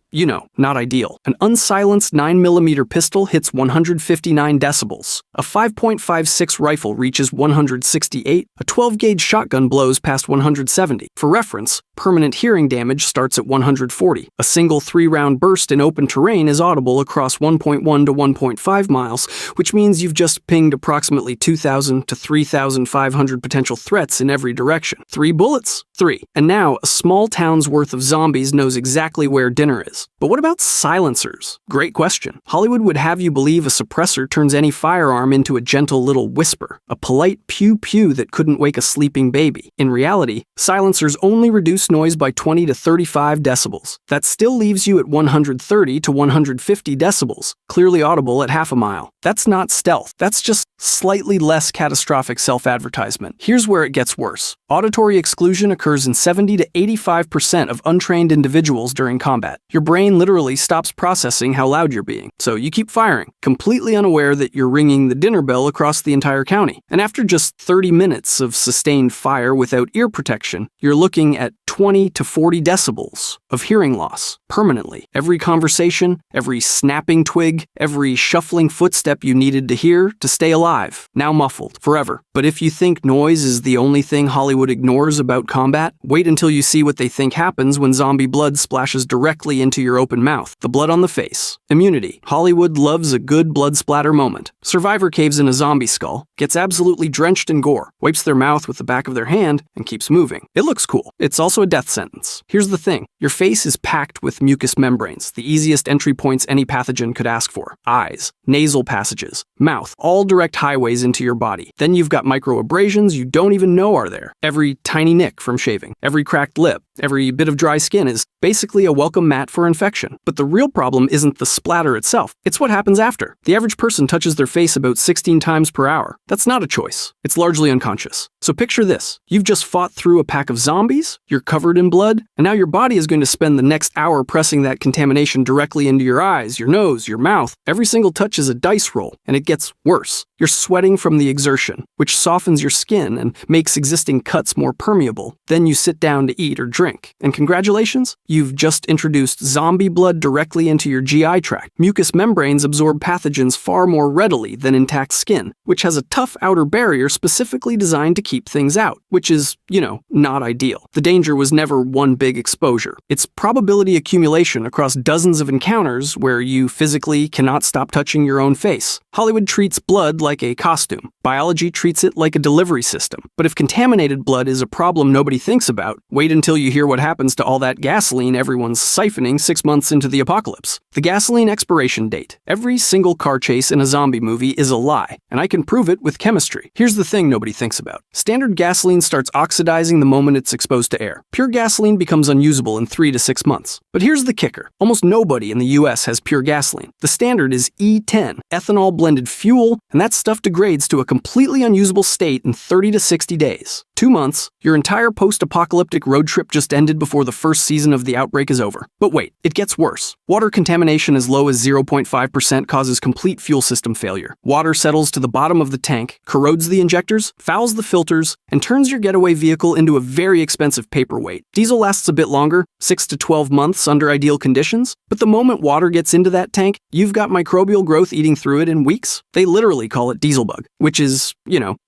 not ideal. An unsilenced 9mm pistol hits 159 decibels. A 5.56 rifle reaches 168. A 12-gauge shotgun blows past 170. For reference, permanent hearing damage starts at 140. A single 3-round burst in open terrain is audible across 1.1 to 1.5 miles, which means you've just pinged approximately 2,000 to 3,500 potential threats in every direction. 3 bullets? 3. And now, a small town's worth of zombies knows exactly where dinner is. But what about silencers? Great question. Hollywood would have you believe a suppressor turns any firearm into a gentle little whisper, a polite pew-pew that couldn't wake a sleeping baby. In reality, silencers only reduce noise by 20 to 35 decibels. That still leaves you at 130 to 150 decibels, clearly audible at half a mile. That's not stealth. That's just Slightly less catastrophic self-advertisement. Here's where it gets worse. Auditory exclusion occurs in 70 to 85% of untrained individuals during combat. Your brain literally stops processing how loud you're being, so you keep firing, completely unaware that you're ringing the dinner bell across the entire county. And after just 30 minutes of sustained fire without ear protection, you're looking at 20 to 40 decibels of hearing loss, permanently. Every conversation, every snapping twig, every shuffling footstep you needed to hear to stay alive, now muffled, forever. But if you think noise is the only thing Hollywood ignores about combat, wait until you see what they think happens when zombie blood splashes directly into your open mouth. The blood on the face. Immunity. Hollywood loves a good blood splatter moment. Survivor caves in a zombie skull, gets absolutely drenched in gore, wipes their mouth with the back of their hand, and keeps moving. It looks cool. It's also a death sentence. Here's the thing. Your face is packed with mucous membranes, the easiest entry points any pathogen could ask for. Eyes, nasal passages, mouth, all direct highways into your body. Then you've got microabrasions you don't even know are there. Every tiny nick from shaving, every cracked lip, every bit of dry skin is basically a welcome mat for infection. But the real problem isn't the splatter itself. It's what happens after. The average person touches their face about 16 times per hour. That's not a choice. It's largely unconscious. So picture this. You've just fought through a pack of zombies, you're covered in blood, and now your body is going to spend the next hour pressing that contamination directly into your eyes, your nose, your mouth. Every single touch is a dice roll, and it gets worse. You're sweating from the exertion, which softens your skin and makes existing cuts more permeable. Then you sit down to eat or drink. And congratulations, you've just introduced zombie blood directly into your GI tract. Mucous membranes absorb pathogens far more readily than intact skin, which has a tough outer barrier specifically designed to keep things out, which is, not ideal. The danger was never one big exposure. It's probability accumulation across dozens of encounters where you physically cannot stop touching your own face. Hollywood treats blood like a costume. Biology treats it like a delivery system. But if contaminated blood is a problem nobody thinks about, wait until you hear what happens to all that gasoline everyone's siphoning 6 months into the apocalypse. The gasoline expiration date. Every single car chase in a zombie movie is a lie, and I can prove it with chemistry. Here's the thing nobody thinks about. Standard gasoline starts oxidizing the moment it's exposed to air. Pure gasoline becomes unusable in 3 to 6 months. But here's the kicker. Almost nobody in the US has pure gasoline. The standard is E10, ethanol blended fuel, and that stuff degrades to a completely unusable state in 30 to 60 days. 2 months, your entire post-apocalyptic road trip just ended before the first season of the outbreak is over. But wait, it gets worse. Water contamination as low as 0.5% causes complete fuel system failure. Water settles to the bottom of the tank, corrodes the injectors, fouls the filters, and turns your getaway vehicle into a very expensive paperweight. Diesel lasts a bit longer, 6 to 12 months under ideal conditions, but the moment water gets into that tank, you've got microbial growth eating through it in weeks. They literally call it diesel bug, which is,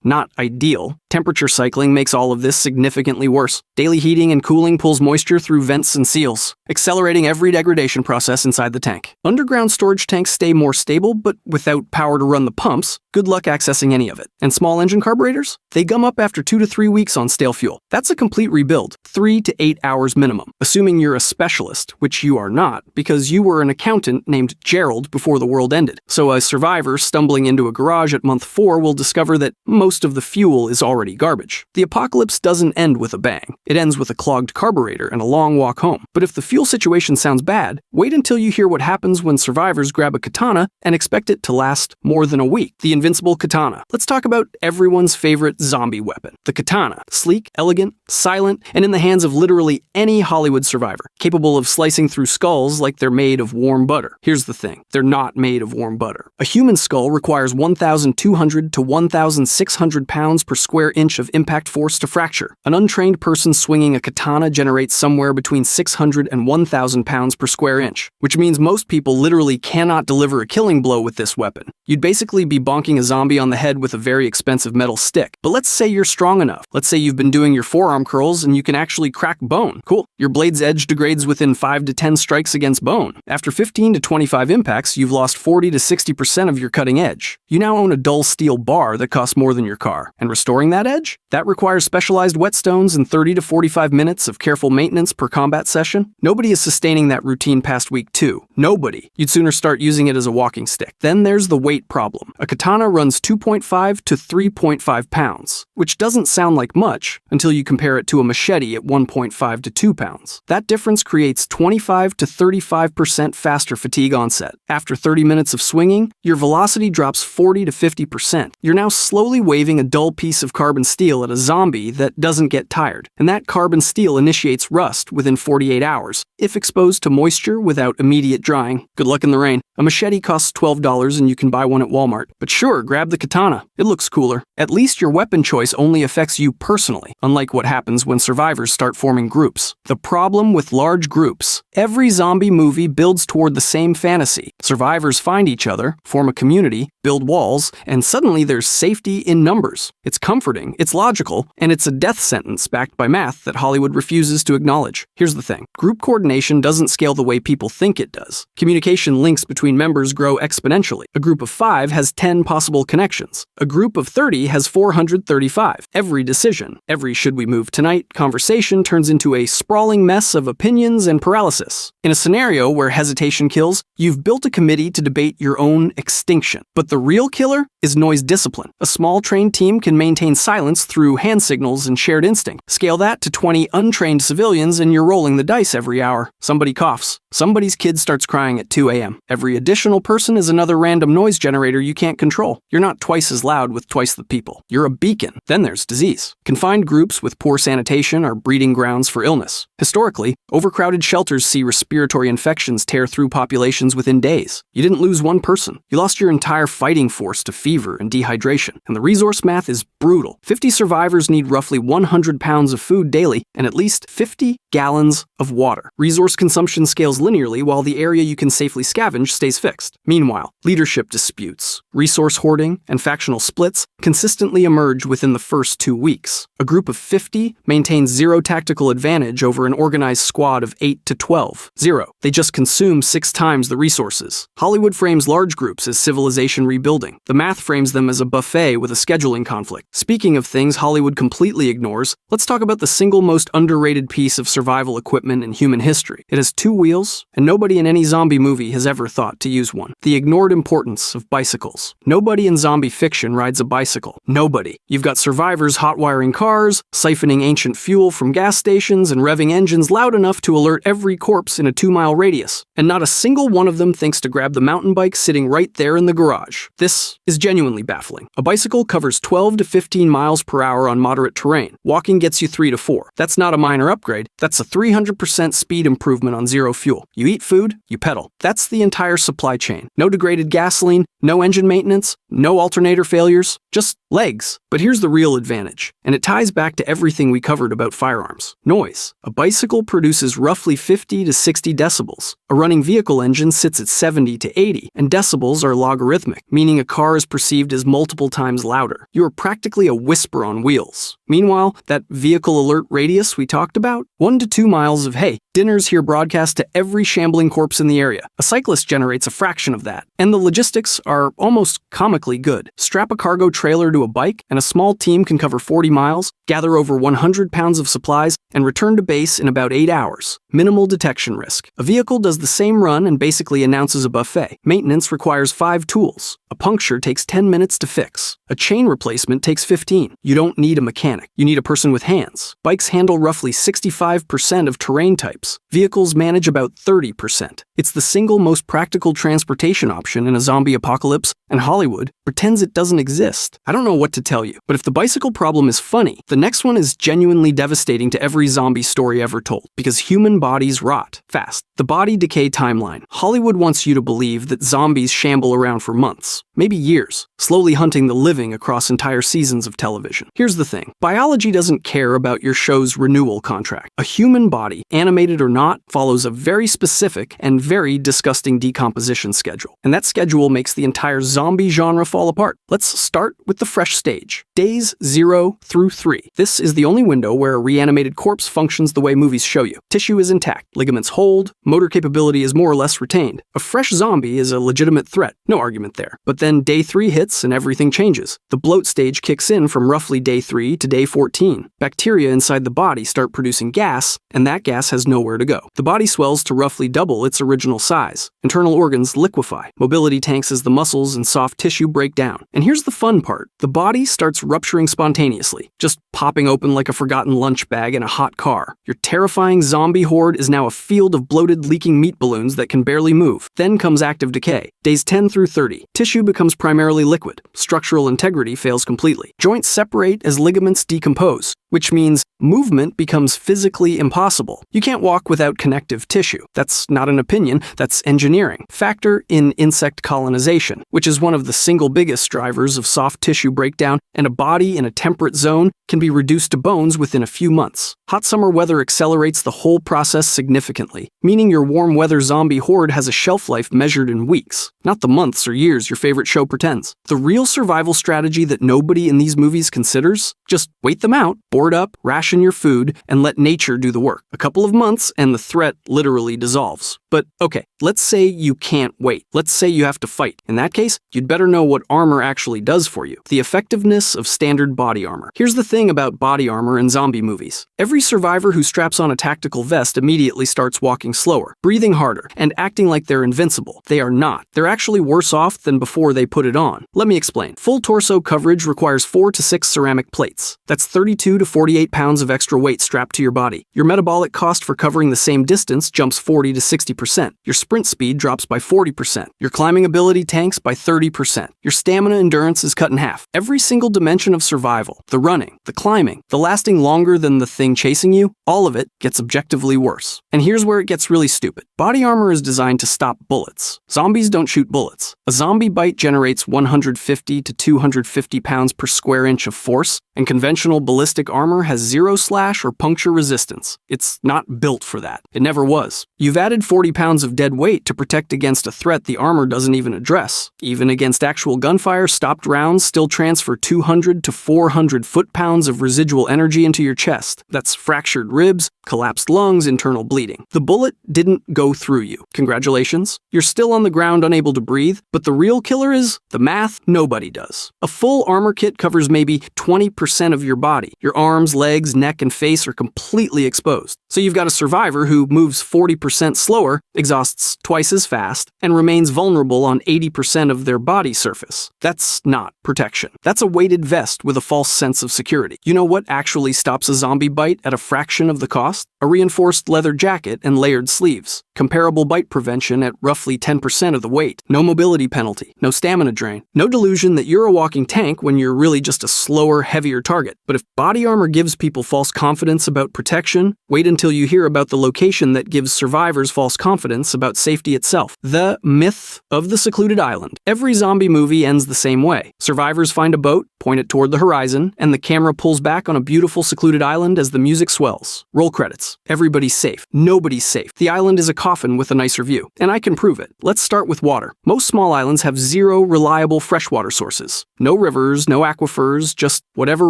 not ideal. Temperature cycling makes all of this significantly worse. Daily heating and cooling pulls moisture through vents and seals, accelerating every degradation process inside the tank. Underground storage tanks stay more stable, but without power to run the pumps, good luck accessing any of it. And small engine carburetors? They gum up after 2 to 3 weeks on stale fuel. That's a complete rebuild, 3 to 8 hours minimum, assuming you're a specialist, which you are not, because you were an accountant named Gerald before the world ended. So a survivor stumbling into a garage at month 4 will discover that most of the fuel is already garbage. The apocalypse doesn't end with a bang. It ends with a clogged carburetor and a long walk home. But if the fuel situation sounds bad, wait until you hear what happens when survivors grab a katana and expect it to last more than a week. The invincible katana. Let's talk about everyone's favorite zombie weapon. The katana. Sleek, elegant, silent, and in the hands of literally any Hollywood survivor, capable of slicing through skulls like they're made of warm butter. Here's the thing. They're not made of warm butter. A human skull requires 1,200 to 1,600 pounds per square inch of impact force to fracture. An untrained person swinging a katana generates somewhere between 600 and 1,000 pounds per square inch, which means most people literally cannot deliver a killing blow with this weapon. You'd basically be bonking a zombie on the head with a very expensive metal stick. But let's say you're strong enough. Let's say you've been doing your forearm curls and you can actually crack bone. Cool. Your blade's edge degrades within 5 to 10 strikes against bone. After 15 to 25 impacts, you've lost 40 to 60% of your cutting edge. You now own a dull steel bar that costs more than your car. And restoring that that edge? That requires specialized whetstones and 30 to 45 minutes of careful maintenance per combat session. Nobody is sustaining that routine past week 2. Nobody. You'd sooner start using it as a walking stick. Then there's the weight problem. A katana runs 2.5 to 3.5 pounds, which doesn't sound like much until you compare it to a machete at 1.5 to 2 pounds. That difference creates 25 to 35% faster fatigue onset. After 30 minutes of swinging, your velocity drops 40 to 50%. You're now slowly waving a dull piece of carbon steel at a zombie that doesn't get tired, and that carbon steel initiates rust within 48 hours, if exposed to moisture without immediate drying. Good luck in the rain. A machete costs $12 and you can buy one at Walmart. But sure, grab the katana. It looks cooler. At least your weapon choice only affects you personally, unlike what happens when survivors start forming groups. The problem with large groups: every zombie movie builds toward the same fantasy. Survivors find each other, form a community, build walls, and suddenly there's safety in numbers. It's comforting, it's logical, and it's a death sentence backed by math that Hollywood refuses to acknowledge. Here's the thing: group coordination doesn't scale the way people think it does. Communication links between members grow exponentially. A group of 5 has 10 possible connections. A group of 30 has 435. Every decision, every "should we move tonight" conversation turns into a sprawling mess of opinions and paralysis. In a scenario where hesitation kills, you've built a committee to debate your own extinction. But the real killer is noise discipline. A small trained team can maintain silence through hand signals and shared instinct. Scale that to 20 untrained civilians and you're rolling the dice every hour. Somebody coughs. Somebody's kid starts crying at 2 a.m. Every additional person is another random noise generator you can't control. You're not twice as loud with twice the people. You're a beacon. Then there's disease. Confined groups with poor sanitation are breeding grounds for illness. Historically, overcrowded shelters see respiratory infections tear through populations within days. You didn't lose one person. You lost your entire fighting force to fever and dehydration. And the resource math is brutal. 50 survivors need roughly 100 pounds of food daily and at least 50 gallons of water. Resource consumption scales linearly while the area you can safely scavenge stays fixed. Meanwhile, leadership disputes, resource hoarding, and factional splits consistently emerge within the first 2 weeks. A group of 50 maintains zero tactical advantage over an organized squad of 8 to 12. Zero. They just consume 6 times the resources. Hollywood frames large groups as civilization rebuilding. The math frames them as a buffet with a scheduling conflict. Speaking of things Hollywood completely ignores, let's talk about the single most underrated piece of survival equipment in human history. It has 2 wheels, and nobody in any zombie movie has ever thought to use one. The ignored importance of bicycles. Nobody in zombie fiction rides a bicycle. Nobody. You've got survivors hot-wiring cars, siphoning ancient fuel from gas stations, and revving engines loud enough to alert every corpse in a 2-mile radius. And not a single one of them thinks to grab the mountain bike sitting right there in the garage. This is genuinely baffling. A bicycle covers 12 to 15 miles per hour on moderate terrain. Walking gets you 3 to 4. That's not a minor upgrade. That's a 300% speed improvement on zero fuel. You eat food, you pedal. That's the entire supply chain. No degraded gasoline, no engine maintenance, no alternator failures, just legs. But here's the real advantage, and it ties back to everything we covered about firearms. Noise. A bicycle produces roughly 50 to 60 decibels. A running vehicle engine sits at 70 to 80, and decibels are logarithmic, meaning a car is perceived as multiple times louder. You are practically a whisper on wheels. Meanwhile, that vehicle alert radius we talked about? 1 to 2 miles of, hey, dinner's here broadcast to every shambling corpse in the area. A cyclist generates a fraction of that. And the logistics are almost comically good. Strap a cargo trailer to a bike, and a small team can cover 40 miles, gather over 100 pounds of supplies, and return to base in about 8 hours. Minimal detection risk. A vehicle does the same run and basically announces a buffet. Maintenance requires 5 tools. A puncture takes 10 minutes to fix. A chain replacement takes 15. You don't need a mechanic. You need a person with hands. Bikes handle roughly 65% of terrain types. Vehicles manage about 30%. It's the single most practical transportation option in a zombie apocalypse, and Hollywood pretends it doesn't exist. I don't know what to tell you, but if the bicycle problem is funny, the next one is genuinely devastating to every zombie story ever told, because human bodies rot fast. The body decay timeline. Hollywood wants you to believe that zombies shamble around for months, maybe years, slowly hunting the living across entire seasons of television. Here's the thing. Biology doesn't care about your show's renewal contract. A human body, animated or not, follows a very specific and very disgusting decomposition schedule. And that schedule makes the entire zombie genre fall apart. Let's start with the fresh stage. Days 0 through 3. This is the only window where a reanimated corpse functions the way movies show you. Tissue is intact, ligaments hold, motor capability is more or less retained. A fresh zombie is a legitimate threat, no argument there. But then day 3 hits and everything changes. The bloat stage kicks in from roughly day 3 to day 14. Bacteria inside the body start producing gas, and that gas has nowhere to go. The body swells to roughly double its original size. Internal organs liquefy. Mobility tanks as the muscles and soft tissue break down. And here's the fun part. The body starts rupturing spontaneously, just popping open like a forgotten lunch bag in a hot car. Your terrifying zombie horde is now a field of bloated, leaking meat balloons that can barely move. Then comes active decay. Days 10 through 30. Tissue becomes primarily liquid. Structural integrity fails completely. Joints separate as ligaments decompose, which means movement becomes physically impossible. You can't walk without connective tissue. That's not an opinion, that's engineering. Factor in insect colonization, which is one of the single biggest drivers of soft tissue breakdown, and a body in a temperate zone can be reduced to bones within a few months. Hot summer weather accelerates the whole process significantly, meaning your warm weather zombie horde has a shelf life measured in weeks, not the months or years your favorite show pretends. The real survival strategy that nobody in these movies considers? Just wait them out, board up, ration your food, and let nature do the work. A couple of months and the threat literally dissolves. But okay, let's say you can't wait. Let's say you have to fight. In that case, you'd better know what armor actually does for you. The effectiveness of standard body armor. Here's the thing about body armor in zombie movies. Every survivor who straps on a tactical vest immediately starts walking slower, breathing harder, and acting like they're invincible. They are not. They're actually worse off than before they put it on. Let me explain. Full torso coverage requires 4 to 6 ceramic plates. That's 32 to 48 pounds of extra weight strapped to your body. Your metabolic cost for covering the same distance jumps 40 to 60%. Your sprint speed drops by 40%. Your climbing ability tanks by 30%. Your stamina endurance is cut in half. Every single dimension of survival, the running, the climbing, the lasting longer than the thing chasing you, all of it gets objectively worse. And here's where it gets really stupid. Body armor is designed to stop bullets. Zombies don't shoot bullets. A zombie bite generates 150 to 250 pounds per square inch of force, and conventional ballistic armor has zero slash or puncture resistance. It's not built for that. It never was. You've added 40 pounds of dead weight to protect against a threat the armor doesn't even address. Even against actual gunfire, stopped rounds still transfer 200 to 400 foot-pounds of residual energy into your chest. That's fractured ribs, collapsed lungs, internal bleeding. The bullet didn't go through you. Congratulations. You're still on the ground unable to breathe, but the real killer is the math nobody does. A full armor kit covers maybe 20% of your body. Your arms, legs, neck, and face are completely exposed. So you've got a survivor who moves 40% slower, exhausts twice as fast, and remains vulnerable on 80% of their body surface. That's not protection. That's a weighted vest with a false sense of security. You know what actually stops a zombie bite at a fraction of the cost? A reinforced leather jacket and layered sleeves. Comparable bite prevention at roughly 10% of the weight. No mobility penalty. No stamina drain. No delusion that you're a walking tank when you're really just a slower, heavier target. But if body armor gives people false confidence about protection, wait until you hear about the location that gives survivors false confidence about safety itself. The myth of the secluded island. Every zombie movie ends the same way. Survivors find a boat, point it toward the horizon, and the camera pulls back on a beautiful secluded island as the music swells. Roll credits. Everybody's safe. Nobody's safe. The island is a coffin with a nicer view. And I can prove it. Let's start with water. Most small islands have zero reliable freshwater sources. No rivers, no aquifers, just whatever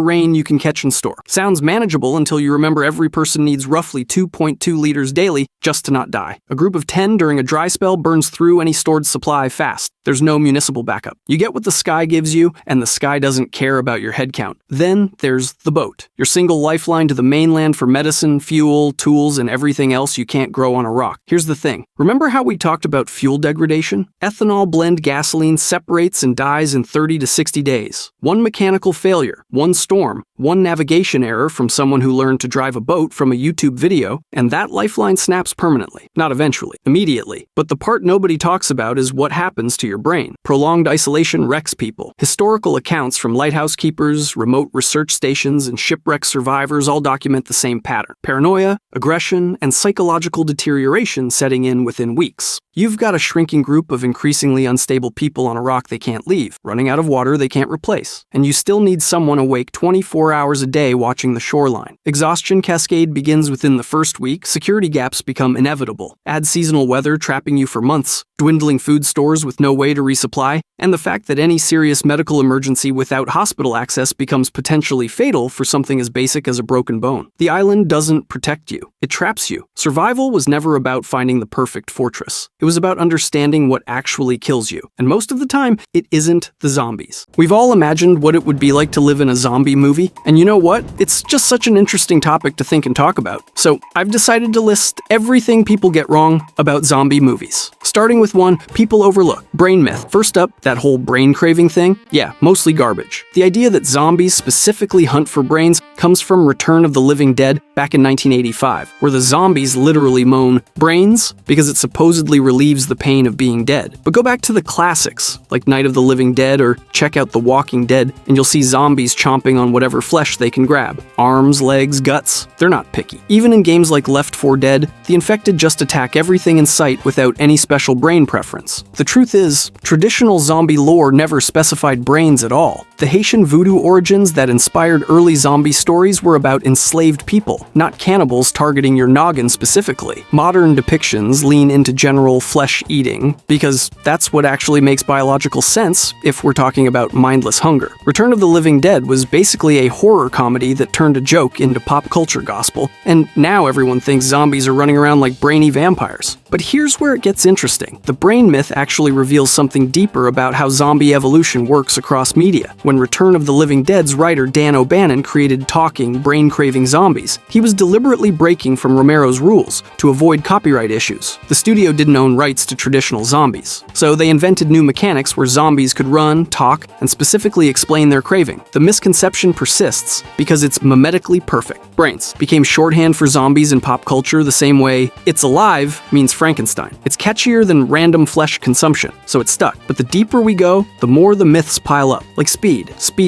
rain you can catch and store. Sounds manageable until you remember every person needs roughly 2.2 liters daily just to not die. A group of 10 during a dry spell burns through any stored supply fast. There's no municipal backup. You get what the sky gives you, and the sky doesn't care about your head count. Then there's the boat, your single lifeline to the mainland for medicine, fuel, tools, and everything else you can't grow on a rock. Here's the thing. Remember how we talked about fuel degradation? Ethanol blend gasoline separates and dies in 30 to 60 days. One mechanical failure, one storm, one navigation error from someone who learned to drive a boat from a YouTube video, and that lifeline snaps permanently. Not eventually, immediately. But the part nobody talks about is what happens to your brain. Prolonged isolation wrecks people. Historical accounts from lighthouse keepers, remote research stations, and shipwreck survivors all document the same pattern. Paranoia, aggression, and psychological deterioration setting in within weeks. You've got a shrinking group of increasingly unstable people on a rock they can't leave, running out of water they can't replace, and you still need someone awake 24 hours a day watching the shoreline. Exhaustion cascade begins within the first week, security gaps become inevitable. Add seasonal weather trapping you for months, dwindling food stores with no way to resupply, and the fact that any serious medical emergency without hospital access becomes potentially fatal for something as basic as a broken bone. The island doesn't protect you. It traps you. Survival was never about finding the perfect fortress. It was about understanding what actually kills you. And most of the time, it isn't the zombies. We've all imagined what it would be like to live in a zombie movie, and you know what? It's just such an interesting topic to think and talk about. So I've decided to list everything people get wrong about zombie movies. Starting with one people overlook, brain myth. First up, that whole brain craving thing? Yeah, mostly garbage. The idea that zombies specifically hunt for brains comes from Return of the Living Dead back in 1985, where the zombies literally moan, "brains?" because it supposedly relieves the pain of being dead. But go back to the classics, like Night of the Living Dead or check out The Walking Dead, and you'll see zombies chomping on whatever flesh they can grab. Arms, legs, guts, they're not picky. Even in games like Left 4 Dead, the infected just attack everything in sight without any special brain preference. The truth is, traditional zombie lore never specified brains at all. The Haitian voodoo origins that inspired early zombie stories were about enslaved people, not cannibals targeting your noggin specifically. Modern depictions lean into general flesh eating, because that's what actually makes biological sense if we're talking about mindless hunger. Return of the Living Dead was basically a horror comedy that turned a joke into pop culture gospel, and now everyone thinks zombies are running around like brainy vampires. But here's where it gets interesting. The brain myth actually reveals something deeper about how zombie evolution works across media. When Return of the Living Dead's writer Dan O'Bannon created talking, brain-craving zombies, he was deliberately breaking from Romero's rules to avoid copyright issues. The studio didn't own rights to traditional zombies, so they invented new mechanics where zombies could run, talk, and specifically explain their craving. The misconception persists because it's memetically perfect. Brains became shorthand for zombies in pop culture the same way "it's alive" means Frankenstein. It's catchier than random flesh consumption, so it's stuck. But the deeper we go, the more the myths pile up. Like speed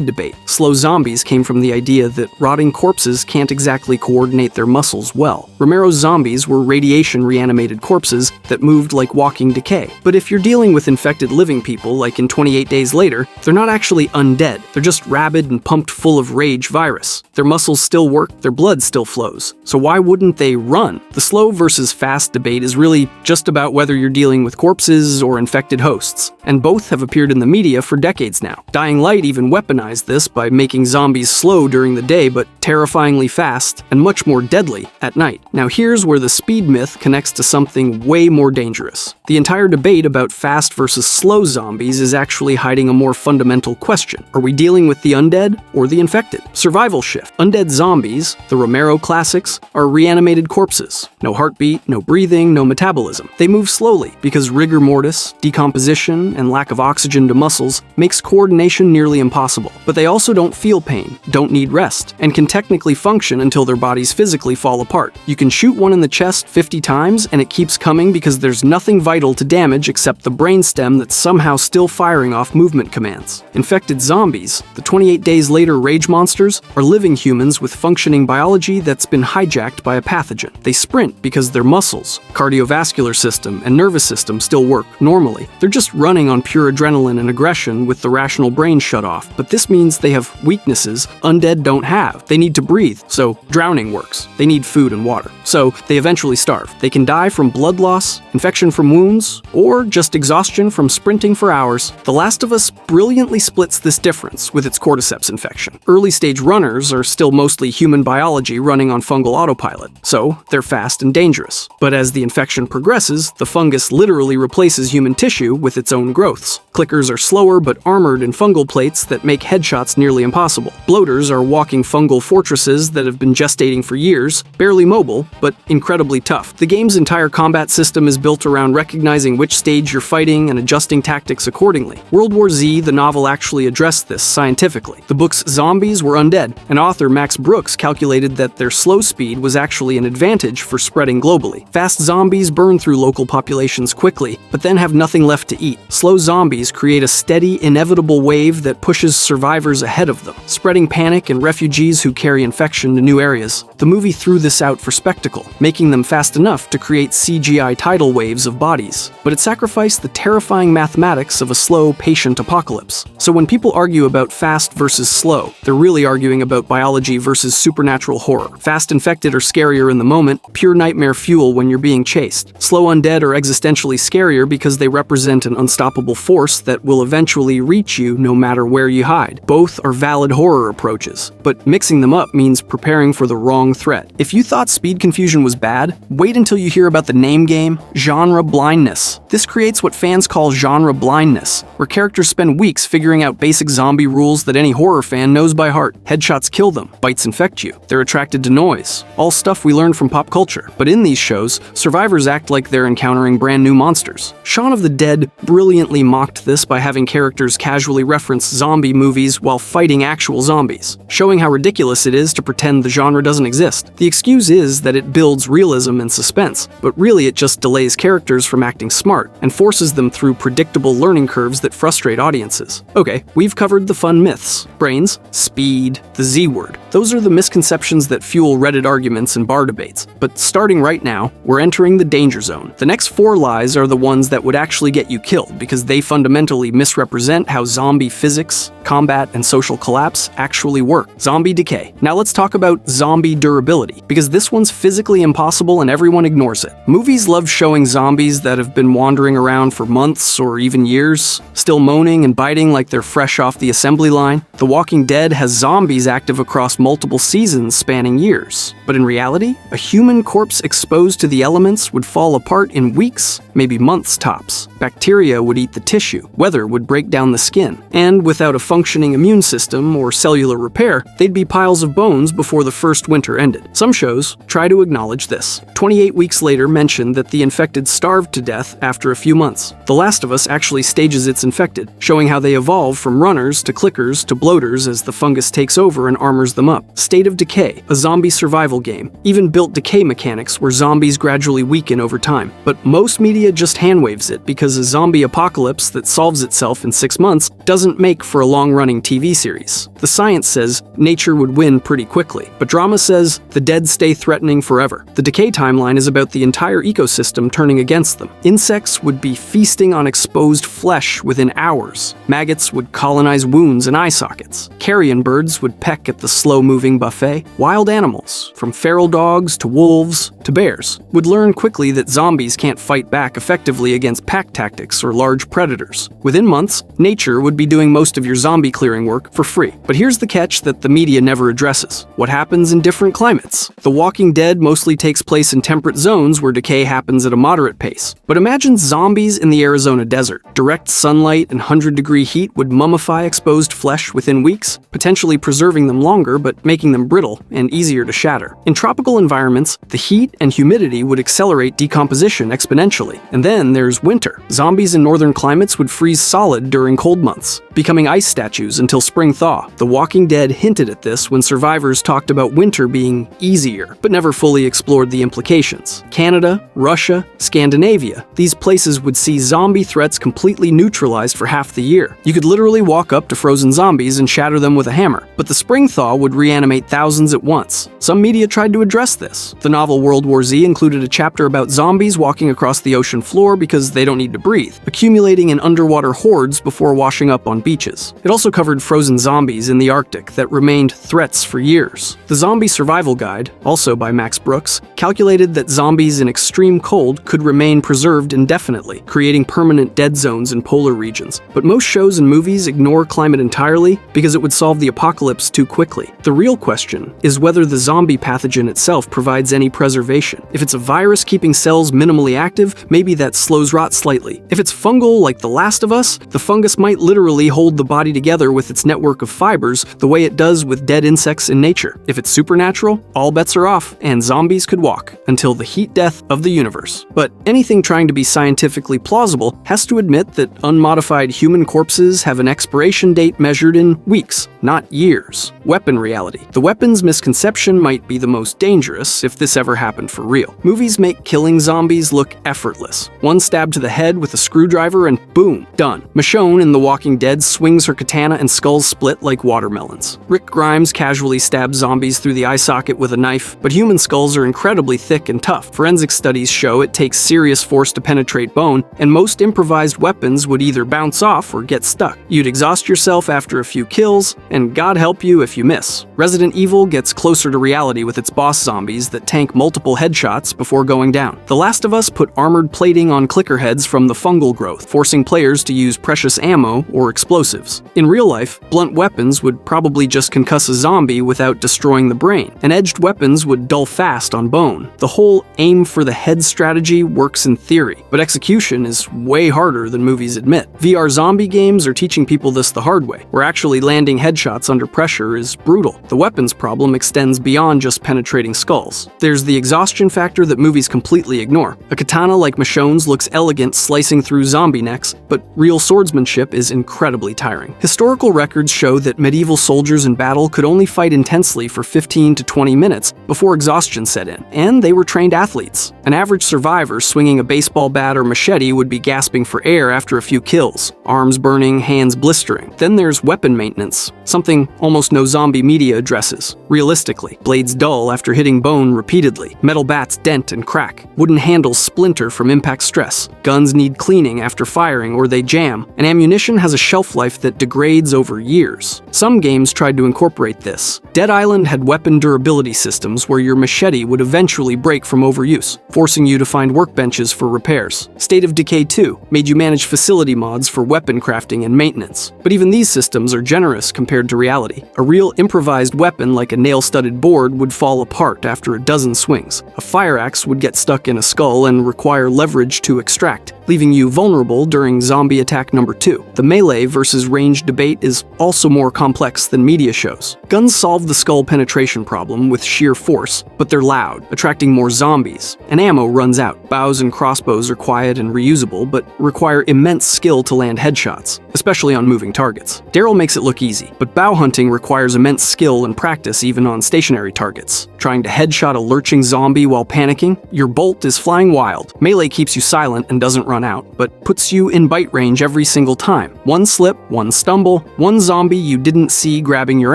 debate. Slow zombies came from the idea that rotting corpses can't exactly coordinate their muscles well. Romero's zombies were radiation-reanimated corpses that moved like walking decay. But if you're dealing with infected living people, like in 28 Days Later, they're not actually undead. They're just rabid and pumped full of rage virus. Their muscles still work, their blood still flows. So why wouldn't they run? The slow versus fast debate is really just about whether you're dealing with corpses or infected hosts, and both have appeared in the media for decades now. Dying Light even weaponized this by making zombies slow during the day but terrifyingly fast and much more deadly at night. Now here's where the speed myth connects to something way more dangerous. The entire debate about fast versus slow zombies is actually hiding a more fundamental question. Are we dealing with the undead or the infected? Survival shift. Undead zombies, the Romero classics, are reanimated corpses. No heartbeat, no breathing, no metabolism. They move slowly because rigor mortis, decomposition, and lack of oxygen to muscles makes coordination nearly impossible. But they also don't feel pain, don't need rest, and can technically function until their bodies physically fall apart. You can shoot one in the chest 50 times and it keeps coming because there's nothing vital to damage except the brainstem that's somehow still firing off movement commands. Infected zombies, the 28 Days Later rage monsters, are living humans with functioning biology that's been hijacked by a pathogen. They sprint because their muscles, cardiovascular system, and nervous system still work normally. They're just running on pure adrenaline and aggression with the rational brain shut off, but this means they have weaknesses undead don't have. They need to breathe, so drowning works. They need food and water, so they eventually starve. They can die from blood loss, infection from wounds, or just exhaustion from sprinting for hours. The Last of Us brilliantly splits this difference with its cordyceps infection. Early-stage runners are still mostly human biology running on fungal autopilot, so they're fast and dangerous. But as the infection progresses, the fungus literally replaces human tissue with its own growths. Clickers are slower but armored in fungal plates that make headshots nearly impossible. Bloaters are walking fungal fortresses that have been gestating for years, barely mobile, but incredibly tough. The game's entire combat system is built around recognizing which stage you're fighting and adjusting tactics accordingly. World War Z, the novel, actually addressed this scientifically. The book's zombies were undead, and author Max Brooks calculated that their slow speed was actually an advantage for spreading globally. Fast zombies burn through local populations quickly, but then have nothing left to eat. Slow zombies create a steady, inevitable wave that pushes survivors ahead of them, spreading panic and refugees who carry infection to new areas. The movie threw this out for spectacle, making them fast enough to create CGI tidal waves of bodies, but it sacrificed the terrifying mathematics of a slow, patient apocalypse. So when people argue about fast versus slow, they're really arguing about biology versus supernatural horror. Fast infected are scarier in the moment, pure nightmare fuel when you're being chased. Slow undead are existentially scarier because they represent an unstoppable force that will eventually reach you no matter where you hide. Both are valid horror approaches, but mixing them up means preparing for the wrong threat. If you thought Speed Confusion was bad, wait until you hear about the name game, genre blindness. This creates what fans call genre blindness, where characters spend weeks figuring out basic zombie rules that any horror fan knows by heart. Headshots kill them, bites infect you, they're attracted to noise. All stuff we learned from pop culture. But in these shows, survivors act like they're encountering brand new monsters. Shaun of the Dead brilliantly mocked this by having characters casually reference zombie movies while fighting actual zombies, showing how ridiculous it is to pretend the genre doesn't exist. The excuse is that it builds realism and suspense, but really it just delays characters from acting smart and forces them through predictable learning curves that frustrate audiences. Okay, we've covered the fun myths: brains, speed, the Z word. Those are the misconceptions that fuel Reddit arguments and bar debates. But starting right now, we're entering the danger zone. The next 4 lies are the ones that would actually get you killed because they fundamentally misrepresent how zombie physics, combat, and social collapse actually work. Zombie decay. Now let's talk about zombie durability, because this one's physically impossible and everyone ignores it. Movies love showing zombies that have been wandering around for months or even years, still moaning and biting like they're fresh off the assembly line. The Walking Dead has zombies active across multiple seasons spanning years. But in reality, a human corpse exposed to the elements would fall apart in weeks, maybe months tops. Bacteria would eat the tissue, weather would break down the skin, and without a functioning immune system or cellular repair, they'd be piles of bones before the first winter ended. Some shows try to acknowledge this. 28 Weeks Later mentioned that the infected starved to death after a few months. The Last of Us actually stages its infected, showing how they evolve from runners to clickers to bloaters as the fungus takes over and armors them up. State of Decay, a zombie survival game, even built decay mechanics where zombies gradually weaken over time. But most media just handwaves it because a zombie apocalypse that solves itself in 6 months doesn't make for a long-running TV series. The science says nature would win pretty quickly, but drama says the dead stay threatening forever. The decay timeline is about the entire ecosystem turning against them. Insects would be feasting on exposed flesh within hours. Maggots would colonize wounds and eye sockets. Carrion birds would peck at the slow-moving buffet. Wild animals, from feral dogs to wolves to bears, would learn quickly that zombies can't fight back effectively against pack tactics or large predators. Within months, nature would be doing most of your zombie clearing work for free. But here's the catch that the media never addresses. What happens in different climates? The Walking Dead mostly takes place in temperate zones where decay happens at a moderate pace. But imagine zombies in the Arizona desert. Direct sunlight and 100-degree heat would mummify exposed flesh within weeks, potentially preserving them longer but making them brittle and easier to shatter. In tropical environments, the heat and humidity would accelerate decomposition exponentially. And then there's winter. Zombies in northern climates would freeze solid during cold months, becoming ice statues until spring thaw. The Walking Dead hinted at this when survivors talked about winter being easier, but never fully explored the implications. Canada, Russia, Scandinavia, these places would see zombie threats completely neutralized for half the year. You could literally walk up to frozen zombies and shatter them with a hammer, but the spring thaw would reanimate thousands at once. Some media tried to address this. The novel World War Z included a chapter about zombies walking across the ocean floor because they don't need to breathe, accumulating in underwater hordes before washing up on beaches. It also covered frozen zombies in the Arctic that remained threats for years. The Zombie Survival Guide, also by Max Brooks, calculated that zombies in extreme cold could remain preserved indefinitely, creating permanent dead zones in polar regions. But most shows and movies ignore climate entirely because it would solve the apocalypse too quickly. The real question is whether the zombie pathogen itself provides any preservation. If it's a virus keeping cells minimally active, maybe that slows rot slightly. If it's fungal like The Last of Us, the fungus might literally hold the body together with its network of fibers the way it does with dead insects in nature. If it's supernatural, all bets are off, and zombies could walk until the heat death of the universe. But anything trying to be scientifically plausible has to admit that unmodified human corpses have an expiration date measured in weeks, not years. Weapon reality. The weapons misconception might be the most dangerous if this ever happened for real. Movies make killing zombies look effortless. One stab to the head with a screwdriver and boom, done. Michonne in The Walking Dead swings her katana and skulls split like watermelons. Rick Grimes casually stabs zombies through the eye socket with a knife, but human skulls are incredibly thick and tough. Forensic studies show it takes serious force to penetrate bone, and most improvised weapons would either bounce off or get stuck. You'd exhaust yourself after a few kills, and God help you if you miss. weapons. Resident Evil gets closer to reality with its boss zombies that tank multiple headshots before going down. The Last of Us put armored plating on clicker heads from the fungal growth, forcing players to use precious ammo or explosives. In real life, blunt weapons would probably just concuss a zombie without destroying the brain, and edged weapons would dull fast on bone. The whole aim for the head strategy works in theory, but execution is way harder than movies admit. VR zombie games are teaching people this the hard way, where actually landing headshots under pressure is brutal. The weapons problem extends beyond just penetrating skulls. There's the exhaustion factor that movies completely ignore. A katana like Michonne's looks elegant slicing through zombie necks, but real swordsmanship is incredibly tiring. Historical records show that medieval soldiers in battle could only fight intensely for 15 to 20 minutes before exhaustion set in, and they were trained athletes. An average survivor swinging a baseball bat or machete would be gasping for air after a few kills, arms burning, hands blistering. Then there's weapon maintenance, something almost no zombie media addresses. Realistically, blades dull after hitting bone repeatedly, metal bats dent and crack, wooden handles splinter from impact stress, guns need cleaning after firing or they jam, and ammunition has a shelf life that degrades over years. Some games tried to incorporate this. Dead Island had weapon durability systems where your machete would eventually break from overuse, forcing you to find workbenches for repairs. State of Decay 2 made you manage facility mods for weapon crafting and maintenance. But even these systems are generous compared to reality. A real improvised weapon like a nail-studded board would fall apart after a dozen swings. A fire axe would get stuck in a skull and require leverage to extract, leaving you vulnerable during zombie attack number 2. The melee versus range debate is also more complex than media shows. Guns solve the skull penetration problem with sheer force, but they're loud, attracting more zombies, and ammo runs out. Bows and crossbows are quiet and reusable, but require immense skill to land headshots, especially on moving targets. Daryl makes it look easy, but bow hunting requires immense skill and practice even on stationary targets. Trying to headshot a lurching zombie while panicking? Your bolt is flying wild. Melee keeps you silent and doesn't run out, but puts you in bite range every single time. One slip, one stumble, one zombie you didn't see grabbing your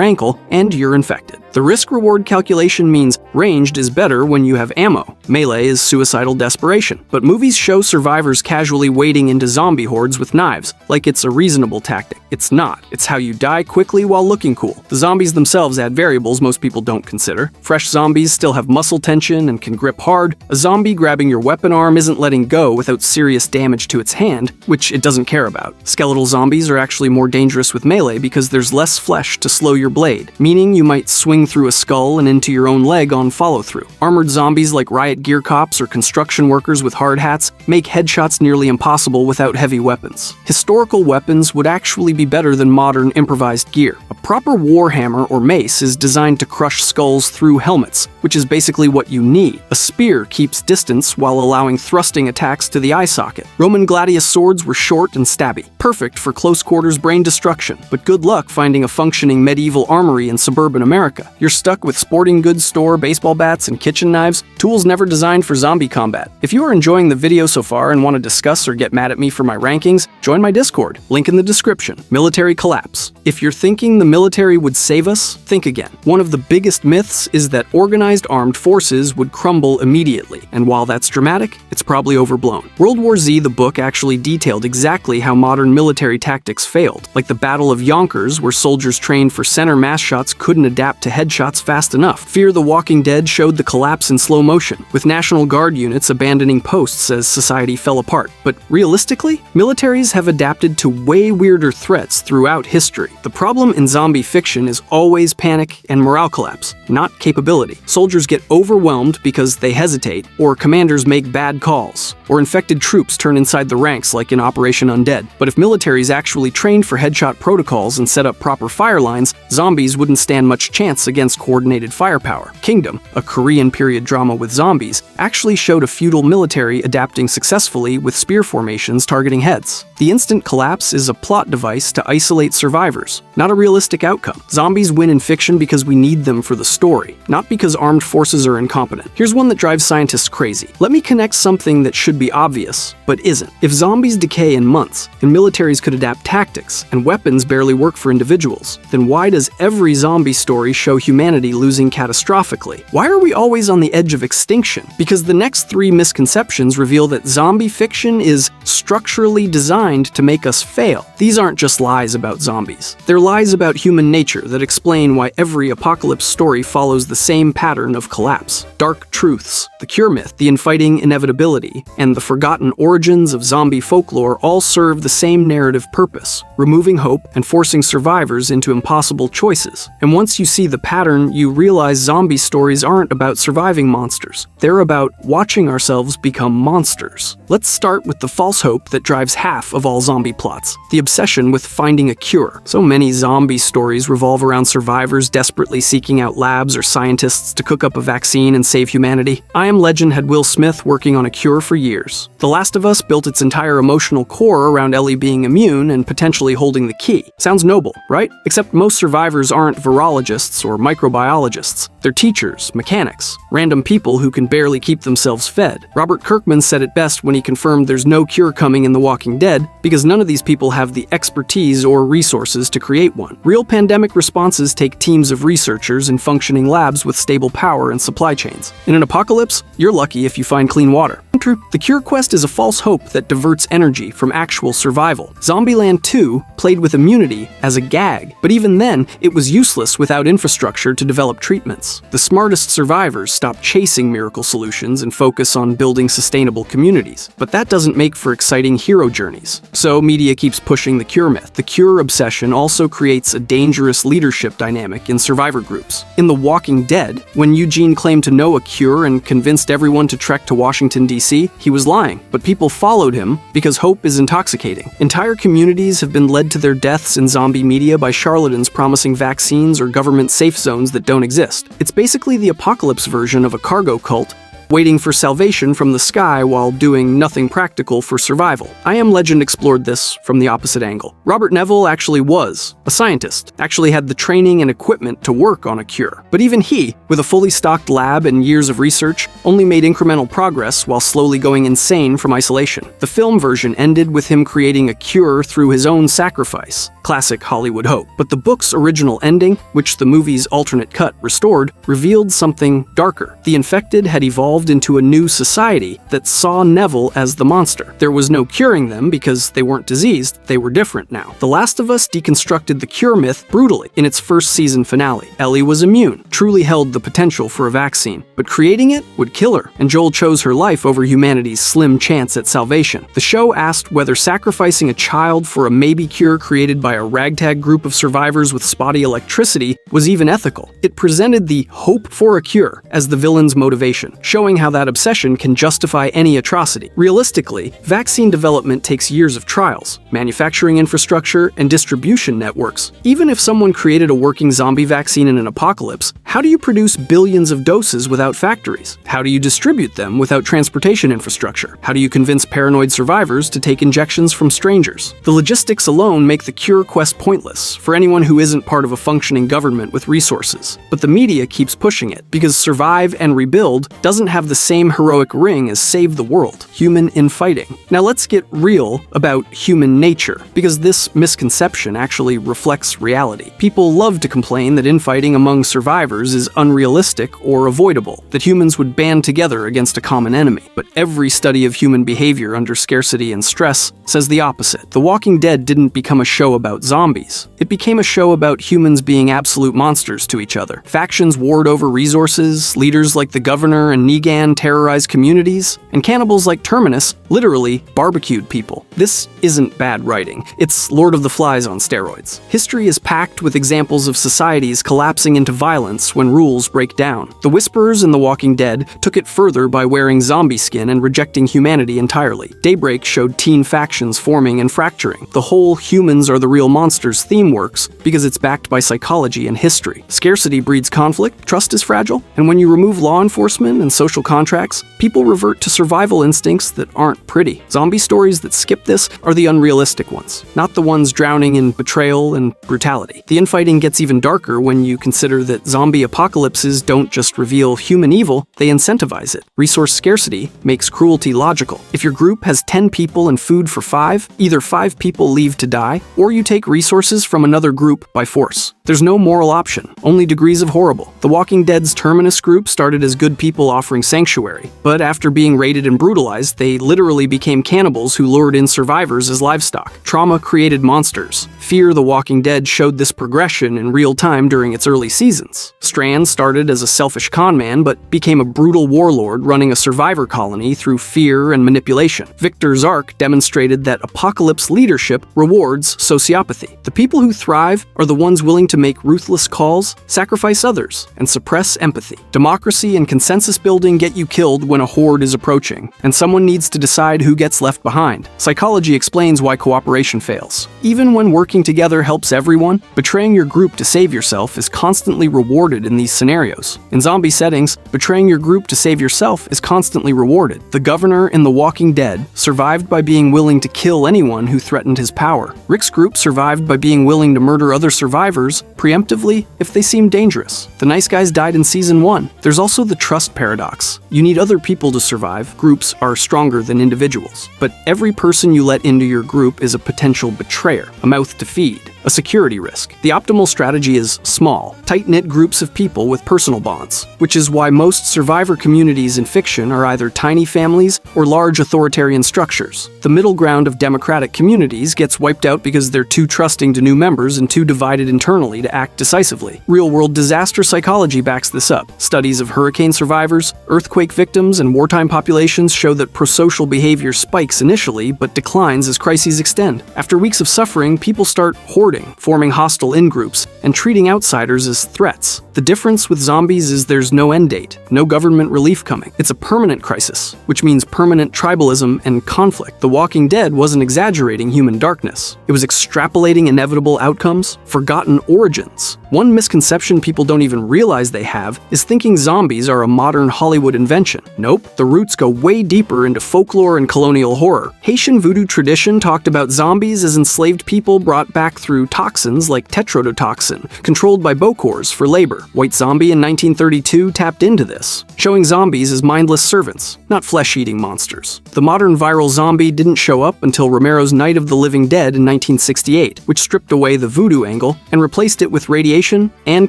ankle, and you're infected. The risk-reward calculation means ranged is better when you have ammo. Melee is suicidal desperation. But movies show survivors casually wading into zombie hordes with knives, like it's a reasonable tactic. It's not. It's how you die quickly while looking cool. The zombies themselves add variables most people don't consider. Fresh zombies still have muscle tension and can grip hard. A zombie grabbing your weapon arm isn't letting go without serious damage to its hand, which it doesn't care about. Skeletal zombies are actually more dangerous with melee because there's less flesh to slow your blade, meaning you might swing through a skull and into your own leg on follow-through. Armored zombies like riot gear cops or construction workers with hard hats make headshots nearly impossible without heavy weapons. Historical weapons would actually be better than modern improvised gear. A proper warhammer or mace is designed to crush skulls through helmets, which is basically what you need. A spear keeps distance while allowing thrusting attacks to the eye socket. Roman gladius swords were short and stabby, perfect for close quarters brain destruction, but good luck finding a functioning medieval armory in suburban America. You're stuck with sporting goods store, baseball bats, and kitchen knives, tools never designed for zombie combat. If you are enjoying the video so far and want to discuss or get mad at me for my rankings, join my Discord, link in the description. Military collapse. If you're thinking the military would save us, think again. One of the biggest myths is that organized armed forces would crumble immediately, and while that's dramatic, it's probably overblown. World War Z, the book, actually detailed exactly how modern military tactics failed, like the Battle of Yonkers, where soldiers trained for center mass shots couldn't adapt to headshots fast enough. Fear the Walking Dead showed the collapse in slow motion, with National Guard units abandoning posts as society fell apart. But realistically, militaries have adapted to way weirder threats throughout history. The problem in zombie fiction is always panic and morale collapse, not capability. Soldiers get overwhelmed because they hesitate, or commanders make bad calls, or infected troops turn inside the ranks like in Operation Undead. But if militaries actually trained for headshot protocols and set up proper fire lines, zombies wouldn't stand much chance against coordinated firepower. Kingdom, a Korean period drama with zombies, actually showed a feudal military adapting successfully with spear formations targeting heads. The instant collapse is a plot device to isolate survivors, not a realistic outcome. Zombies win in fiction because we need them for the story, not because armed forces are incompetent. Here's one that drives scientists crazy. Let me connect something that should be obvious. but isn't. If zombies decay in months, and militaries could adapt tactics, and weapons barely work for individuals, then why does every zombie story show humanity losing catastrophically? Why are we always on the edge of extinction? Because the next 3 misconceptions reveal that zombie fiction is structurally designed to make us fail. These aren't just lies about zombies. They're lies about human nature that explain why every apocalypse story follows the same pattern of collapse. Dark truths, the cure myth, the infighting inevitability, and the forgotten origins of zombie folklore all serve the same narrative purpose, removing hope and forcing survivors into impossible choices. And once you see the pattern, you realize zombie stories aren't about surviving monsters. They're about watching ourselves become monsters. Let's start with the false hope that drives half of all zombie plots, the obsession with finding a cure. So many zombie stories revolve around survivors desperately seeking out labs or scientists to cook up a vaccine and save humanity. I Am Legend had Will Smith working on a cure for years. The Last of Us built its entire emotional core around Ellie being immune and potentially holding the key. Sounds noble, right? Except most survivors aren't virologists or microbiologists. They're teachers, mechanics, random people who can barely keep themselves fed. Robert Kirkman said it best when he confirmed there's no cure coming in The Walking Dead because none of these people have the expertise or resources to create one. Real pandemic responses take teams of researchers in functioning labs with stable power and supply chains. In an apocalypse, you're lucky if you find clean water. True, the cure quest is a false hope that diverts energy from actual survival. Zombieland 2 played with immunity as a gag, but even then, it was useless without infrastructure to develop treatments. The smartest survivors stop chasing miracle solutions and focus on building sustainable communities. But that doesn't make for exciting hero journeys. So media keeps pushing the cure myth. The cure obsession also creates a dangerous leadership dynamic in survivor groups. In The Walking Dead, when Eugene claimed to know a cure and convinced everyone to trek to Washington, D.C., he was lying, but people followed him because hope is intoxicating. Entire communities have been led to their deaths in zombie media by charlatans promising vaccines or government safe zones that don't exist. It's basically the apocalypse version of a cargo cult, waiting for salvation from the sky while doing nothing practical for survival. I Am Legend explored this from the opposite angle. Robert Neville actually was a scientist, actually had the training and equipment to work on a cure. But even he, with a fully stocked lab and years of research, only made incremental progress while slowly going insane from isolation. The film version ended with him creating a cure through his own sacrifice. Classic Hollywood hope. But the book's original ending, which the movie's alternate cut restored, revealed something darker. The infected had evolved into a new society that saw Neville as the monster. There was no curing them because they weren't diseased, they were different now. The Last of Us deconstructed the cure myth brutally in its first season finale. Ellie was immune, truly held the potential for a vaccine, but creating it would kill her, and Joel chose her life over humanity's slim chance at salvation. The show asked whether sacrificing a child for a maybe cure created by a ragtag group of survivors with spotty electricity was even ethical. It presented the hope for a cure as the villain's motivation, showing how that obsession can justify any atrocity. Realistically, vaccine development takes years of trials, manufacturing infrastructure, and distribution networks. Even if someone created a working zombie vaccine in an apocalypse, how do you produce billions of doses without factories? How do you distribute them without transportation infrastructure? How do you convince paranoid survivors to take injections from strangers? The logistics alone make the cure quest pointless for anyone who isn't part of a functioning government with resources. But the media keeps pushing it because Survive and Rebuild doesn't have the same heroic ring as Save the World, human infighting. Now let's get real about human nature, because this misconception actually reflects reality. People love to complain that infighting among survivors is unrealistic or avoidable, that humans would band together against a common enemy. But every study of human behavior under scarcity and stress says the opposite. The Walking Dead didn't become a show about zombies. It became a show about humans being absolute monsters to each other. Factions warred over resources, leaders like the governor and Negan terrorized communities, and cannibals like Terminus literally barbecued people. This isn't bad writing. It's Lord of the Flies on steroids. History is packed with examples of societies collapsing into violence when rules break down. The Whisperers in The Walking Dead took it further by wearing zombie skin and rejecting humanity entirely. Daybreak showed teen factions forming and fracturing. The whole humans are the real monsters theme works because it's backed by psychology and history. Scarcity breeds conflict, trust is fragile, and when you remove law enforcement and social social contracts, people revert to survival instincts that aren't pretty. Zombie stories that skip this are the unrealistic ones, not the ones drowning in betrayal and brutality. The infighting gets even darker when you consider that zombie apocalypses don't just reveal human evil, they incentivize it. Resource scarcity makes cruelty logical. If your group has 10 people and food for 5, either 5 people leave to die, or you take resources from another group by force. There's no moral option, only degrees of horrible. The Walking Dead's Terminus group started as good people offering sanctuary, but after being raided and brutalized, they literally became cannibals who lured in survivors as livestock. Trauma created monsters. Fear the Walking Dead showed this progression in real time during its early seasons. Strand started as a selfish conman, but became a brutal warlord running a survivor colony through fear and manipulation. Victor's arc demonstrated that apocalypse leadership rewards sociopathy. The people who thrive are the ones willing to make ruthless calls, sacrifice others, and suppress empathy. Democracy and consensus building get you killed when a horde is approaching, and someone needs to decide who gets left behind. Psychology explains why cooperation fails. Even when working together helps everyone, betraying your group to save yourself is constantly rewarded in these scenarios. In zombie settings, betraying your group to save yourself is constantly rewarded. The governor in The Walking Dead survived by being willing to kill anyone who threatened his power. Rick's group survived by being willing to murder other survivors preemptively if they seemed dangerous. The nice guys died in season 1. There's also the trust paradox. You need other people to survive. Groups are stronger than individuals. But every person you let into your group is a potential betrayer, a mouth to feed, a security risk. The optimal strategy is small, tight-knit groups of people with personal bonds, which is why most survivor communities in fiction are either tiny families or large authoritarian structures. The middle ground of democratic communities gets wiped out because they're too trusting to new members and too divided internally to act decisively. Real-world disaster psychology backs this up. Studies of hurricane survivors, earthquake victims, and wartime populations show that prosocial behavior spikes initially but declines as crises extend. After weeks of suffering, people start hoarding, forming hostile in-groups, and treating outsiders as threats. The difference with zombies is there's no end date, no government relief coming. It's a permanent crisis, which means permanent tribalism and conflict. The Walking Dead wasn't exaggerating human darkness. It was extrapolating inevitable outcomes, forgotten origins. One misconception people don't even realize they have is thinking zombies are a modern Hollywood invention. Nope, the roots go way deeper into folklore and colonial horror. Haitian voodoo tradition talked about zombies as enslaved people brought back through toxins like tetrodotoxin, controlled by Bokors for labor. White Zombie in 1932 tapped into this, showing zombies as mindless servants, not flesh-eating monsters. The modern viral zombie didn't show up until Romero's Night of the Living Dead in 1968, which stripped away the voodoo angle and replaced it with radiation and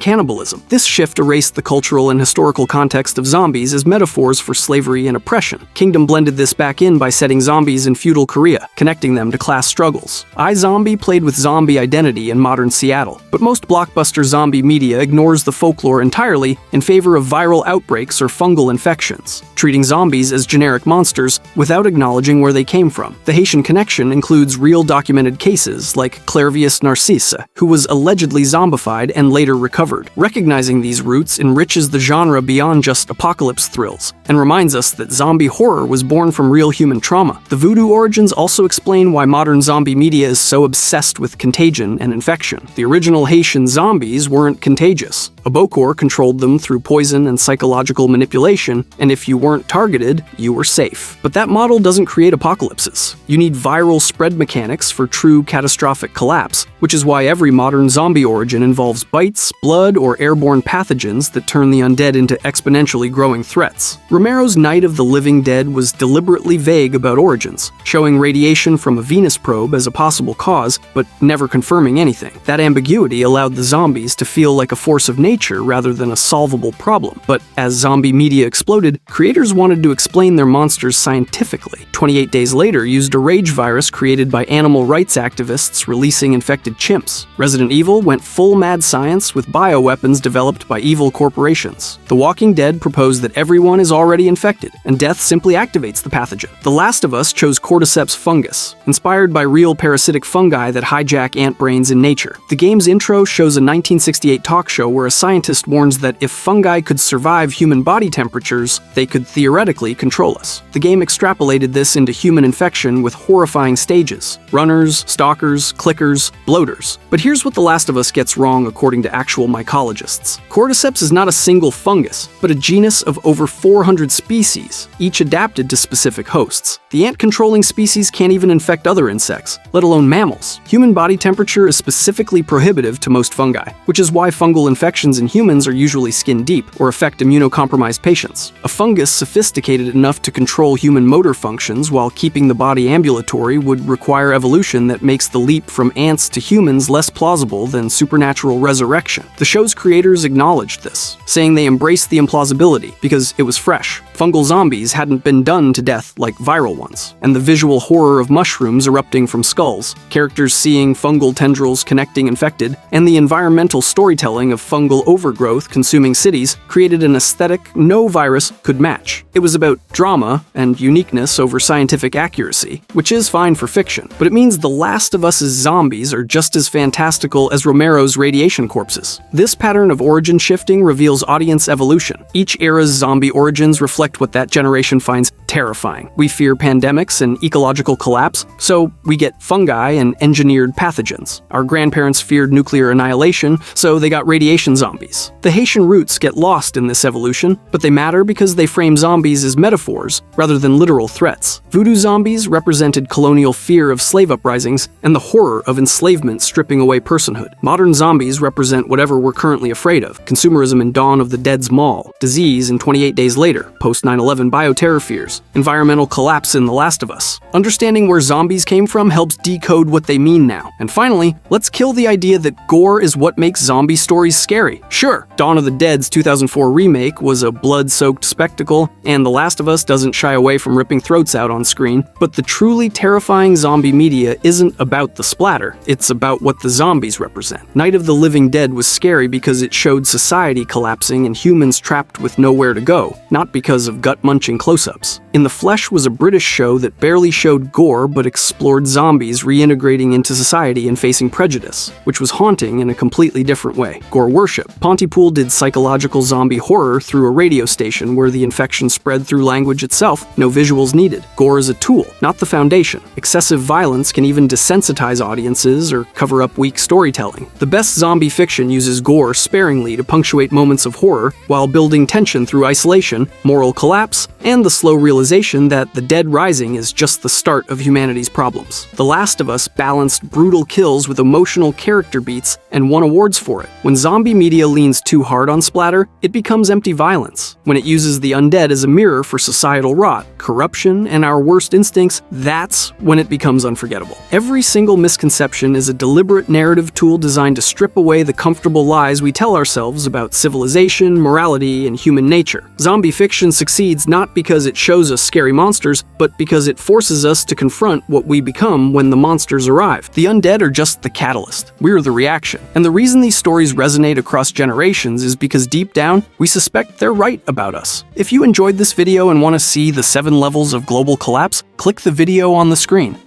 cannibalism. This shift erased the cultural and historical context of zombies as metaphors for slavery and oppression. Kingdom blended this back in by setting zombies in feudal Korea, connecting them to class struggles. iZombie played with zombie identity in modern Seattle, but most blockbuster zombie media ignores the folklore entirely in favor of viral outbreaks or fungal infections, treating zombies as generic monsters without acknowledging where they came from. The Haitian connection includes real documented cases like Clervius Narcisse, who was allegedly zombified and later recovered. Recognizing these roots enriches the genre beyond just apocalypse thrills, and reminds us that zombie horror was born from real human trauma. The voodoo origins also explain why modern zombie media is so obsessed with contagion and infection. The original Haitian zombies weren't contagious. A Bokor controlled them through poison and psychological manipulation, and if you weren't targeted, you were safe. But that model doesn't create apocalypses. You need viral spread mechanics for true catastrophic collapse, which is why every modern zombie origin involves bites, blood, or airborne pathogens that turn the undead into exponentially growing threats. Romero's Night of the Living Dead was deliberately vague about origins, showing radiation from a Venus probe as a possible cause, but never confirming anything. That ambiguity allowed the zombies to feel like a force of nature rather than a solvable problem. But as zombie media exploded, creators wanted to explain their monsters scientifically. 28 Days Later used a rage virus created by animal rights activists releasing infected chimps. Resident Evil went full mad science with bioweapons developed by evil corporations. The Walking Dead proposed that everyone is already infected, and death simply activates the pathogen. The Last of Us chose cordyceps fungus, inspired by real parasitic fungi that hijack ant brains in nature. The game's intro shows a 1968 talk show where a scientist warns that if fungi could survive human body temperatures, they could theoretically control us. The game extrapolated this fungus into human infection with horrifying stages: runners, stalkers, clickers, bloaters. But here's what The Last of Us gets wrong according to actual mycologists. Cordyceps is not a single fungus, but a genus of over 400 species, each adapted to specific hosts. The ant-controlling species can't even infect other insects, let alone mammals. Human body temperature is specifically prohibitive to most fungi, which is why fungal infections in humans are usually skin deep or affect immunocompromised patients. A fungus sophisticated enough to control human motor functions while keeping the body ambulatory would require evolution that makes the leap from ants to humans less plausible than supernatural resurrection. The show's creators acknowledged this, saying they embraced the implausibility because it was fresh. Fungal zombies hadn't been done to death like viral ones, and the visual horror of mushrooms erupting from skulls, characters seeing fungal tendrils connecting infected, and the environmental storytelling of fungal overgrowth consuming cities created an aesthetic no virus could match. It was about drama and uniqueness over scientific accuracy, which is fine for fiction, but it means The Last of Us's zombies are just as fantastical as Romero's radiation corpses. This pattern of origin shifting reveals audience evolution. Each era's zombie origins reflect what that generation finds terrifying. We fear pandemics and ecological collapse, so we get fungi and engineered pathogens. Our grandparents feared nuclear annihilation, so they got radiation zombies. The Haitian roots get lost in this evolution, but they matter because they frame zombies as metaphors rather than literal threats. Voodoo zombies represented colonial fear of slave uprisings and the horror of enslavement stripping away personhood. Modern zombies represent whatever we're currently afraid of: consumerism in Dawn of the Dead's Mall, disease in 28 Days Later, post-9/11 bioterror fears, environmental collapse in The Last of Us. Understanding where zombies came from helps decode what they mean now. And finally, let's kill the idea that gore is what makes zombie stories scary. Sure, Dawn of the Dead's 2004 remake was a blood-soaked spectacle, and The Last of Us doesn't shy away from ripping throats out on screen, but the truly terrifying zombie media isn't about the splatter, it's about what the zombies represent. Night of the Living Dead was scary because it showed society collapsing and humans trapped with nowhere to go, not because of gut-munching close-ups. In the Flesh was a British show that barely showed gore but explored zombies reintegrating into society and facing prejudice, which was haunting in a completely different way. Gore Worship. Pontypool did psychological zombie horror through a radio station where the infection spread through language itself, no visuals needed. Gore is a tool, not the foundation. Excessive violence can even desensitize audiences or cover up weak storytelling. The best zombie fiction uses gore sparingly to punctuate moments of horror while building tension through isolation, moral collapse, and the slow realization that the dead rising is just the start of humanity's problems. The Last of Us balanced brutal kills with emotional character beats and won awards for it. When zombie media leans too hard on splatter, it becomes empty violence. When it uses the undead as a mirror for societal rot, corruption, and our worst instincts, that's when it becomes unforgettable. Every single misconception is a deliberate narrative tool designed to strip away the comfortable lies we tell ourselves about civilization, morality, and human nature. Zombie fiction succeeds not because it shows us scary monsters, but because it forces us to confront what we become when the monsters arrive. The undead are just the catalyst. We're the reaction. And the reason these stories resonate across generations is because deep down, we suspect they're right about us. If you enjoyed this video and want to see the 7 levels of global collapse, click the video on the screen.